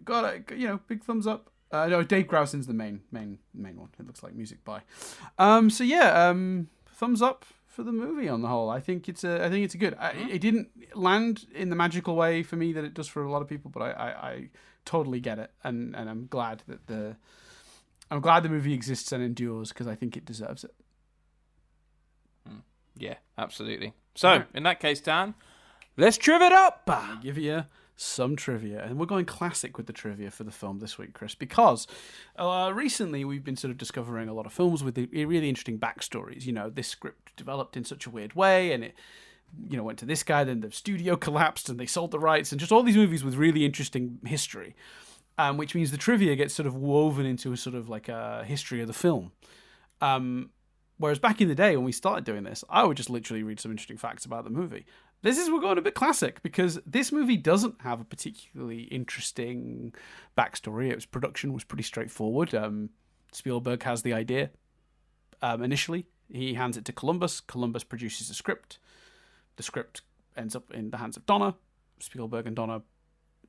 got a big thumbs up. No, Dave Grausen's the main one. It looks like music by. So yeah, thumbs up for the movie on the whole. I think it's a good. It didn't land in the magical way for me that it does for a lot of people, but I totally get it, and I'm glad that the movie exists and endures, because I think it deserves it. Yeah, absolutely. So, in that case, Dan, let's triv it up. I'll give you some trivia. And we're going classic with the trivia for the film this week, Chris, because recently we've been sort of discovering a lot of films with really interesting backstories. You know, this script developed in such a weird way, and it, went to this guy, then the studio collapsed and they sold the rights, and just all these movies with really interesting history, which means the trivia gets sort of woven into a sort of like a history of the film. Whereas back in the day when we started doing this, I would just literally read some interesting facts about the movie. We're going a bit classic, because this movie doesn't have a particularly interesting backstory. Its production was pretty straightforward. Spielberg has the idea initially. He hands it to Columbus. Columbus produces the script. The script ends up in the hands of Donner. Spielberg and Donner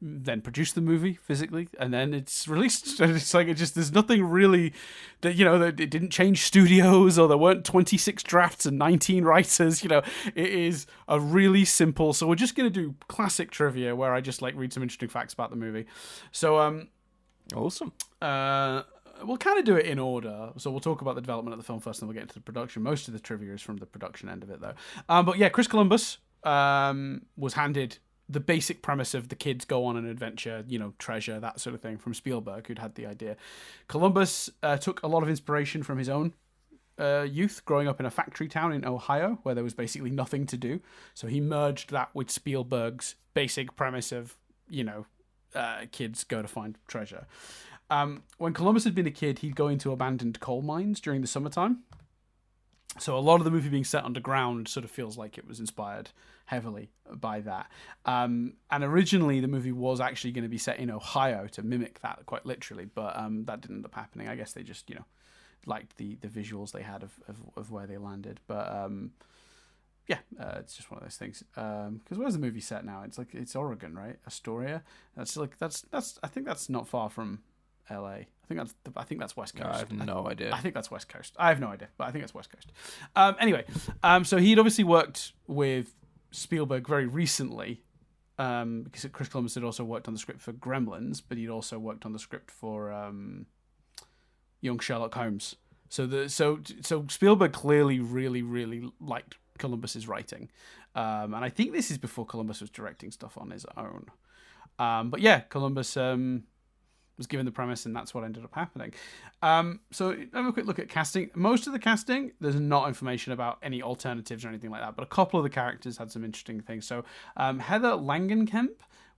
then produce the movie physically, and then it's released. And it's like, there's nothing really that, that it didn't change studios, or there weren't 26 drafts and 19 writers. It is a really simple. So we're just going to do classic trivia where I just read some interesting facts about the movie. So, awesome. We'll kind of do it in order. So we'll talk about the development of the film first, and then we'll get into the production. Most of the trivia is from the production end of it, though. But yeah, Chris Columbus was handed the basic premise of the kids go on an adventure, treasure, that sort of thing, from Spielberg, who'd had the idea. Columbus took a lot of inspiration from his own youth, growing up in a factory town in Ohio, where there was basically nothing to do. So he merged that with Spielberg's basic premise of, kids go to find treasure. When Columbus had been a kid, he'd go into abandoned coal mines during the summertime. So a lot of the movie being set underground sort of feels like it was inspired heavily by that. And originally the movie was actually going to be set in Ohio to mimic that quite literally, but that didn't end up happening. I guess they just, liked the visuals they had of where they landed. But it's just one of those things. Because where's the movie set now? It's Oregon, right? Astoria. I think that's not far from LA. I think that's West Coast. I have no idea. I think that's West Coast. I have no idea, but I think that's West Coast. Anyway, so he'd obviously worked with Spielberg very recently, because Chris Columbus had also worked on the script for Gremlins, but he'd also worked on the script for Young Sherlock Holmes. So Spielberg clearly really, really liked Columbus's writing, and I think this is before Columbus was directing stuff on his own. But yeah, Columbus was given the premise, and that's what ended up happening. So have a quick look at casting. Most of the casting, there's not information about any alternatives or anything like that, but a couple of the characters had some interesting things. So Heather Langenkamp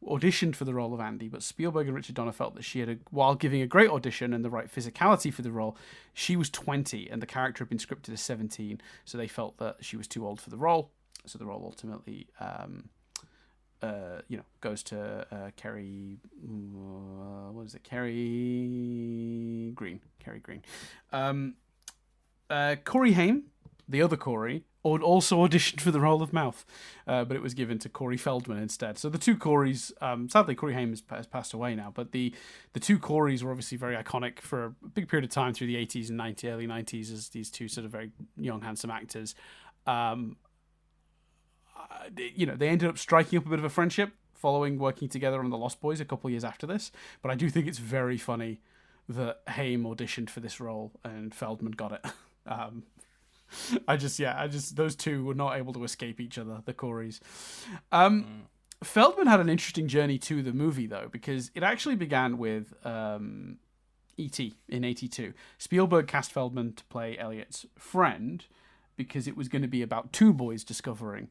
auditioned for the role of Andy, but Spielberg and Richard Donner felt that she had, while giving a great audition and the right physicality for the role, she was 20 and the character had been scripted as 17, so they felt that she was too old for the role. So the role ultimately, goes to Kerry. What is it? Kerry Green. Corey Haim, the other Corey, also auditioned for the role of Mouth, but it was given to Corey Feldman instead. So the two Coreys, sadly Corey Haim has passed away now, but the two Coreys were obviously very iconic for a big period of time through the 80s and early 90s as these two sort of very young, handsome actors. They ended up striking up a bit of a friendship following working together on The Lost Boys a couple of years after this, but I do think it's very funny that Haim auditioned for this role and Feldman got it. Those two were not able to escape each other, the Coreys. Feldman had an interesting journey to the movie, though, because it actually began with E.T. in 82. Spielberg cast Feldman to play Elliot's friend because it was going to be about two boys discovering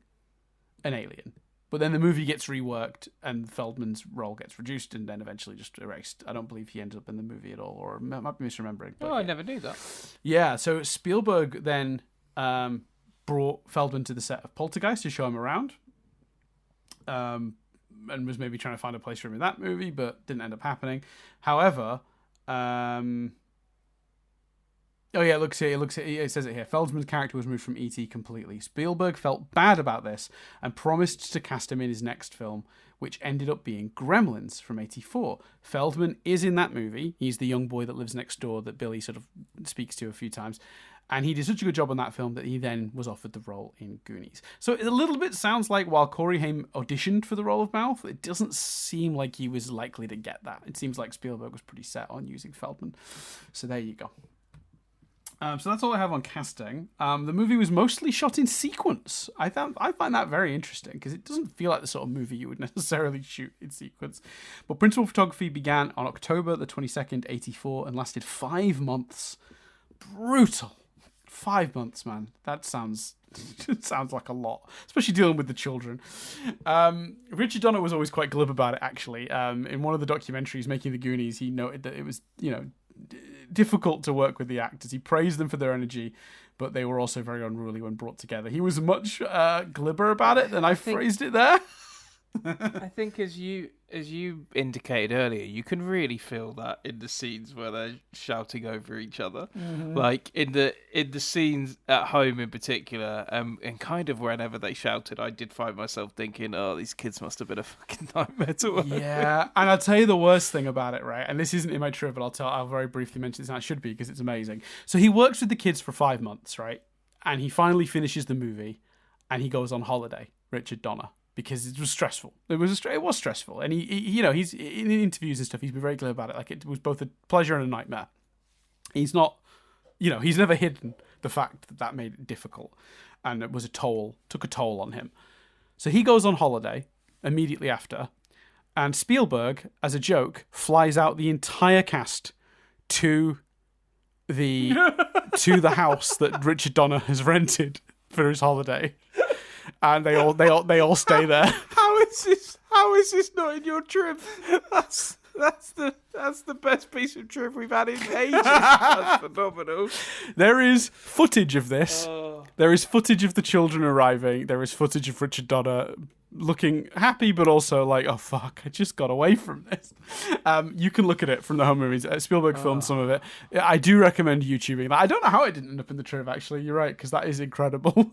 an alien. But then the movie gets reworked and Feldman's role gets reduced and then eventually just erased. I don't believe he ended up in the movie at all, or I might be misremembering. But I never knew that. Yeah, so Spielberg then brought Feldman to the set of Poltergeist to show him around, and was maybe trying to find a place for him in that movie, but didn't end up happening. However, it says it here. Feldman's character was moved from E.T. completely. Spielberg felt bad about this and promised to cast him in his next film, which ended up being Gremlins from 84. Feldman is in that movie. He's the young boy that lives next door that Billy sort of speaks to a few times. And he did such a good job on that film that he then was offered the role in Goonies. So it a little bit sounds like while Corey Haim auditioned for the role of Mouth, it doesn't seem like he was likely to get that. It seems like Spielberg was pretty set on using Feldman. So there you go. So that's all I have on casting. The movie was mostly shot in sequence. I find that very interesting because it doesn't feel like the sort of movie you would necessarily shoot in sequence. But principal photography began on October the 22nd, 84 and lasted 5 months. Brutal. 5 months, man. That sounds like a lot, especially dealing with the children. Richard Donner was always quite glib about it, actually. In one of the documentaries, Making the Goonies, he noted that it was, difficult to work with the actors. He praised them for their energy, but they were also very unruly when brought together. He was much glibber about it than I phrased it there. I think as you indicated earlier, you can really feel that in the scenes where they're shouting over each other. Mm-hmm. Like in the scenes at home in particular, and kind of whenever they shouted, I did find myself thinking, oh, these kids must have been a fucking nightmare to work. Yeah, and I'll tell you the worst thing about it, right? And this isn't in my trip, but I'll very briefly mention this, and it should be because it's amazing. So he works with the kids for 5 months, right? And he finally finishes the movie, and he goes on holiday, Richard Donner. Because it was stressful. It was stressful, and he's in interviews and stuff. He's been very clear about it. Like it was both a pleasure and a nightmare. He's not, he's never hidden the fact that made it difficult, and it was took a toll on him. So he goes on holiday immediately after, and Spielberg, as a joke, flies out the entire cast to the house that Richard Donner has rented for his holiday. And they all stay there. How is this not in your trip? That's the best piece of trip we've had in ages. That's phenomenal. There is footage of this. Oh. There is footage of the children arriving. There is footage of Richard Donner looking happy, but also like, oh fuck, I just got away from this. You can look at it from the home movies. Spielberg filmed some of it. I do recommend YouTubing that. I don't know how it didn't end up in the trip, actually. You're right, because that is incredible.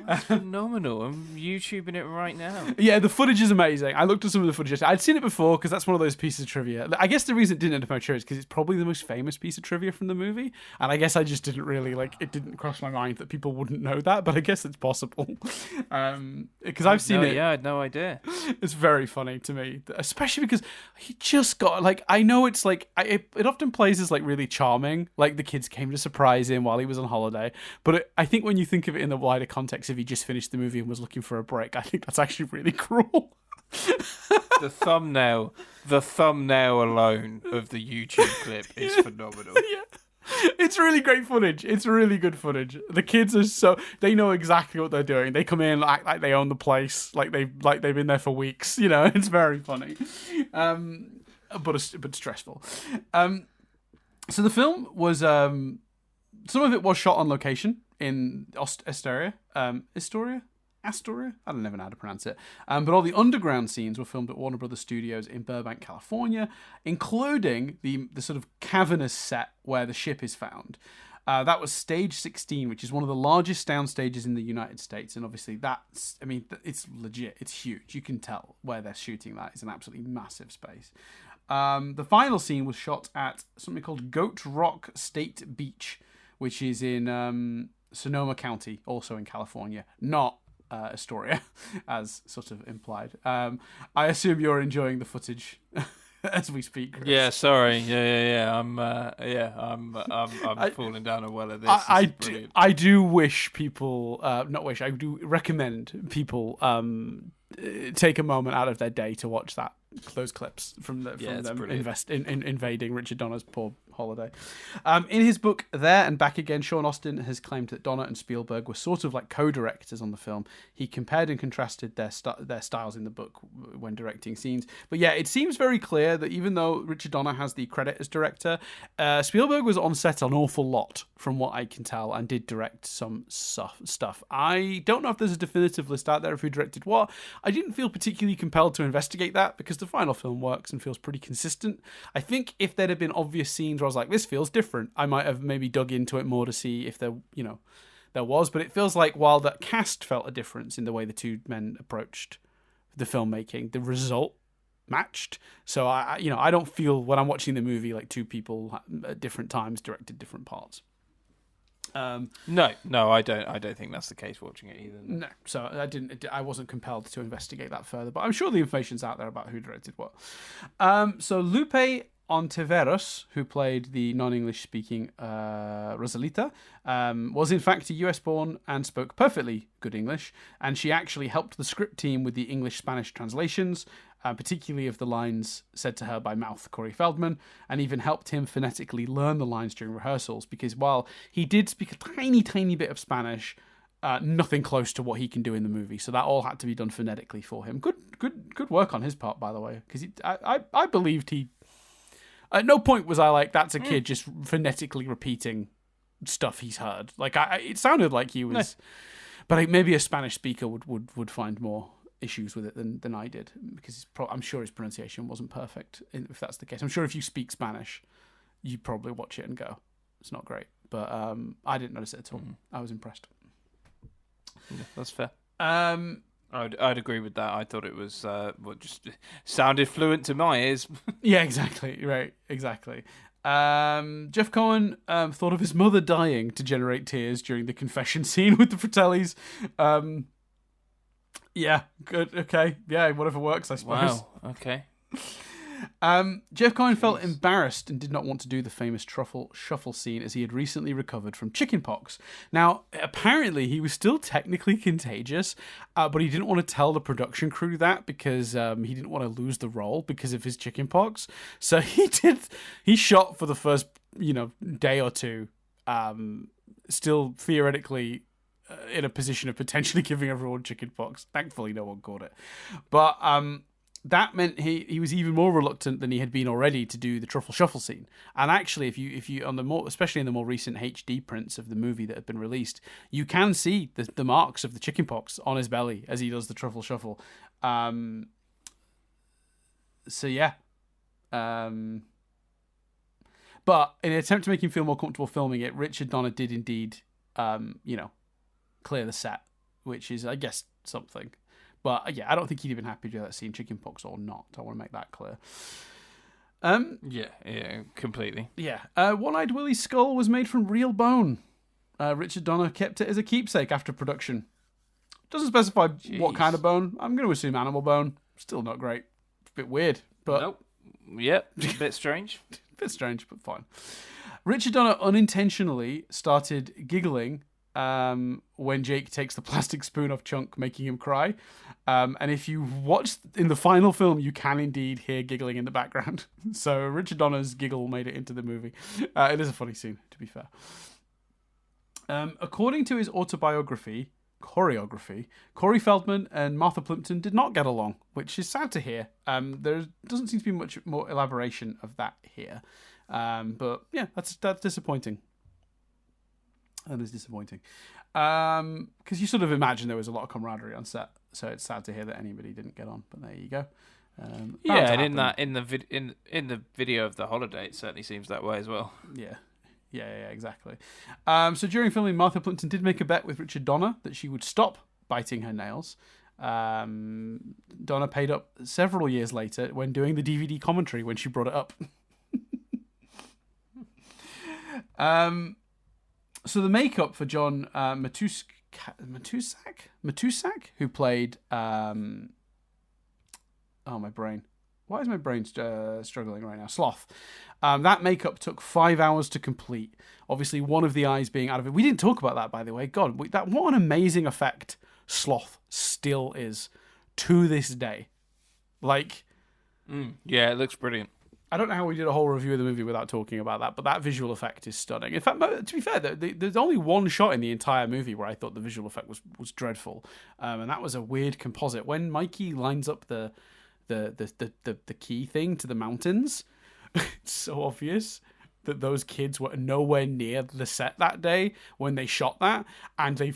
That's phenomenal. I'm YouTubing it right now. Yeah, the footage is amazing. I looked at some of the footage. I'd seen it before because that's one of those pieces of trivia. I guess the reason it didn't end up in my trivia is because it's probably the most famous piece of trivia from the movie. And I guess I just didn't really, it didn't cross my mind that people wouldn't know that, but I guess it's possible. Because I've seen it. Yeah, I had no idea. It's very funny to me, especially because he just got, I know it's it often plays as really charming, like the kids came to surprise him while he was on holiday. But I think when you think of it in the wider context, if he just finished the movie and was looking for a break, I think that's actually really cruel. The thumbnail alone of the YouTube clip is phenomenal. Yeah. It's really great footage. It's really good footage. The kids are they know exactly what they're doing. They come in, act like they own the place, like they've been there for weeks. It's very funny, but stressful. So the film was some of it was shot on location in Astoria. Astoria? I don't even know how to pronounce it. But all the underground scenes were filmed at Warner Brothers Studios in Burbank, California, including the sort of cavernous set where the ship is found. That was Stage 16, which is one of the largest sound stages in the United States. And obviously it's legit. It's huge. You can tell where they're shooting that. It's an absolutely massive space. The final scene was shot at something called Goat Rock State Beach, which is in Sonoma County, also in California, not Astoria, as sort of implied. I assume you're enjoying the footage as we speak, Chris. Yeah, sorry. Yeah. I'm falling down a well of this. I do wish people, not wish, I do recommend people take a moment out of their day to watch those clips from them invading Richard Donner's poor holiday. In his book There and Back Again, Sean Astin has claimed that Donner and Spielberg were sort of like co-directors on the film. He compared and contrasted their styles in the book when directing scenes. But yeah, it seems very clear that even though Richard Donner has the credit as director, Spielberg was on set an awful lot, from what I can tell, and did direct some stuff. I don't know if there's a definitive list out there of who directed what. I didn't feel particularly compelled to investigate that because the final film works and feels pretty consistent. I think if there'd have been obvious scenes where I was like, this feels different, I might have maybe dug into it more to see if there was. But it feels like while the cast felt a difference in the way the two men approached the filmmaking, the result matched. So I don't feel when I'm watching the movie like two people at different times directed different parts. No, I don't think that's the case watching it either. No, so I wasn't compelled to investigate that further, but I'm sure the information's out there about who directed what. So Lupe Ontiveros, who played the non-English speaking Rosalita, was in fact a US-born and spoke perfectly good English, and she actually helped the script team with the English-Spanish translations, particularly of the lines said to her by mouth Corey Feldman, and even helped him phonetically learn the lines during rehearsals, because while he did speak a tiny bit of Spanish, nothing close to what he can do in the movie, so that all had to be done phonetically for him. Good work on his part, by the way, because I believed he... At no point was I like, that's a kid just phonetically repeating stuff he's heard. Like, it sounded like he was... No. But maybe a Spanish speaker would find more issues with it than I did, because I'm sure his pronunciation wasn't perfect, if that's the case. I'm sure if you speak Spanish, you probably watch it and go, it's not great. But I didn't notice it at all. I was impressed. Yeah, that's fair. I'd agree with that. I thought it was just sounded fluent to my ears. Yeah, exactly. Right, exactly. Jeff Cohen thought of his mother dying to generate tears during the confession scene with the Fratellis. Yeah, good. Okay, yeah, whatever works, I suppose. Wow. Okay. Jeff Cohen felt embarrassed and did not want to do the famous truffle shuffle scene as he had recently recovered from chickenpox. Now, apparently he was still technically contagious, but he didn't want to tell the production crew that because he didn't want to lose the role because of his chickenpox. So he shot for the first, day or two, still theoretically in a position of potentially giving everyone chickenpox. Thankfully, no one caught it. But that meant he was even more reluctant than he had been already to do the truffle shuffle scene. And actually, if you on the especially in the more recent HD prints of the movie that have been released, you can see the marks of the chickenpox on his belly as he does the truffle shuffle. So yeah. But in an attempt to make him feel more comfortable filming it, Richard Donner did indeed, clear the set, which is, I guess, something. But yeah, I don't think he'd have been happy to do that scene, chickenpox or not. I want to make that clear. Yeah, completely. Yeah. One-Eyed Willie's skull was made from real bone. Richard Donner kept it as a keepsake after production. Doesn't specify what kind of bone. I'm going to assume animal bone. Still not great. It's a bit weird, but... Nope. Yep, a bit strange. Bit strange, but fine. Richard Donner unintentionally started giggling when Jake takes the plastic spoon off Chunk, making him cry. And if you watch in the final film, you can indeed hear giggling in the background. So Richard Donner's giggle made it into the movie. It is a funny scene, to be fair. According to his choreography, Corey Feldman and Martha Plimpton did not get along, which is sad to hear. There doesn't seem to be much more elaboration of that here. But yeah, that's disappointing. That is disappointing. Because you sort of imagine there was a lot of camaraderie on set, so it's sad to hear that anybody didn't get on. But there you go. Yeah, and in the video of the holiday, it certainly seems that way as well. Yeah, exactly. So during filming, Martha Plimpton did make a bet with Richard Donner that she would stop biting her nails. Donner paid up several years later when doing the DVD commentary when she brought it up. So the makeup for John Matusak, who played... my brain. Why is my brain struggling right now? Sloth. That makeup took 5 hours to complete. Obviously, one of the eyes being out of it. We didn't talk about that, by the way. God, what an amazing effect Sloth still is to this day. Like... Yeah, it looks brilliant. I don't know how we did a whole review of the movie without talking about that, but that visual effect is stunning. In fact, to be fair, there's only one shot in the entire movie where I thought the visual effect was dreadful, and that was a weird composite. When Mikey lines up the key thing to the mountains, it's so obvious that those kids were nowhere near the set that day when they shot that, and they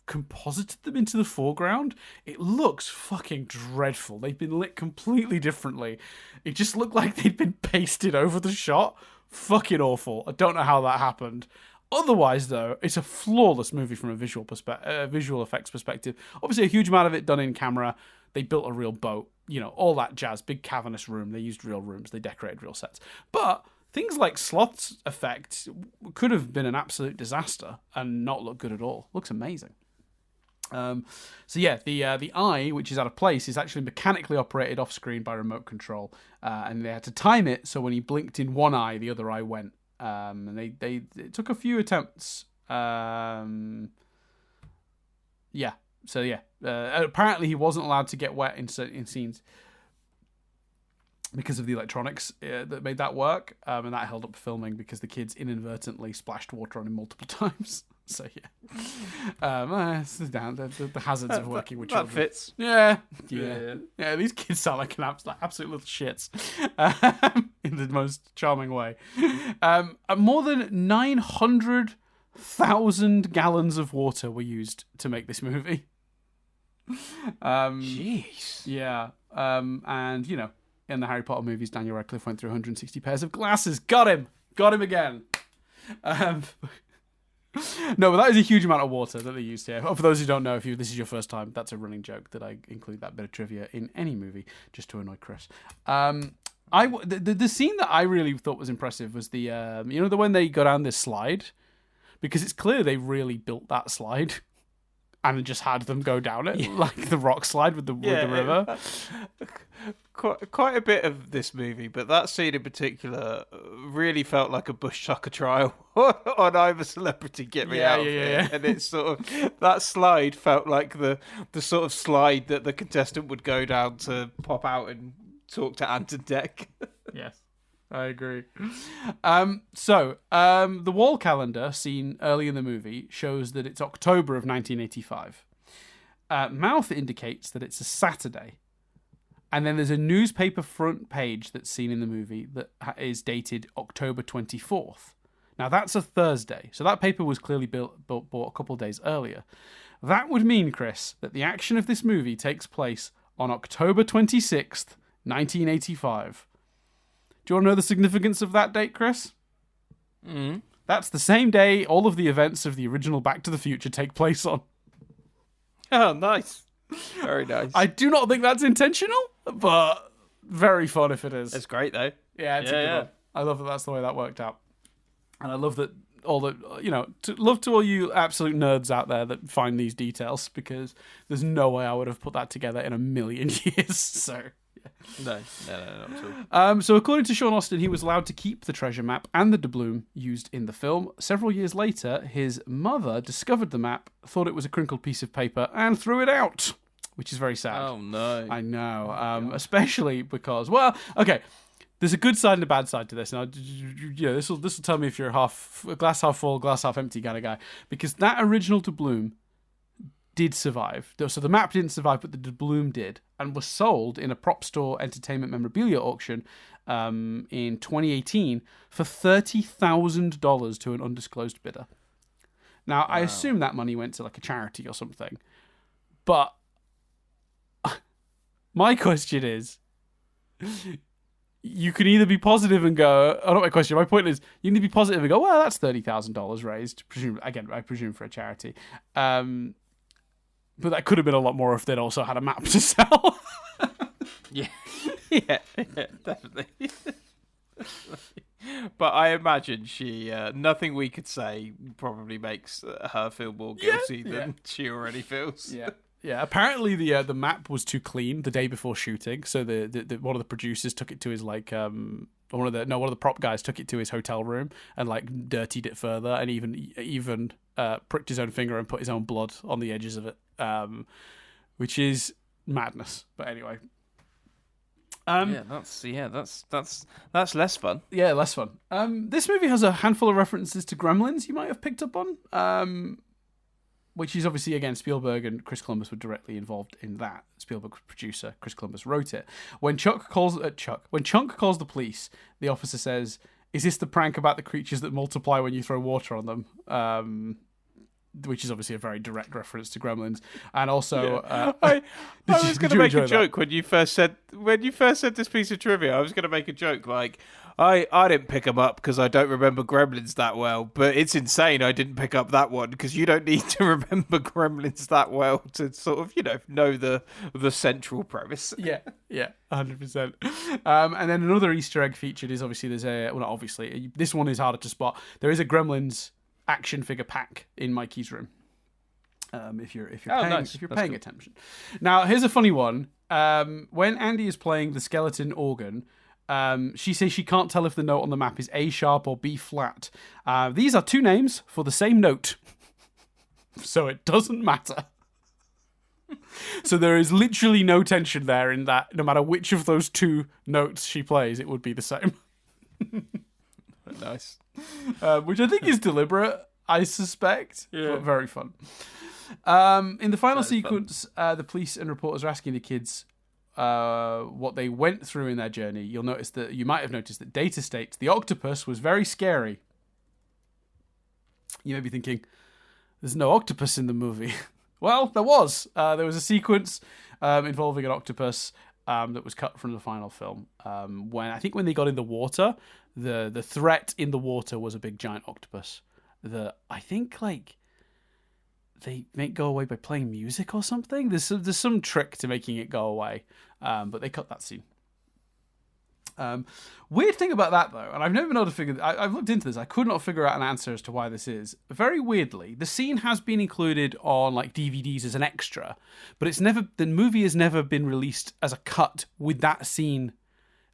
composited them into the foreground. It looks fucking dreadful. They've been lit completely differently. It just looked like they'd been pasted over the shot. Fucking awful. I don't know how that happened. Otherwise, though, it's a flawless movie from a visual effects perspective. Obviously, a huge amount of it done in camera. They built a real boat, all that jazz. Big cavernous room. They used real rooms. They decorated real sets. But things like Sloth's effect could have been an absolute disaster and not look good at all. Looks amazing. The eye, which is out of place, is actually mechanically operated off screen by remote control, and they had to time it so when he blinked in one eye, the other eye went. And it took a few attempts. Apparently he wasn't allowed to get wet in scenes because of the electronics that made that work, and that held up filming because the kids inadvertently splashed water on him multiple times. So yeah, it's down the hazards of working with children. That fits. Yeah. These kids sound like absolute little shits, in the most charming way. More than 900,000 gallons of water were used to make this movie. Jeez. Yeah. And in the Harry Potter movies, Daniel Radcliffe went through 160 pairs of glasses. Got him again. No, but that is a huge amount of water that they used here. For those who don't know, if this is your first time, that's a running joke that I include that bit of trivia in any movie just to annoy Chris. The scene that I really thought was impressive was the the when they go down this slide, because it's clear they really built that slide and just had them go down it, like the rock slide with the river. Quite a bit of this movie, but that scene in particular really felt like a bush tucker trial on I'm a Celebrity, Get Me Out of Here. And it's sort of, that slide felt like the sort of slide that the contestant would go down to pop out and talk to Ant and Dec. Yes, I agree. The wall calendar seen early in the movie shows that it's October of 1985. Mouth indicates that it's a Saturday. And then there's a newspaper front page that's seen in the movie that is dated October 24th. Now, that's a Thursday. So that paper was clearly bought a couple of days earlier. That would mean, Chris, that the action of this movie takes place on October 26th, 1985. Do you want to know the significance of that date, Chris? That's the same day all of the events of the original Back to the Future take place on. Oh, nice. Very nice. I do not think that's intentional, but very fun if it is. It's great, though. Yeah, it's a good one. I love that that's the way that worked out. And I love that love to all you absolute nerds out there that find these details, because there's no way I would have put that together in a million years. So, No, not at all. So according to Sean Austin, he was allowed to keep the treasure map and the doubloon used in the film. Several years later, his mother discovered the map, thought it was a crinkled piece of paper, and threw it out, which is very sad. Oh, no. I know, especially because, well, okay, there's a good side and a bad side to this. Now, this will tell me if you're glass half full, glass half empty kind of guy, because that original doubloon did survive. So the map didn't survive, but the doubloon did, and was sold in a prop store entertainment memorabilia auction in 2018 for $30,000 to an undisclosed bidder. Now, wow. I assume that money went to like a charity or something, but my question is, you can either be positive and go, not my question, my point is, you can either be positive and go, well, that's $30,000 raised, I presume for a charity. But that could have been a lot more if they'd also had a map to sell. yeah, definitely. But I imagine she, nothing we could say probably makes her feel more guilty than she already feels. Yeah. Yeah, apparently the map was too clean the day before shooting, so the one of the producers took it to his one of the prop guys took it to his hotel room and like dirtied it further, and even pricked his own finger and put his own blood on the edges of it, which is madness. But anyway, that's less fun. Yeah, less fun. This movie has a handful of references to Gremlins you might have picked up on. Which is obviously, again, Spielberg and Chris Columbus were directly involved in that. Spielberg producer, Chris Columbus wrote it. When Chunk calls the police, the officer says, "Is this the prank about the creatures that multiply when you throw water on them?" Which is obviously a very direct reference to Gremlins. And also, I was going to make a joke when you first said this piece of trivia. I was going to make a joke like, I didn't pick them up because I don't remember Gremlins that well, but it's insane I didn't pick up that one because you don't need to remember Gremlins that well to sort of, know the central premise. Yeah, 100%. And then another Easter egg featured is obviously this one is harder to spot. There is a Gremlins action figure pack in Mikey's room. If you're paying attention. Now, here's a funny one. When Andy is playing the skeleton organ, she says she can't tell if the note on the map is A sharp or B flat. These are two names for the same note, so it doesn't matter. So there is literally no tension there in that no matter which of those two notes she plays, it would be the same. Nice. Which I think is deliberate, I suspect, but very fun. In the final sequence, the police and reporters are asking the kids what they went through in their journey. You might have noticed that Data states the octopus was very scary. You may be thinking, there's no octopus in the movie. Well, there was. There was a sequence involving an octopus that was cut from the final film. When they got in the water, the threat in the water was a big giant octopus that I think they make go away by playing music or something. There's some trick to making it go away, but they cut that scene. Weird thing about that though, and I've never been able to figure. I've looked into this. I could not figure out an answer as to why this is. Very weirdly, the scene has been included on DVDs as an extra, but the movie has never been released as a cut with that scene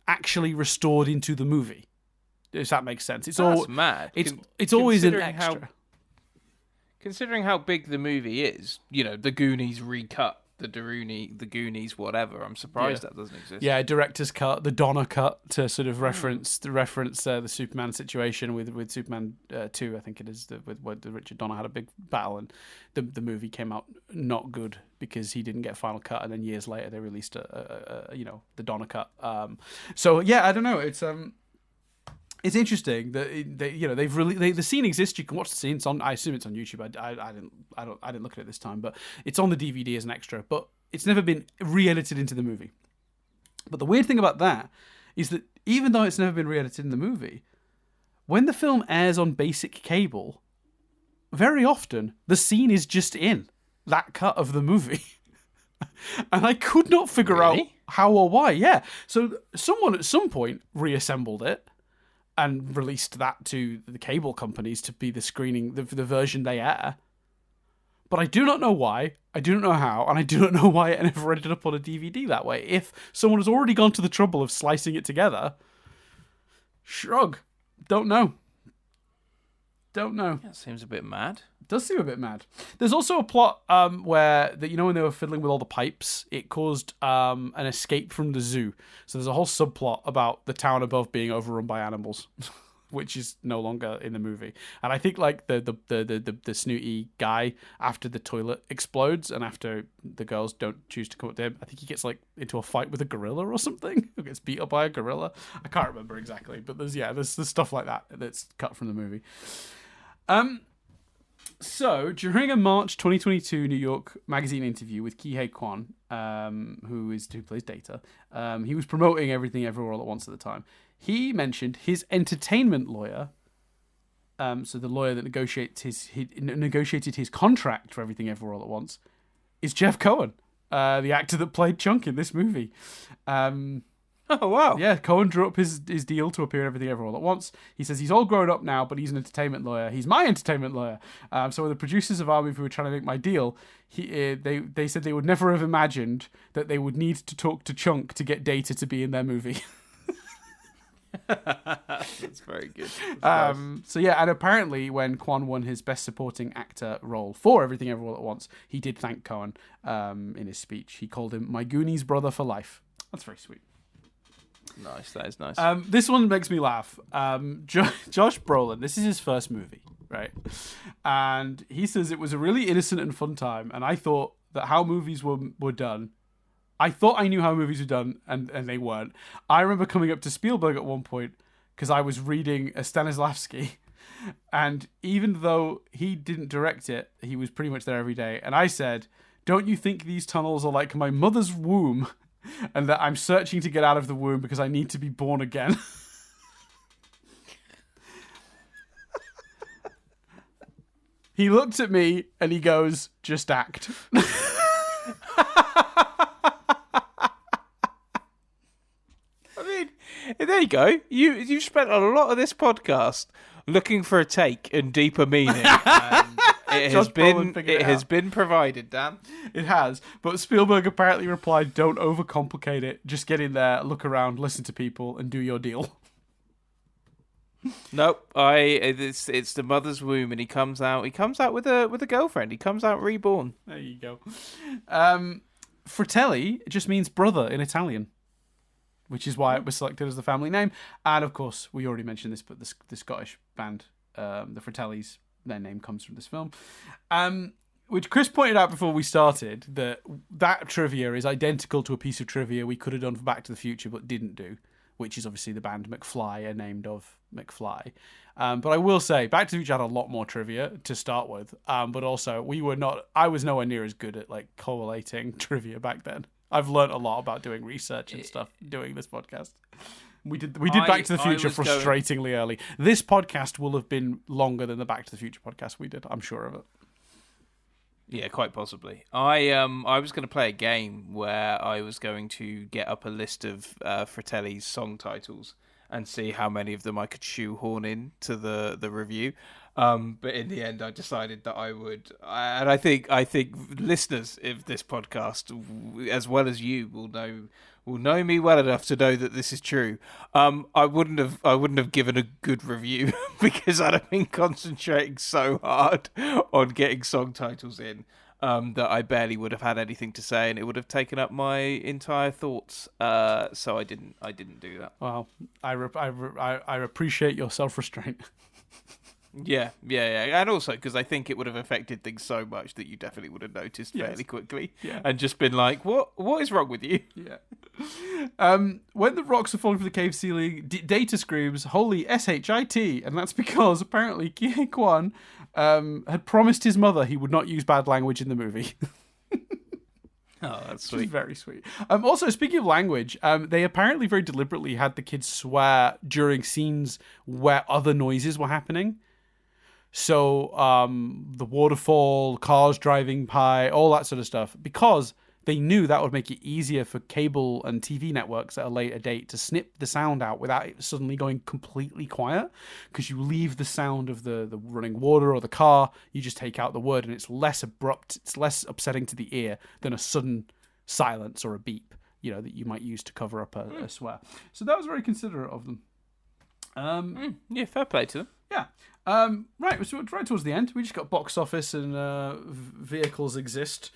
actually restored into the movie. If that makes sense, That's mad. It's always an extra. Considering how big the movie is, the Goonies recut, the Goonies, whatever. I'm surprised that doesn't exist. Yeah, director's cut, the Donner cut to sort of reference the Superman situation with Superman 2, I think it is, with Richard Donner had a big battle, and the movie came out not good because he didn't get a final cut, and then years later they released the Donner cut. So yeah, I don't know. It's interesting that they've really the scene exists. You can watch the scene. I assume it's on YouTube. I didn't look at it this time, but it's on the DVD as an extra. But it's never been re-edited into the movie. But the weird thing about that is that even though it's never been re-edited in the movie, when the film airs on basic cable, very often the scene is just in that cut of the movie. And I could not figure out how or why. Yeah, so someone at some point reassembled it and released that to the cable companies to be the screening, the version they air. But I do not know why, I do not know how, and I do not know why it never ended up on a DVD that way. If someone has already gone to the trouble of slicing it together, shrug. Don't know. That seems a bit mad. It does seem a bit mad. There's also a plot where, that when they were fiddling with all the pipes, it caused an escape from the zoo. So there's a whole subplot about the town above being overrun by animals. Which is no longer in the movie. And I think like the snooty guy, after the toilet explodes and after the girls don't choose to come up to him, I think he gets like into a fight with a gorilla or something. Or gets beat up by a gorilla. I can't remember exactly, but there's stuff like that that's cut from the movie. So during a March 2022 New York Magazine interview with Kihei Kwan, who plays Data, he was promoting Everything Everywhere All at Once at the time. He mentioned his entertainment lawyer, so the lawyer that negotiated his contract for Everything Everywhere All at Once, is Jeff Cohen, the actor that played Chunk in this movie. Oh, wow. Yeah, Cohen drew up his deal to appear in Everything Everywhere All at Once. He says he's all grown up now, but he's an entertainment lawyer. He's my entertainment lawyer. So when the producers of our movie were trying to make my deal, they said they would never have imagined that they would need to talk to Chunk to get Data to be in their movie. That's very good. So yeah, and apparently when Kwan won his Best Supporting Actor role for Everything Everywhere All at Once, he did thank Cohen in his speech. He called him my Goonies brother for life. That's very sweet. Nice, that is nice. This one makes me laugh. Josh Brolin, this is his first movie, right? And he says it was a really innocent and fun time, and I thought that how movies were done. I thought I knew how movies were done, and they weren't. I remember coming up to Spielberg at one point because I was reading a Stanislavski, and even though he didn't direct it, he was pretty much there every day. And I said, "Don't you think these tunnels are like my mother's womb, and that I'm searching to get out of the womb because I need to be born again?" He looked at me and he goes, "Just act." There you go. You've spent a lot of this podcast looking for a take and deeper meaning. And it has been provided, Dan. It has. But Spielberg apparently replied, "Don't overcomplicate it. Just get in there, look around, listen to people, and do your deal." Nope. It's the mother's womb, and he comes out with a girlfriend. He comes out reborn. There you go. Fratelli just means brother in Italian, which is why it was selected as the family name. And of course, we already mentioned this, but the Scottish band, the Fratellis, their name comes from this film. Which Chris pointed out before we started, that trivia is identical to a piece of trivia we could have done for Back to the Future but didn't do, which is obviously the band McFly are named of McFly. But I will say, Back to the Future had a lot more trivia to start with, but also I was nowhere near as good at like collating trivia back then. I've learned a lot about doing research and stuff doing this podcast. We did Back to the Future frustratingly early. This podcast will have been longer than the Back to the Future podcast we did. I'm sure of it. Yeah, quite possibly. I was going to play a game where I was going to get up a list of Fratelli's song titles and see how many of them I could shoehorn in to the review. But in the end, I decided that I would, and I think listeners of this podcast, as well as you, will know me well enough to know that this is true. I wouldn't have given a good review because I'd have been concentrating so hard on getting song titles in that I barely would have had anything to say, and it would have taken up my entire thoughts. So I didn't do that. Wow, I appreciate your self-restraint. Yeah, and also because I think it would have affected things so much that you definitely would have noticed fairly quickly, and just been like, "What is wrong with you?" Yeah. When the rocks are falling from the cave ceiling, Data screams, "Holy shit!" And that's because apparently Kihei Kwan had promised his mother he would not use bad language in the movie. Oh, that's sweet. Very sweet. Also, speaking of language, they apparently very deliberately had the kids swear during scenes where other noises were happening. So the waterfall, cars driving by, all that sort of stuff, because they knew that would make it easier for cable and TV networks at a later date to snip the sound out without it suddenly going completely quiet, because you leave the sound of the running water or the car, you just take out the word, and it's less abrupt, it's less upsetting to the ear than a sudden silence or a beep, that you might use to cover up a swear. So that was very considerate of them. Yeah, fair play to them. Yeah. Right, so right towards the end, we just got box office and vehicles exist.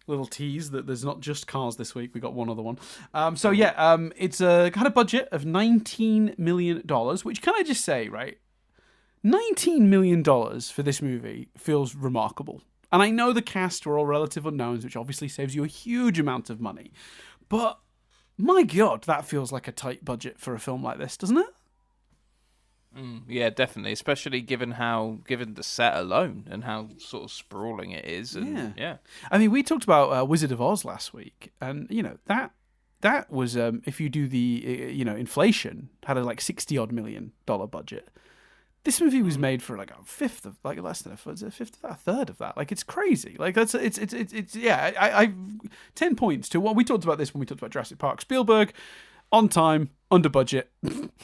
Little tease that there's not just cars this week. We got one other one. It's had a budget of $19 million, which, can I just say, right? $19 million for this movie feels remarkable. And I know the cast were all relative unknowns, which obviously saves you a huge amount of money. But my God, that feels like a tight budget for a film like this, doesn't it? Yeah, definitely. Especially given the set alone and how sort of sprawling it is. And, yeah. I mean, we talked about Wizard of Oz last week, and that was if you do the inflation, had a like $60-odd million budget. This movie was made for like a fifth of, like less than a third of that. Like, it's crazy. Like, it's I 10 points to what we talked about this when we talked about Jurassic Park. Spielberg, on time, under budget,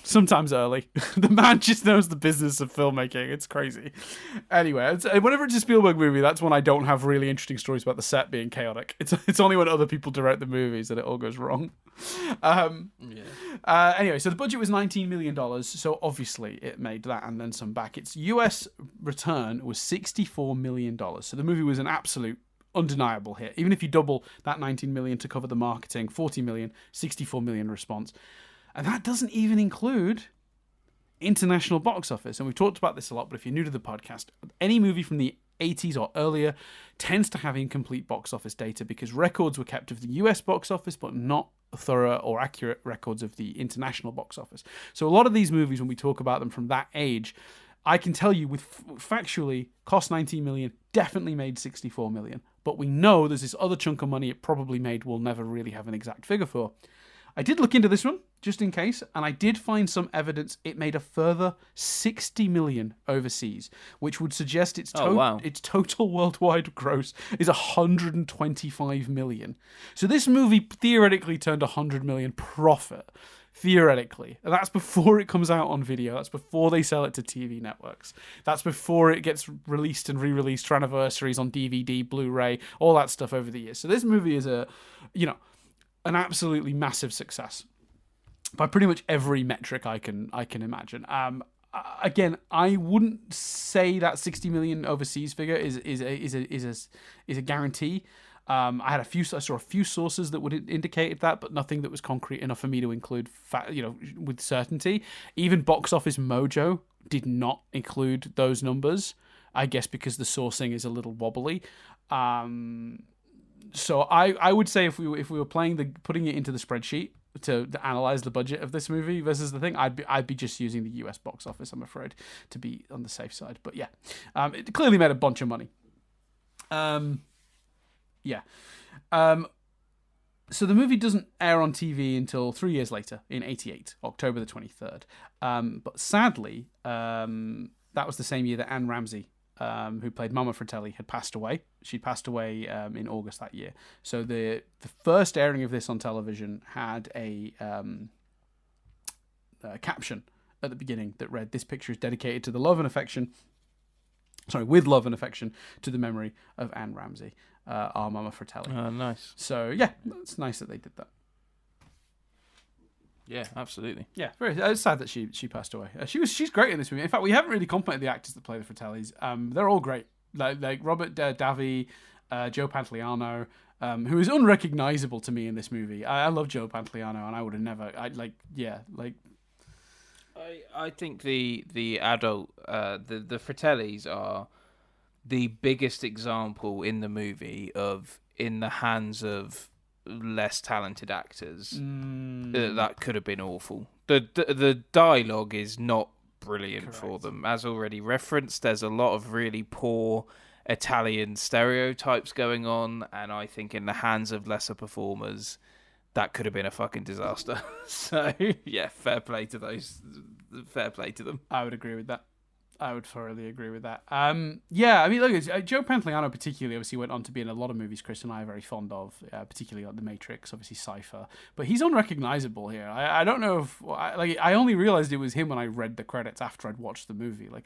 sometimes early. The man just knows the business of filmmaking. It's crazy. Anyway, whenever it's a Spielberg movie, that's when I don't have really interesting stories about the set being chaotic. It's only when other people direct the movies that it all goes wrong. Anyway, so the budget was $19 million, so obviously it made that and then some back. Its US return was $64 million, so the movie was an absolute undeniable hit. Even if you double that 19 million to cover the marketing, 40 million, 64 million response. And that doesn't even include international box office. And we've talked about this a lot, but if you're new to the podcast, any movie from the 80s or earlier tends to have incomplete box office data because records were kept of the US box office, but not thorough or accurate records of the international box office. So a lot of these movies, when we talk about them from that age, I can tell you with factually, cost 19 million, definitely made 64 million. But we know there's this other chunk of money it probably made we'll never really have an exact figure for. I did look into this one, just in case, and I did find some evidence it made a further 60 million overseas, which would suggest its total worldwide gross is 125 million. So this movie theoretically turned 100 million profit. Theoretically. And that's before it comes out on video. That's before they sell it to TV networks. That's before it gets released and re-released for anniversaries on DVD, Blu-ray, all that stuff over the years. So this movie is an absolutely massive success by pretty much every metric I can imagine. Again, I wouldn't say that 60 million overseas figure is a guarantee. I saw a few sources that would indicate that, but nothing that was concrete enough for me to include, with certainty. Even Box Office Mojo did not include those numbers, I guess because the sourcing is a little wobbly. So I would say if we were putting it into the spreadsheet to analyze the budget of this movie versus the thing, I'd be just using the US box office, I'm afraid, to be on the safe side. But yeah, it clearly made a bunch of money. So the movie doesn't air on TV until 3 years later, in 1988, October the 23rd. But sadly, that was the same year that Anne Ramsey, who played Mama Fratelli, had passed away. She passed away in August that year. So the first airing of this on television had a caption at the beginning that read, "This picture is dedicated to with love and affection to the memory of Anne Ramsey, our Mama Fratelli." Oh, nice. So yeah, it's nice that they did that. Yeah, absolutely. Yeah, it's sad that she passed away. She's great in this movie. In fact, we haven't really complimented the actors that play the Fratellis. They're all great. Like Robert Davi, Joe Pantoliano, who is unrecognizable to me in this movie. I love Joe Pantoliano, and I would have never. I think the adult the Fratellis are the biggest example in the movie of in the hands of less talented actors that could have been awful. The dialogue is not brilliant. Correct. For them, as already referenced. There's a lot of really poor Italian stereotypes going on, and I think in the hands of lesser performers, that could have been a fucking disaster. So yeah, fair play to them. I would agree with that. I would thoroughly agree with that. Yeah, I mean, look, Joe Pantoliano particularly obviously went on to be in a lot of movies Chris and I are very fond of, particularly like The Matrix, obviously Cypher. But he's unrecognizable here. I don't know if I only realized it was him when I read the credits after I'd watched the movie. But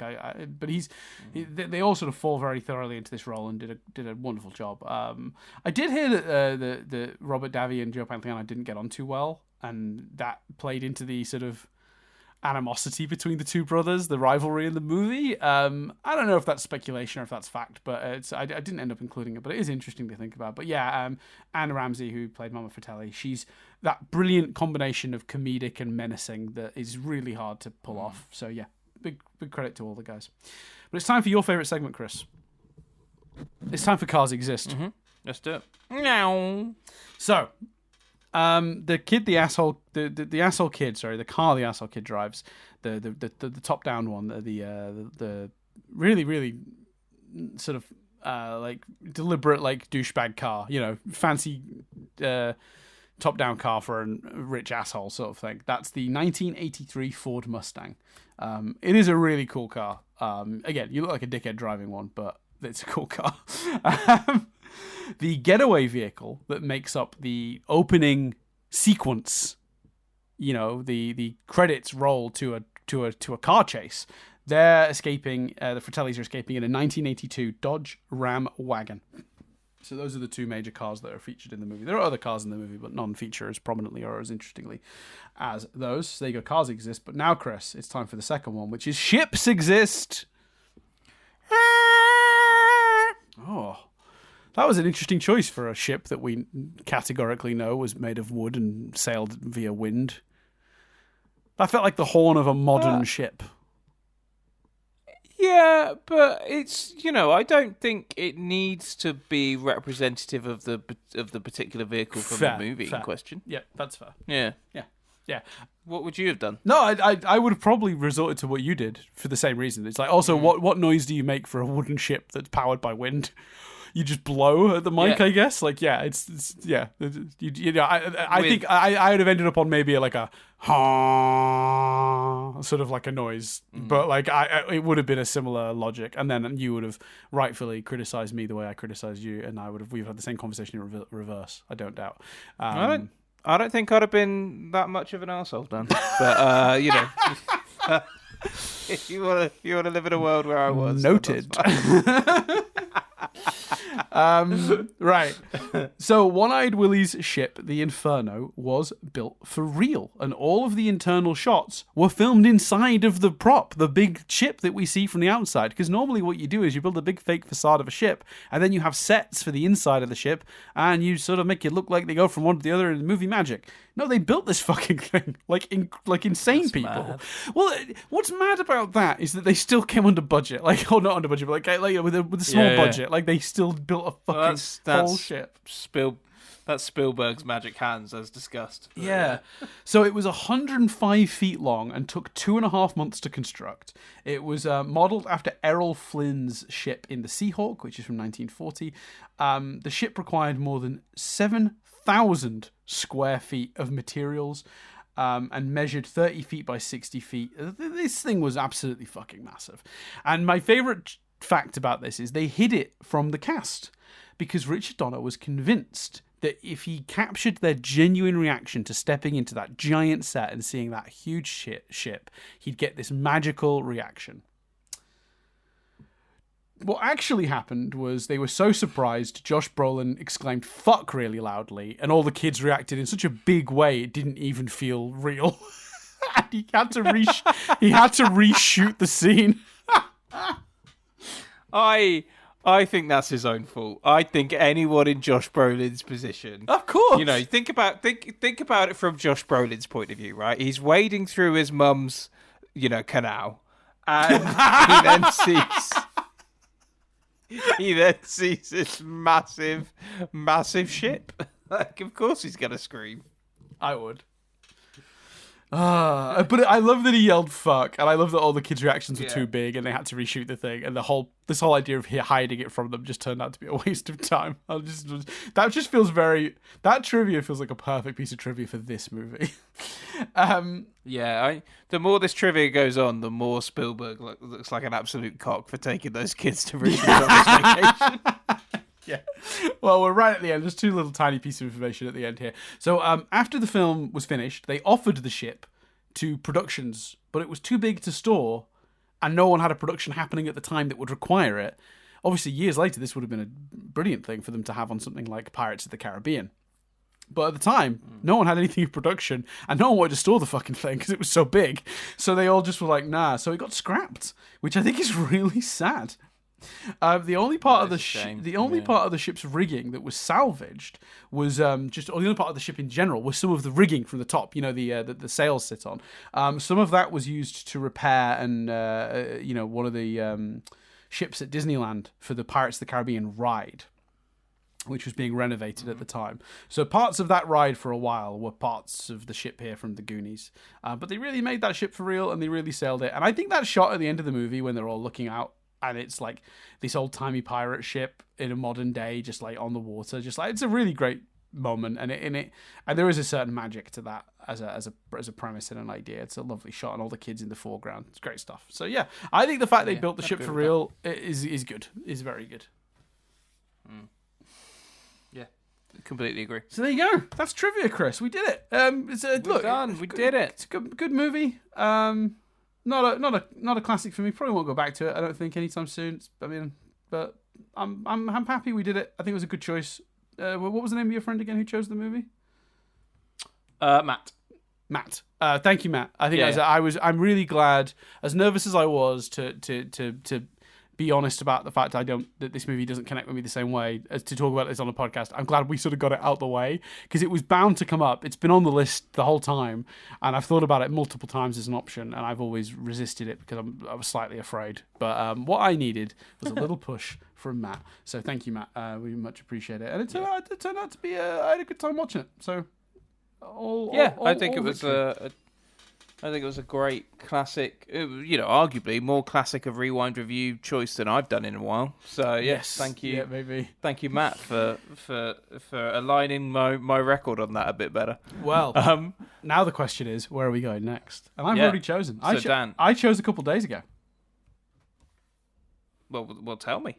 they all sort of fall very thoroughly into this role and did a wonderful job. I did hear that the Robert Davi and Joe Pantoliano didn't get on too well, and that played into the sort of animosity between the two brothers, the rivalry in the movie. I don't know if that's speculation or if that's fact, but I didn't end up including it, but it is interesting to think about. But yeah, Anne Ramsey, who played Mama Fratelli, she's that brilliant combination of comedic and menacing that is really hard to pull off. So yeah, big credit to all the guys. But it's time for your favourite segment, Chris. It's time for Cars Exist. Mm-hmm. Let's do it. Meow. So, the asshole kid, sorry, the car the asshole kid drives, the top down one, the really, really sort of like deliberate like douchebag car, fancy top down car for a rich asshole sort of thing. That's the 1983 Ford Mustang. It is a really cool car. Again, you look like a dickhead driving one, but it's a cool car. The getaway vehicle that makes up the opening sequence, the credits roll to a car chase. They're escaping. The Fratellis are escaping in a 1982 Dodge Ram wagon. So those are the two major cars that are featured in the movie. There are other cars in the movie, but none feature as prominently or as interestingly as those. So there you go, Cars Exist. But now, Chris, it's time for the second one, which is Ships Exist. Oh, that was an interesting choice for a ship that we categorically know was made of wood and sailed via wind. That felt like the horn of a modern ship. Yeah, but it's, I don't think it needs to be representative of the particular vehicle from the movie in question. Yeah, that's fair. Yeah. Yeah. What would you have done? No, I would have probably resorted to what you did for the same reason. It's like, also, what noise do you make for a wooden ship that's powered by wind? You just blow at the mic, I guess. Like, yeah, it's yeah. I think I would have ended up on maybe like a sort of like a noise, but like it would have been a similar logic, and then you would have rightfully criticized me the way I criticized you, and we've had the same conversation in reverse. I don't doubt. I don't think I'd have been that much of an arsehole, Dan. But if you want to live in a world where I was, noted. Right. So One-Eyed Willie's ship, the Inferno, was built for real, and all of the internal shots were filmed inside of the prop, the big ship that we see from the outside. Because normally what you do is you build a big fake facade of a ship, and then you have sets for the inside of the ship, and you sort of make it look like they go from one to the other in movie magic. No, they built this fucking thing like insane. That's people. Mad. Well, what's mad about that is that they still came under budget. Like, not under budget, but like with a small budget. Like, they still built a fucking whole ship. That's Spielberg's magic hands, as discussed. Yeah. So it was 105 feet long and took 2.5 months to construct. It was modelled after Errol Flynn's ship in the Seahawk, which is from 1940. The ship required more than 7,000 square feet of materials and measured 30 feet by 60 feet. This thing was absolutely fucking massive. And my favourite fact about this is they hid it from the cast because Richard Donner was convinced that if he captured their genuine reaction to stepping into that giant set and seeing that huge ship, he'd get this magical reaction. What actually happened was they were so surprised, Josh Brolin exclaimed "fuck" really loudly, and all the kids reacted in such a big way it didn't even feel real. And he had to reshoot the scene. I think that's his own fault. I think anyone in Josh Brolin's position, of course, think about it from Josh Brolin's point of view, right? He's wading through his mum's, canal, and he then sees this massive, massive ship. Like, of course, he's gonna scream. I would. But I love that he yelled "fuck," and I love that all the kids' reactions were too big, and they had to reshoot the thing, and this whole idea of hiding it from them just turned out to be a waste of time. That trivia feels like a perfect piece of trivia for this movie. The more this trivia goes on, the more Spielberg looks like an absolute cock for taking those kids to Richmond on this vacation. Yeah. Well, we're right at the end. There's two little tiny pieces of information at the end here. So after the film was finished, they offered the ship to productions, but it was too big to store, and no one had a production happening at the time that would require it. Obviously, years later, this would have been a brilliant thing for them to have on something like Pirates of the Caribbean. But at the time, no one had anything in production, and no one wanted to store the fucking thing because it was so big. So they all just were like, nah. So it got scrapped, which I think is really sad. The only part of the part of the ship's rigging that was salvaged was or the only part of the ship in general was some of the rigging from the top. The sails sit on. Some of that was used to repair one of the ships at Disneyland for the Pirates of the Caribbean ride, which was being renovated at the time. So parts of that ride for a while were parts of the ship here from the Goonies. But they really made that ship for real, and they really sailed it. And I think that shot at the end of the movie when they're all looking out, and it's like this old-timey pirate ship in a modern day, just like on the water, just like it's a really great moment. And and there is a certain magic to that as a premise and an idea. It's a lovely shot, and all the kids in the foreground. It's great stuff. So yeah, I think the fact they built the ship for real is good. Is very good. Yeah, completely agree. So there you go. That's trivia, Chris. We did it. We're done. We did it. It's a good movie. Not a classic for me. Probably won't go back to it. I don't think anytime soon. But I'm happy we did it. I think it was a good choice. What was the name of your friend again who chose the movie? Matt. Matt. Thank you, Matt. I think I'm really glad. As nervous as I was to be honest about the fact that this movie doesn't connect with me the same way as to talk about this on a podcast. I'm glad we sort of got it out the way because it was bound to come up. It's been on the list the whole time, and I've thought about it multiple times as an option, and I've always resisted it because I was slightly afraid. But what I needed was a little push from Matt. So thank you, Matt. We much appreciate it, and it turned out to be I had a good time watching it. So I think it was a great classic, arguably more classic of Rewind review choice than I've done in a while. So yes, thank you. Yeah, maybe. Thank you, Matt, for aligning my record on that a bit better. Well, now the question is, where are we going next? And I've already chosen. Dan, I chose a couple days ago. Well, tell me.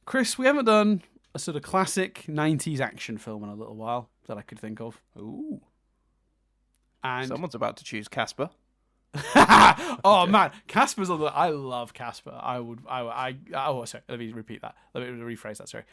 Chris, we haven't done a sort of classic 90s action film in a little while that I could think of. Ooh. And someone's about to choose Casper. Oh man, Casper's on the. I love Casper. Sorry. Let me repeat that. Let me rephrase that. Sorry.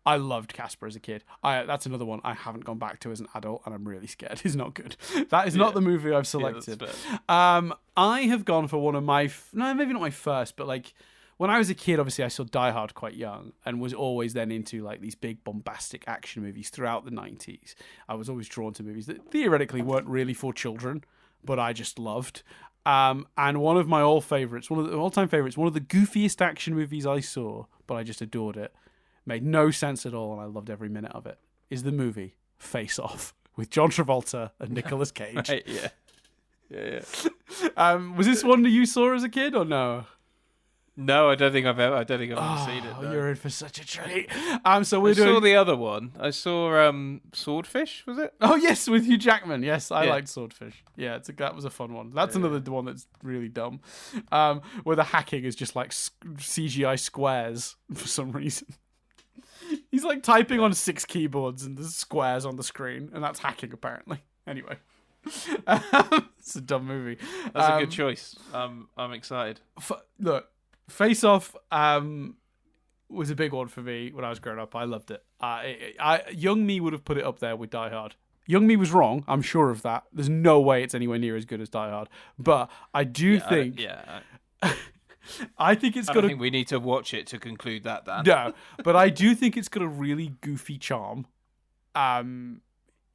I loved Casper as a kid. That's another one I haven't gone back to as an adult, and I'm really scared. It's not good. That is not the movie I've selected. I have gone for one of my maybe not my first, but like when I was a kid, obviously I saw Die Hard quite young and was always then into like these big bombastic action movies throughout the 90s. I was always drawn to movies that theoretically weren't really for children, but I just loved. And one of my all-time favorites, one of the goofiest action movies I saw, but I just adored it, made no sense at all, and I loved every minute of it, is the movie Face Off with John Travolta and Nicolas Cage. Right, yeah. Was this one that you saw as a kid or no? No, I don't think I've ever seen it. No. You're in for such a treat. I saw the other one. I saw Swordfish, was it? Oh yes, with Hugh Jackman. Yes, I liked Swordfish. Yeah, that was a fun one. That's another one that's really dumb, where the hacking is just like CGI squares for some reason. He's like typing on 6 keyboards and there's squares on the screen, and that's hacking apparently. Anyway. It's a dumb movie. That's a good choice. I'm excited. Look. Face Off was a big one for me when I was growing up. I loved it. Young me would have put it up there with Die Hard. Young me was wrong. I'm sure of that. There's no way it's anywhere near as good as Die Hard. But I do think... I think it's got. I think we need to watch it to conclude that, Dan. No, but I do think it's got a really goofy charm.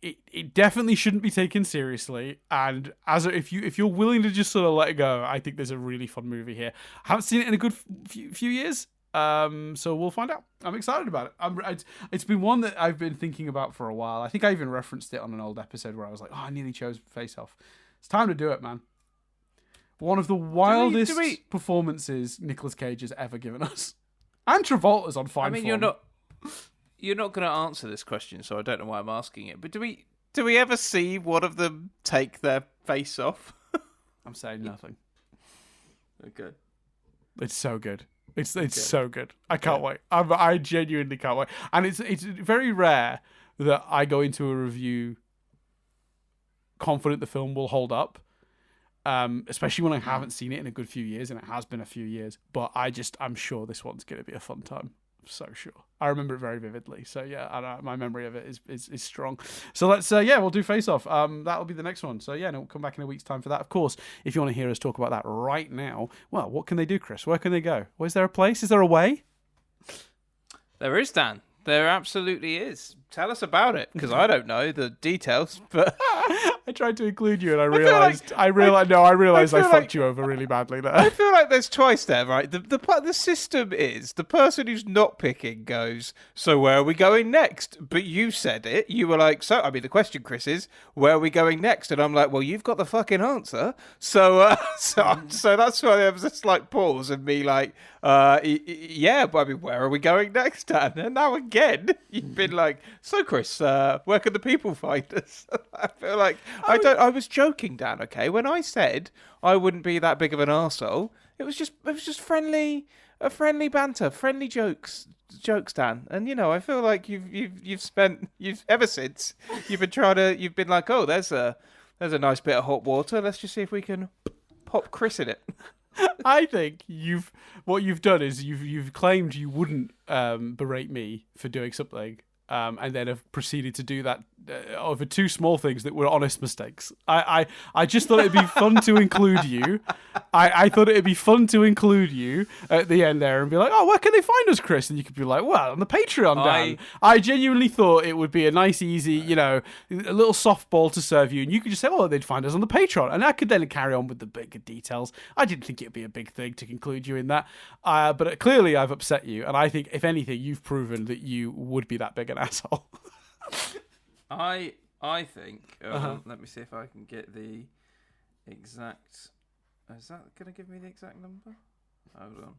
It definitely shouldn't be taken seriously, and if you're willing to just sort of let it go, I think there's a really fun movie here. I haven't seen it in a good few years, so we'll find out. I'm excited about it. It's been one that I've been thinking about for a while. I think I even referenced it on an old episode where I was like, I nearly chose Face Off. It's time to do it, man. One of the wildest performances Nicolas Cage has ever given us, and Travolta's on fine form. You're not going to answer this question, so I don't know why I'm asking it. But do we Do we ever see one of them take their face off? I'm saying nothing. Okay. It's so good. It's so good. I can't wait. I genuinely can't wait. And it's very rare that I go into a review confident the film will hold up. Especially when I haven't seen it in a good few years, and it has been a few years. But I'm sure this one's going to be a fun time. So sure. I remember it very vividly. So yeah, my memory of it is strong. So let's we'll do Face Off. That'll be the next one. So yeah, we'll come back in a week's time for that. Of course, if you want to hear us talk about that right now, well, what can they do, Chris? Where can they go? Well, is there a place? Is there a way? There is, Dan. There absolutely is. Tell us about it, because I don't know the details. But I tried to include you, and I realized I fucked you over really badly there. I feel like there's twice there, right? The system is the person who's not picking goes, so where are we going next? But you said it. You were like, the question, Chris, is where are we going next? And I'm like, well, you've got the fucking answer. So that's why there was a slight pause and me like, yeah, but I mean, where are we going next, Dan? And now again, you've been like, so Chris, where can the people find us? I feel like I was joking, Dan. Okay, when I said I wouldn't be that big of an arsehole, it was just friendly banter, friendly jokes, Dan. And I feel like you've ever since you've been like, oh, there's a nice bit of hot water. Let's just see if we can pop Chris in it. I think what you've done is you've claimed you wouldn't berate me for doing something. And then have proceeded to do that over two small things that were honest mistakes. I just thought it'd be fun to include you. I thought it'd be fun to include you at the end there and be like, oh, where can they find us, Chris? And you could be like, well, on the Patreon, Dan. I genuinely thought it would be a nice, easy, a little softball to serve you. And you could just say, oh, they'd find us on the Patreon. And I could then carry on with the bigger details. I didn't think it'd be a big thing to include you in that. But clearly I've upset you. And I think, if anything, you've proven that you would be that big an asshole. I think. Let me see if I can get the exact. Is that going to give me the exact number? Hold on.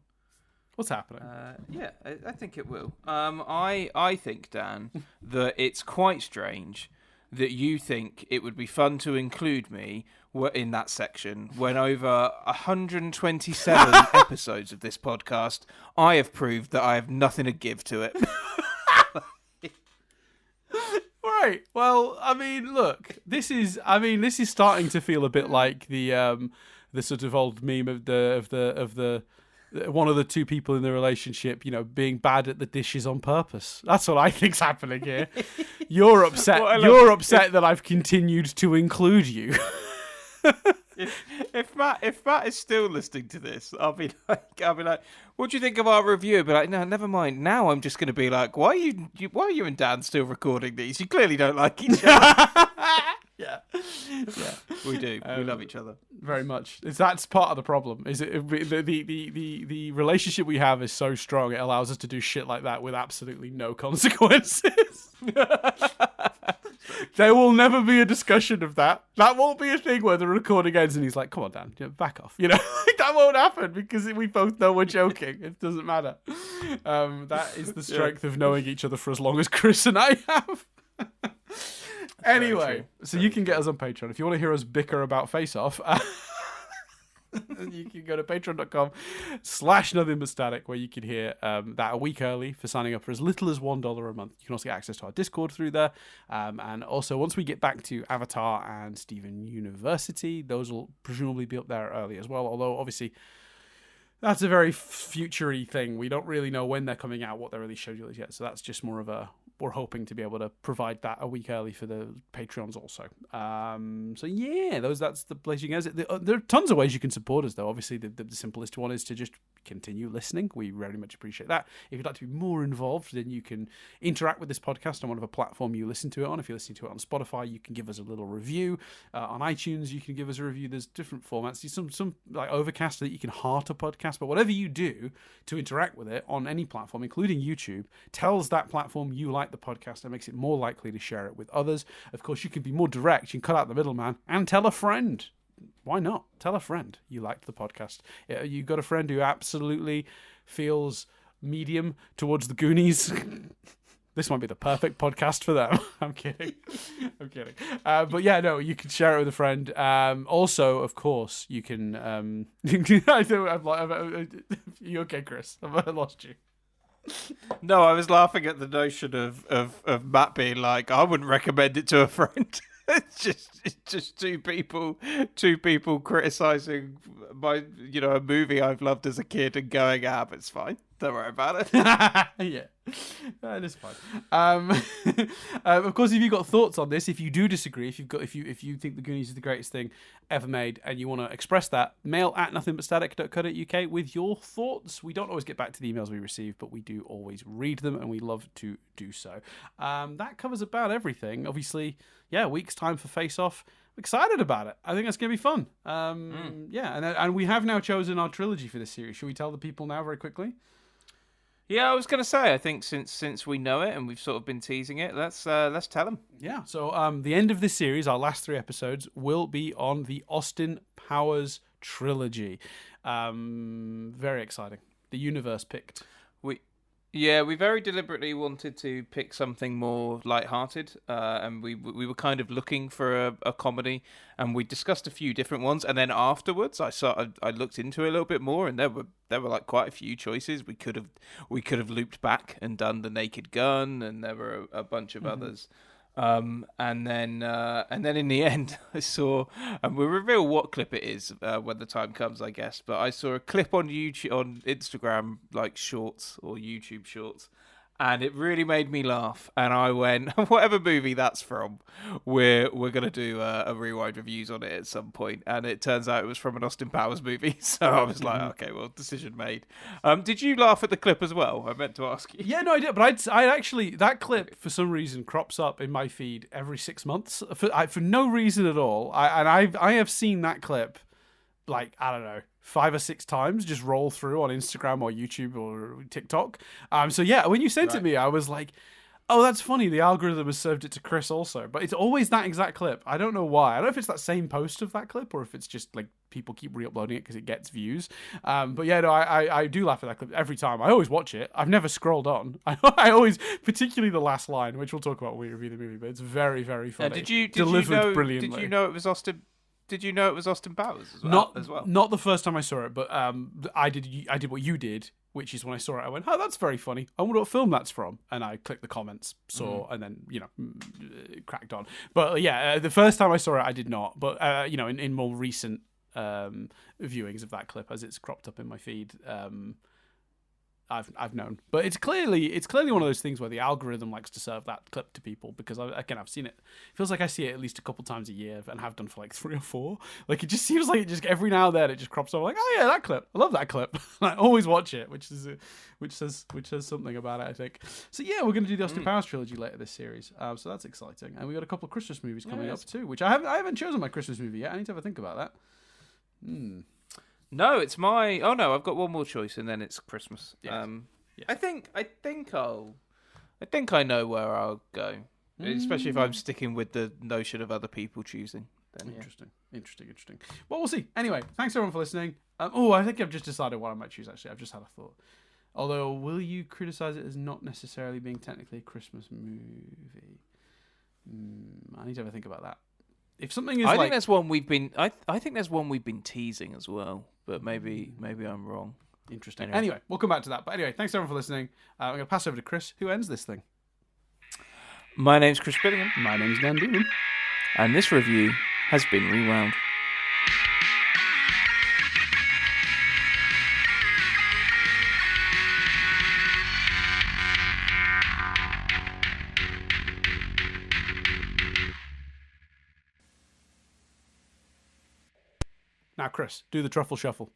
What's happening? Yeah, I think it will. I think, Dan, that it's quite strange that you think it would be fun to include me in that section when over 127 episodes of this podcast, I have proved that I have nothing to give to it. Right. Well, I mean, look, this is starting to feel a bit like the sort of old meme of the one of the two people in the relationship, being bad at the dishes on purpose. That's what I think's happening here. You're upset. You're upset that I've continued to include you. If Matt is still listening to this, I'll be like, what do you think of our review? I'll be like, no, never mind. Now I'm just going to be like, why are you and Dan still recording these? You clearly don't like each other. Yeah, we do. We love each other very much. That's part of the problem. Is it the relationship we have is so strong it allows us to do shit like that with absolutely no consequences. There will never be a discussion of that. That won't be a thing where the recording ends and he's like, come on, Dan, back off. That won't happen because we both know we're joking. It doesn't matter. That is the strength of knowing each other for as long as Chris and I have. Anyway, so you can get us on Patreon. If you want to hear us bicker about Face Off, you can go to patreon.com/nothingbutstatic, where you can hear that a week early for signing up for as little as $1 a month. You can also get access to our Discord through there. And also, once we get back to Avatar and Steven University, those will presumably be up there early as well. Although, obviously, that's a very future-y thing. We don't really know when they're coming out, what their release schedule is yet. So that's just more of we're hoping to be able to provide that a week early for the Patreons also. So yeah, that's the place you can get it. There are tons of ways you can support us, though. Obviously, the simplest one is to just continue listening. We very much appreciate that. If you'd like to be more involved, then you can interact with this podcast on whatever platform you listen to it on. If you're listening to it on Spotify, you can give us a little review. On iTunes, you can give us a review. There's different formats. There's some like Overcast that you can heart a podcast. But whatever you do to interact with it on any platform, including YouTube, tells that platform you like the podcast and makes it more likely to share it with others. Of course, you can be more direct. You can cut out the middleman and tell a friend. Why not? Tell a friend you liked the podcast. You got a friend who absolutely feels medium towards the Goonies. This might be the perfect podcast for them. I'm kidding. I'm kidding. But yeah, no, you can share it with a friend. Also, of course, you can. You okay, Chris? I lost you. No, I was laughing at the notion of Matt being like, I wouldn't recommend it to a friend. It's just two people criticizing my a movie I've loved as a kid and going, but it's fine. Don't worry about it. Yeah, that is fine. Of course, if you've got thoughts on this, if you do disagree, if you think the Goonies is the greatest thing ever made, and you want to express that, mail at nothingbutstatic.co.uk with your thoughts. We don't always get back to the emails we receive, but we do always read them, and we love to do so. That covers about everything. Obviously, yeah, week's time for Face Off. Excited about it. I think that's going to be fun. Yeah, and we have now chosen our trilogy for this series. Should we tell the people now very quickly? Yeah, I was going to say, I think since we know it and we've sort of been teasing it, let's tell them. Yeah, so the end of this series, our last 3 episodes, will be on the Austin Powers trilogy. Very exciting. The universe picked. We very deliberately wanted to pick something more lighthearted, and we were kind of looking for a comedy, and we discussed a few different ones, and then afterwards I looked into it a little bit more, and there were like quite a few choices. We could have looped back and done The Naked Gun, and there were a bunch of others. And then in the end, I saw, and we'll reveal what clip it is when the time comes, I guess. But I saw a clip on YouTube, on Instagram, like Shorts or YouTube Shorts, and it really made me laugh. And I went, whatever movie that's from, we're gonna do a rewind reviews on it at some point. And it turns out it was from an Austin Powers movie. So I was like, okay, well, decision made. Did you laugh at the clip as well? I meant to ask you. Yeah, no, I did. But I actually, that clip for some reason crops up in my feed every 6 months for no reason at all. I have seen that clip, like, I don't know, 5 or 6 times just roll through on Instagram or YouTube or TikTok. So yeah, when you sent it me, I was like, oh, that's funny. The algorithm has served it to Chris also. But it's always that exact clip. I don't know why. I don't know if it's that same post of that clip or if it's just like people keep re-uploading it because it gets views. But yeah, no, I do laugh at that clip every time. I always watch it. I've never scrolled on. I always, particularly the last line, which we'll talk about when we review the movie, but it's very, very funny. Did you brilliantly. Did you know it was Austin? Did you know it was Austin Powers as well? Not the first time I saw it, but I did what you did, which is when I saw it, I went, oh, that's very funny. I wonder what film that's from. And I clicked the comments, and then, cracked on. But yeah, the first time I saw it, I did not. But, in more recent viewings of that clip, as it's cropped up in my feed, I've known. But it's clearly one of those things where the algorithm likes to serve that clip to people because I've seen it. It feels like I see it at least a couple times a year and have done for like 3 or 4. Like it just seems like it just every now and then it just crops up. I'm like, oh yeah, that clip. I love that clip. I always watch it, which says something about it, I think. So yeah, we're going to do the Austin Powers trilogy later this series. So that's exciting, and we got a couple of Christmas movies coming up too, which I haven't chosen my Christmas movie yet. I need to have a think about that. No, it's my. Oh no, I've got one more choice, and then it's Christmas. Yes. Yes. I think I know where I'll go, especially if I'm sticking with the notion of other people choosing. Then, Interesting. Well, we'll see. Anyway, thanks everyone for listening. I think I've just decided what I might choose. Actually, I've just had a thought. Although, will you criticize it as not necessarily being technically a Christmas movie? I need to have a think about that. If something is, I think there's one we've been. I think there's one we've been teasing as well, but maybe I'm wrong. Interesting. Anyway, we'll come back to that. But anyway, thanks everyone for listening. I'm going to pass over to Chris, who ends this thing. My name's Chris Billingham. My name's Dan Doonan. And this review has been rewound. Now, Chris, do the truffle shuffle.